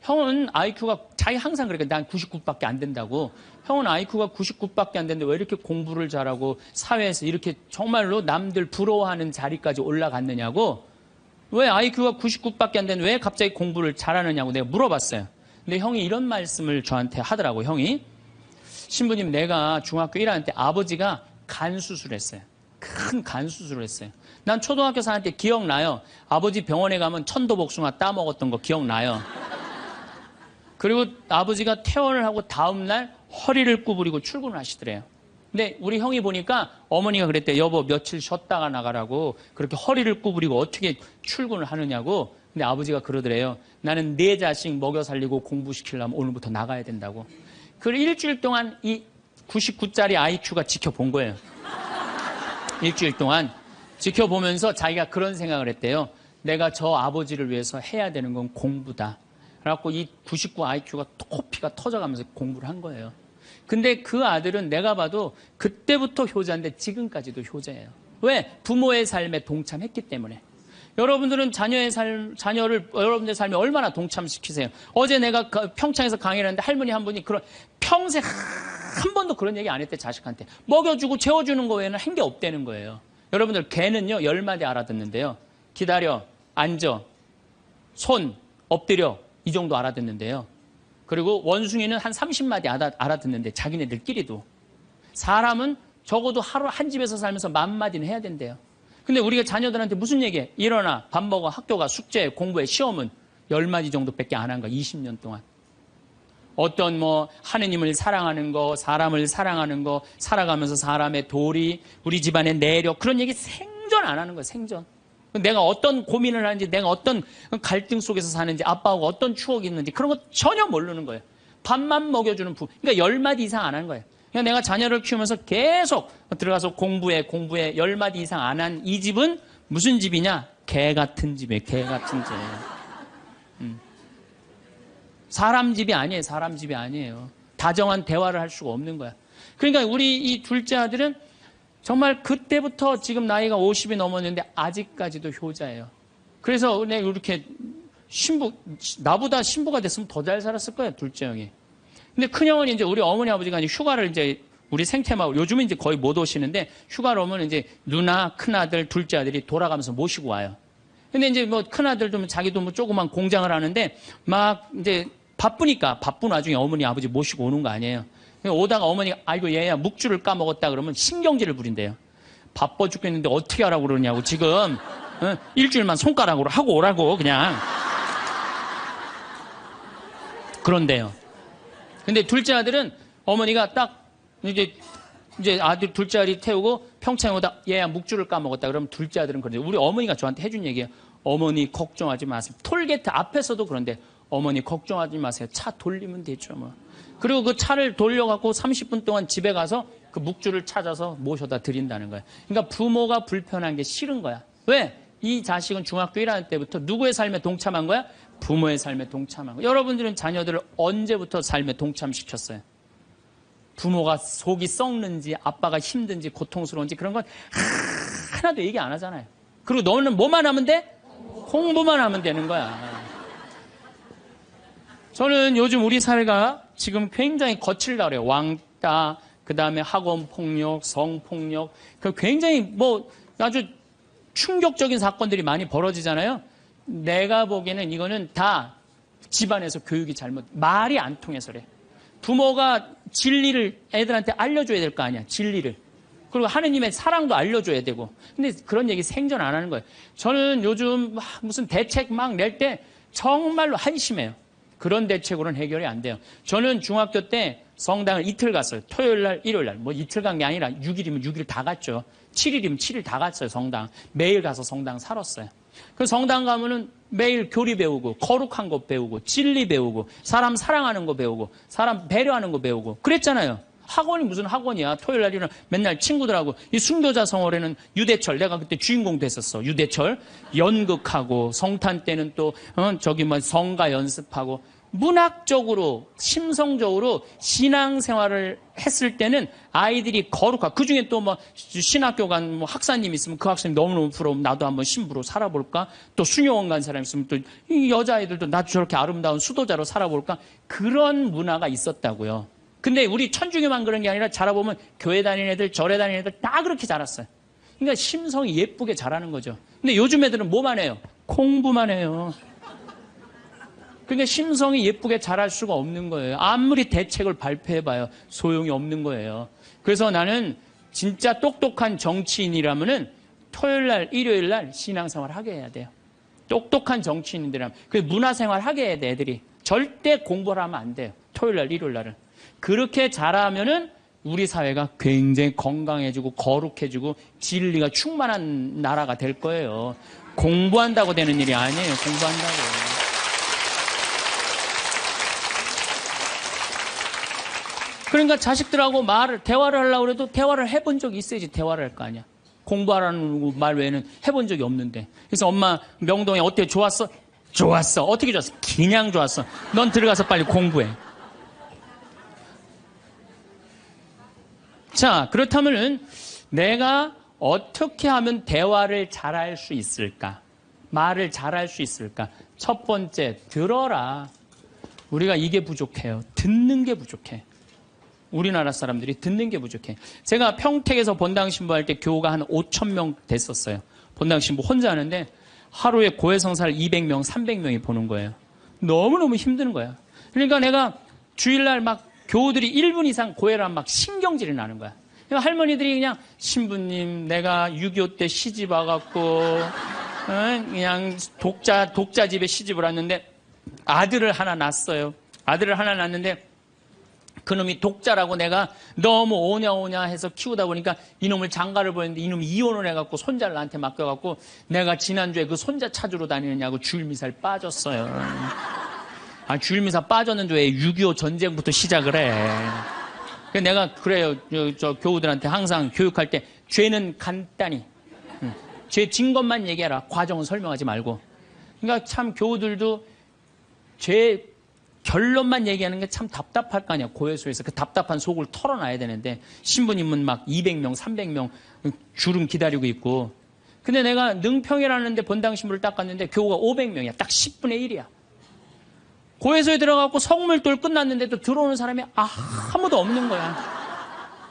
형은 IQ가 자기 항상 그러니까 난 99밖에 안 된다고. 형은 IQ가 99밖에 안 되는데 왜 이렇게 공부를 잘하고 사회에서 이렇게 정말로 남들 부러워하는 자리까지 올라갔느냐고. 왜 IQ가 99밖에 안 되는데 왜 갑자기 공부를 잘하느냐고 내가 물어봤어요. 근데 형이 이런 말씀을 저한테 하더라고. 형이 신부님, 내가 중학교 1학년 때 아버지가 간 수술했어요. 큰 간 수술을 했어요. 난 초등학교 4학년 때 기억나요. 아버지 병원에 가면 천도복숭아 따먹었던 거 기억나요. 그리고 아버지가 퇴원을 하고 다음날 허리를 구부리고 출근을 하시더래요. 근데 우리 형이 보니까 어머니가 그랬대. 여보, 며칠 쉬었다가 나가라고. 그렇게 허리를 구부리고 어떻게 출근을 하느냐고. 근데 아버지가 그러더래요. 나는 내 자식 먹여 살리고 공부시키려면 오늘부터 나가야 된다고. 그걸 일주일 동안 이 99짜리 IQ가 지켜본 거예요. 일주일 동안 지켜보면서 자기가 그런 생각을 했대요. 내가 저 아버지를 위해서 해야 되는 건 공부다. 그래갖고 이 99 IQ가 코피가 터져가면서 공부를 한 거예요. 근데 그 아들은 내가 봐도 그때부터 효자인데 지금까지도 효자예요. 왜? 부모의 삶에 동참했기 때문에. 여러분들은 자녀를 여러분들의 삶에 얼마나 동참시키세요? 어제 내가 평창에서 강의를 했는데 할머니 한 분이 평생 한 번도 그런 얘기 안 했대, 자식한테. 먹여주고 재워주는 거 외에는 한 게 없다는 거예요. 여러분들 개는요 10마디 알아듣는데요. 기다려, 앉아, 손, 엎드려 이 정도 알아듣는데요. 그리고 원숭이는 한 30마디 알아듣는데 자기네들끼리도. 사람은 적어도 하루 한 집에서 살면서 10,000마디는 해야 된대요. 근데 우리가 자녀들한테 무슨 얘기해? 일어나, 밥 먹어, 학교 가, 숙제, 공부해, 시험은 10마디 정도밖에 안 한 거야, 20년 동안. 어떤 하느님을 사랑하는 거, 사람을 사랑하는 거, 살아가면서 사람의 도리, 우리 집안의 내력, 그런 얘기 생전 안 하는 거야, 생전. 내가 어떤 고민을 하는지, 내가 어떤 갈등 속에서 사는지, 아빠하고 어떤 추억이 있는지 그런 거 전혀 모르는 거예요. 밥만 먹여주는 부부. 그러니까 10마디 이상 안 하는 거예요. 그냥 내가 자녀를 키우면서 계속 들어가서 공부해 10마디 이상 안 한 이 집은 무슨 집이냐? 개 같은 집이에요. 개 같은 집. 사람 집이 아니에요. 사람 집이 아니에요. 다정한 대화를 할 수가 없는 거야. 그러니까 우리 이 둘째 아들은 정말 그때부터 지금 나이가 50이 넘었는데 아직까지도 효자예요. 그래서 내가 이렇게 나보다 신부가 됐으면 더 잘 살았을 거예요. 둘째 형이. 근데 큰형은 이제 우리 어머니 아버지가 이제 휴가를 이제 우리 생태마을, 요즘은 이제 거의 못 오시는데 휴가를 오면 이제 누나, 큰아들, 둘째 아들이 돌아가면서 모시고 와요. 근데 이제 큰아들도 자기도 조그만 공장을 하는데 막 이제 바쁘니까 바쁜 와중에 어머니, 아버지 모시고 오는 거 아니에요. 오다가 어머니가 아이고 얘야 묵주를 까먹었다 그러면 신경질을 부린대요. 바빠 죽겠는데 어떻게 하라고 그러냐고 지금 일주일만 손가락으로 하고 오라고 그냥. 그런데요. 근데 둘째 아들은 어머니가 딱 이제 아들 둘째 아들이 태우고 평창에 오다 얘야 묵주를 까먹었다 그러면 둘째 아들은 그런데 우리 어머니가 저한테 해준 얘기예요. 어머니 걱정하지 마세요. 톨게이트 앞에서도 그런데 어머니 걱정하지 마세요. 차 돌리면 되죠 뭐. 그리고 그 차를 돌려갖고 30분 동안 집에 가서 그 묵주를 찾아서 모셔다 드린다는 거예요. 그러니까 부모가 불편한 게 싫은 거야. 왜? 이 자식은 중학교 1학년 때부터 누구의 삶에 동참한 거야? 부모의 삶에 동참한 거야. 여러분들은 자녀들을 언제부터 삶에 동참시켰어요? 부모가 속이 썩는지 아빠가 힘든지 고통스러운지 그런 건 하나도 얘기 안 하잖아요. 그리고 너는 뭐만 하면 돼? 공부만 하면 되는 거야. 저는 요즘 우리 사회가 지금 굉장히 거칠다 그래요. 왕따, 그 다음에 학원 폭력, 성폭력, 굉장히 아주 충격적인 사건들이 많이 벌어지잖아요. 내가 보기에는 이거는 다 집안에서 교육이 말이 안 통해서 그래. 부모가 진리를 애들한테 알려줘야 될 거 아니야, 진리를. 그리고 하느님의 사랑도 알려줘야 되고. 근데 그런 얘기 생전 안 하는 거예요. 저는 요즘 무슨 대책 막 낼 때 정말로 한심해요. 그런 대책으로는 해결이 안 돼요. 저는 중학교 때 성당을 이틀 갔어요. 토요일 날, 일요일 날. 이틀 간 게 아니라 6일이면 6일 다 갔죠. 7일이면 7일 다 갔어요, 성당. 매일 가서 성당 살았어요. 그 성당 가면은 매일 교리 배우고, 거룩한 거 배우고, 진리 배우고, 사람 사랑하는 거 배우고, 사람 배려하는 거 배우고. 그랬잖아요. 학원이 무슨 학원이야. 토요일 날이는 맨날 친구들하고, 이 순교자 성월에는 유대철, 내가 그때 주인공 됐었어. 유대철. 연극하고, 성탄 때는 또, 성가 연습하고, 문학적으로, 심성적으로 신앙생활을 했을 때는 아이들이 거룩하고, 그 중에 또 신학교 간 학사님 있으면 그 학생님 너무너무 부러우면 나도 한번 신부로 살아볼까? 또 수녀원 간 사람 있으면 또 이 여자아이들도 나도 저렇게 아름다운 수도자로 살아볼까? 그런 문화가 있었다고요. 근데 우리 천주교만 그런 게 아니라 자라보면 교회 다니는 애들, 절에 다니는 애들 다 그렇게 자랐어요. 그러니까 심성이 예쁘게 자라는 거죠. 근데 요즘 애들은 뭐만 해요? 공부만 해요. 그러니까 심성이 예쁘게 자랄 수가 없는 거예요. 아무리 대책을 발표해봐요. 소용이 없는 거예요. 그래서 나는 진짜 똑똑한 정치인이라면은 토요일 날, 일요일 날 신앙생활 하게 해야 돼요. 똑똑한 정치인들이라면. 그 문화생활 하게 해야 돼, 애들이. 절대 공부를 하면 안 돼요. 토요일 날, 일요일 날은. 그렇게 자라면은 우리 사회가 굉장히 건강해지고 거룩해지고 진리가 충만한 나라가 될 거예요. 공부한다고 되는 일이 아니에요. 공부한다고. 그러니까 자식들하고 대화를 하려고 해도 대화를 해본 적이 있어야지 대화를 할 거 아니야. 공부하라는 말 외에는 해본 적이 없는데. 그래서 엄마 명동에 어때? 좋았어? 좋았어. 어떻게 좋았어? 그냥 좋았어. 넌 들어가서 빨리 공부해. 자, 그렇다면은 내가 어떻게 하면 대화를 잘할 수 있을까? 말을 잘할 수 있을까? 첫 번째, 들어라. 우리가 이게 부족해요. 듣는 게 부족해. 우리나라 사람들이 듣는 게 부족해. 제가 평택에서 본당 신부할 때 교우가 한 5,000명 됐었어요. 본당 신부 혼자 하는데 하루에 고해성사를 200명, 300명이 보는 거예요. 너무너무 힘든 거야. 그러니까 내가 주일날 막 교우들이 1분 이상 고해를 하면 막 신경질이 나는 거야. 그러니까 할머니들이 그냥 신부님 내가 6.25 때 시집 와갖고 그냥 독자 집에 시집을 왔는데 아들을 하나 낳았어요. 아들을 하나 낳았는데 그놈이 독자라고 내가 너무 오냐오냐 해서 키우다 보니까 이놈을 장가를 보냈는데 이놈이 이혼을 해갖고 손자를 나한테 맡겨갖고 내가 지난주에 그 손자 찾으러 다니느냐고 주일미사를 빠졌어요. 아, 주일미사 빠졌는데 왜 6.25 전쟁부터 시작을 해. 내가 그래요. 저 교우들한테 항상 교육할 때 죄는 간단히 죄 진 것만 얘기해라. 과정은 설명하지 말고. 그러니까 참 교우들도 죄 결론만 얘기하는 게 참 답답할 거 아니야. 고해소에서 그 답답한 속을 털어놔야 되는데 신부님은 막 200명, 300명 주름 기다리고 있고. 근데 내가 능평이라는 데 본당 신부를 딱 갔는데 교우가 500명이야. 딱 10분의 1이야. 고해소에 들어가고 성물돌 끝났는데도 들어오는 사람이 아무도 없는 거야.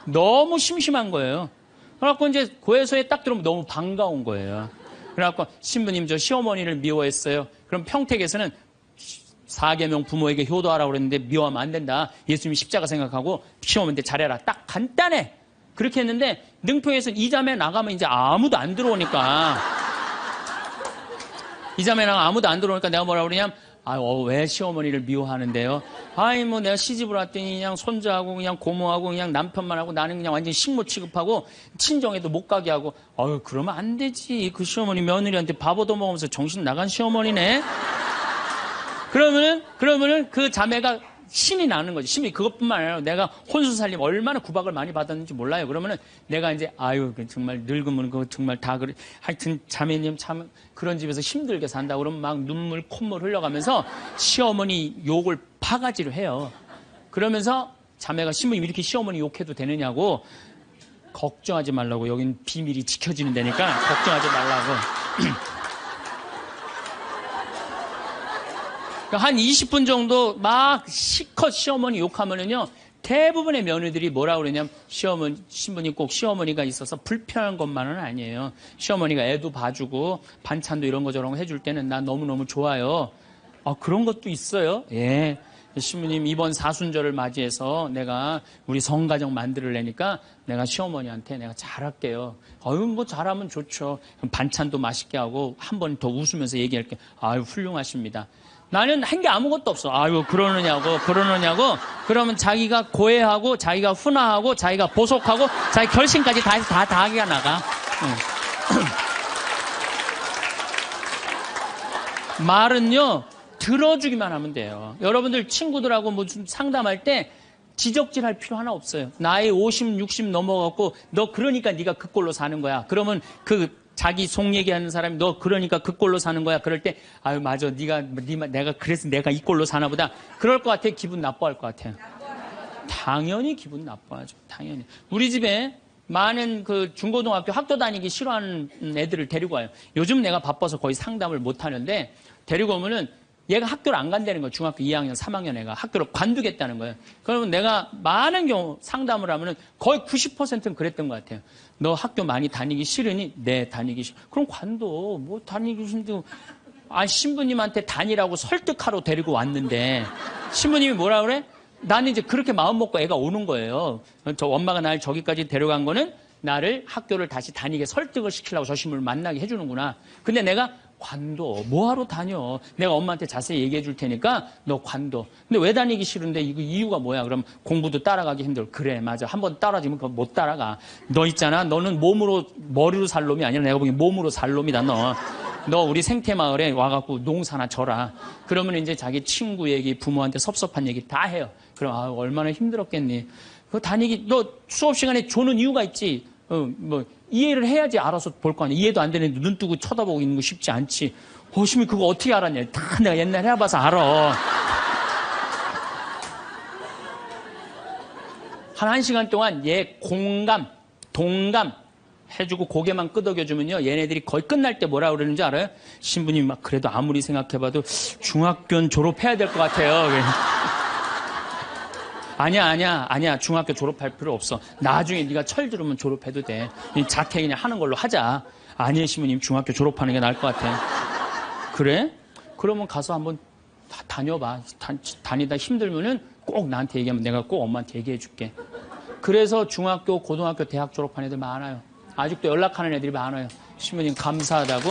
너무 심심한 거예요. 그래갖고 이제 고해소에 딱 들어오면 너무 반가운 거예요. 그래갖고 신부님 저 시어머니를 미워했어요. 그럼 평택에서는 4계명 부모에게 효도하라고 그랬는데 미워하면 안 된다. 예수님이 십자가 생각하고 시어머니한테 잘해라. 딱 간단해. 그렇게 했는데 능평에서는 이 자매 나가면 이제 아무도 안 들어오니까 이 자매 나가면 아무도 안 들어오니까 내가 뭐라 그러냐면 왜 시어머니를 미워하는데요? 뭐 내가 시집을 왔더니 그냥 손자하고 그냥 고모하고 그냥 남편만 하고 나는 그냥 완전히 식모 취급하고 친정에도 못 가게 하고 그러면 안 되지. 그 시어머니 며느리한테 밥 얻어먹으면서 정신 나간 시어머니네. 그러면은 그 자매가 신이 나는 거지. 신이 그것뿐만 아니라 내가 혼수살림 얼마나 구박을 많이 받았는지 몰라요. 그러면은 내가 이제 정말 늙으면 그거 정말 다 그래. 하여튼 자매님 참 그런 집에서 힘들게 산다. 그러면 막 눈물 콧물 흘려가면서 시어머니 욕을 바가지로 해요. 그러면서 자매가 신부님 이렇게 시어머니 욕해도 되느냐고 걱정하지 말라고. 여긴 비밀이 지켜지는 데니까 걱정하지 말라고. 한 20분 정도 막 시컷 시어머니 욕하면은요, 대부분의 며느리들이 뭐라 그러냐면, 신부님 꼭 시어머니가 있어서 불편한 것만은 아니에요. 시어머니가 애도 봐주고, 반찬도 이런 거 저런 거 해줄 때는 난 너무너무 좋아요. 그런 것도 있어요. 예. 신부님 이번 사순절을 맞이해서 내가 우리 성가정 만들려니까 내가 시어머니한테 내가 잘할게요. 뭐 잘하면 좋죠. 반찬도 맛있게 하고 한 번 더 웃으면서 얘기할게. 훌륭하십니다. 나는 한 게 아무것도 없어. 그러느냐고. 그러면 자기가 고해하고, 자기가 훈화하고, 자기가 보속하고, 자기 결심까지 다 하기가 나가. 말은요, 들어주기만 하면 돼요. 여러분들 친구들하고 무슨 상담할 때 지적질할 필요 하나 없어요. 나이 50, 60 넘어갖고, 너 그러니까 네가 그 꼴로 사는 거야. 그러면 자기 속 얘기하는 사람이 너 그러니까 그 꼴로 사는 거야. 그럴 때 맞아. 내가 그래서 내가 이 꼴로 사나 보다. 그럴 것 같아. 기분 나빠할 것 같아요. 당연히 기분 나빠하죠. 당연히. 우리 집에 많은 그 중고등학교 학교 다니기 싫어하는 애들을 데리고 와요. 요즘 내가 바빠서 거의 상담을 못 하는데 데리고 오면은 얘가 학교를 안 간다는 거예요. 중학교 2학년, 3학년 애가 학교를 관두겠다는 거예요. 그러면 내가 많은 경우 상담을 하면은 거의 90%는 그랬던 것 같아요. 너 학교 많이 다니기 싫으니? 네, 다니기 싫어. 그럼 관둬. 뭐 다니기 싫은데. 신부님한테 다니라고 설득하러 데리고 왔는데 신부님이 뭐라 그래? 나는 이제 그렇게 마음 먹고 애가 오는 거예요. 저 엄마가 날 저기까지 데려간 거는 나를 학교를 다시 다니게 설득을 시키려고 저 신부를 만나게 해주는구나. 근데 내가 관둬. 뭐하러 다녀? 내가 엄마한테 자세히 얘기해 줄 테니까 너 관둬. 근데 왜 다니기 싫은데 이거 이유가 뭐야? 그럼 공부도 따라가기 힘들어. 그래, 맞아. 한번 따라지면 그거 못 따라가. 너 있잖아. 너는 머리로 살 놈이 아니라 내가 보기엔 몸으로 살 놈이다, 너. 너 우리 생태마을에 와갖고 농사나 져라. 그러면 이제 자기 친구 얘기, 부모한테 섭섭한 얘기 다 해요. 그럼 얼마나 힘들었겠니? 너 수업 시간에 조는 이유가 있지. 이해를 해야지 알아서 볼 거 아니야. 이해도 안 되는데 눈 뜨고 쳐다보고 있는 거 쉽지 않지. 신부님 그거 어떻게 알았냐. 다 내가 옛날에 해봐서 알아. 한 1시간 동안 얘 공감, 동감 해주고 고개만 끄덕여주면요. 얘네들이 거의 끝날 때 뭐라 그러는지 알아요? 신부님 막 그래도 아무리 생각해봐도 중학교는 졸업해야 될 것 같아요. 아니야. 중학교 졸업할 필요 없어. 나중에 네가 철 들으면 졸업해도 돼. 자퇴 그냥 하는 걸로 하자. 아니에요, 신부님. 중학교 졸업하는 게 나을 것 같아. 그래? 그러면 가서 한번 다녀봐. 다니다 힘들면은 꼭 나한테 얘기하면 내가 꼭 엄마한테 얘기해 줄게. 그래서 중학교, 고등학교, 대학 졸업한 애들 많아요. 아직도 연락하는 애들이 많아요. 신부님 감사하다고.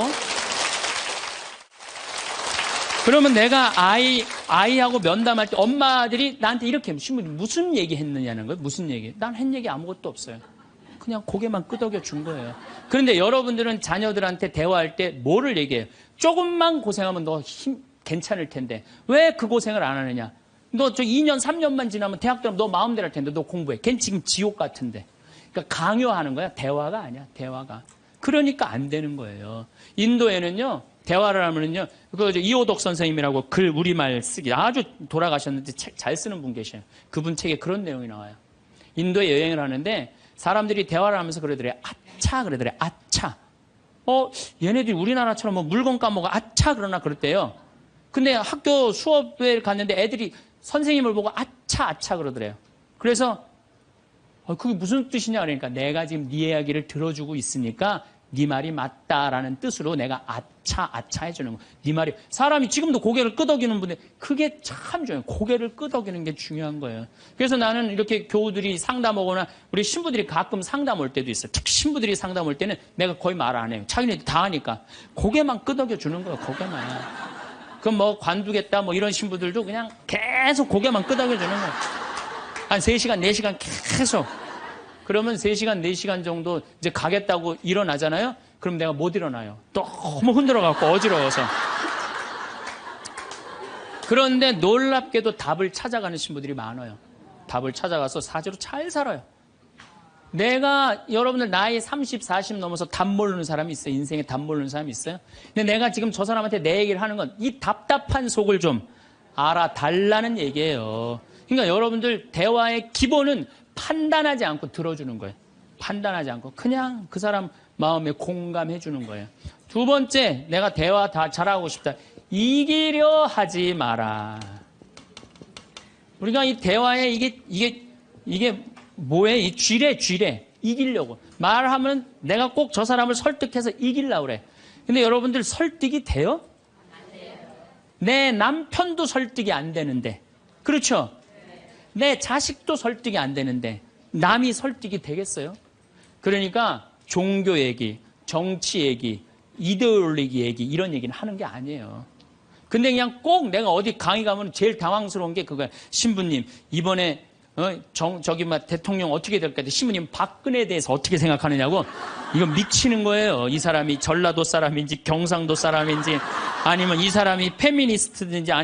그러면 내가 아이하고 면담할 때 엄마들이 나한테 이렇게 신부님 무슨 얘기 했느냐는 거예요. 무슨 얘기? 난 한 얘기 아무것도 없어요. 그냥 고개만 끄덕여 준 거예요. 그런데 여러분들은 자녀들한테 대화할 때 뭐를 얘기해요? 조금만 고생하면 너 괜찮을 텐데 왜 그 고생을 안 하느냐? 너 2년, 3년만 지나면 대학 들어가면 너 마음대로 할 텐데 너 공부해. 걔는 지금 지옥 같은데. 그러니까 강요하는 거야. 대화가 아니야. 대화가. 그러니까 안 되는 거예요. 인도에는요. 대화를 하면은요. 이호덕 선생님이라고 글 우리말 쓰기 아주 돌아가셨는데 책 잘 쓰는 분 계셔요. 그분 책에 그런 내용이 나와요. 인도에 여행을 하는데 사람들이 대화를 하면서 그러더래요. 아차 그러더래요. 아차. 얘네들이 우리나라처럼 뭐 물건 까먹어 아차 그러나 그랬대요. 근데 학교 수업에 갔는데 애들이 선생님을 보고 아차 그러더래요. 그래서 그게 무슨 뜻이냐 그러니까 내가 지금 네 이야기를 들어주고 있으니까 네 말이 맞다라는 뜻으로 내가 아차 해주는 거. 네 말이 사람이 지금도 고개를 끄덕이는 분들 그게 참 중요해요. 고개를 끄덕이는 게 중요한 거예요. 그래서 나는 이렇게 교우들이 상담 오거나 우리 신부들이 가끔 상담 올 때도 있어요. 특히 신부들이 상담 올 때는 내가 거의 말 안 해요. 자기네들 다 하니까 고개만 끄덕여 주는 거예요. 고개만. 그럼 뭐 관두겠다 뭐 이런 신부들도 그냥 계속 고개만 끄덕여 주는 거예요. 한 3시간, 4시간 계속. 그러면 3시간, 4시간 정도 이제 가겠다고 일어나잖아요? 그럼 내가 못 일어나요. 너무 흔들어갖고 어지러워서. 그런데 놀랍게도 답을 찾아가는 신부들이 많아요. 답을 찾아가서 사제로 잘 살아요. 내가 여러분들 나이 30, 40 넘어서 답 모르는 사람이 있어요. 인생에 답 모르는 사람이 있어요. 근데 내가 지금 저 사람한테 내 얘기를 하는 건 이 답답한 속을 좀 알아달라는 얘기예요. 그러니까 여러분들 대화의 기본은 판단하지 않고 들어주는 거예요. 판단하지 않고 그냥 그 사람 마음에 공감해 주는 거예요. 두 번째, 내가 대화 다 잘하고 싶다. 이기려 하지 마라. 우리가 이 대화에 이게 뭐예요? 이 쥐래. 이기려고. 말하면 내가 꼭 저 사람을 설득해서 이기려고 그래. 근데 여러분들 설득이 돼요? 안 돼요. 내 남편도 설득이 안 되는데. 그렇죠? 내 자식도 설득이 안 되는데 남이 설득이 되겠어요? 그러니까 종교 얘기, 정치 얘기, 이데올로기 얘기 이런 얘기는 하는 게 아니에요. 근데 그냥 꼭 내가 어디 강의 가면 제일 당황스러운 게 그거야. 신부님 이번에 대통령 어떻게 될까? 신부님 박근혜에 대해서 어떻게 생각하느냐고. 이거 미치는 거예요. 이 사람이 전라도 사람인지 경상도 사람인지 아니면 이 사람이 페미니스트든지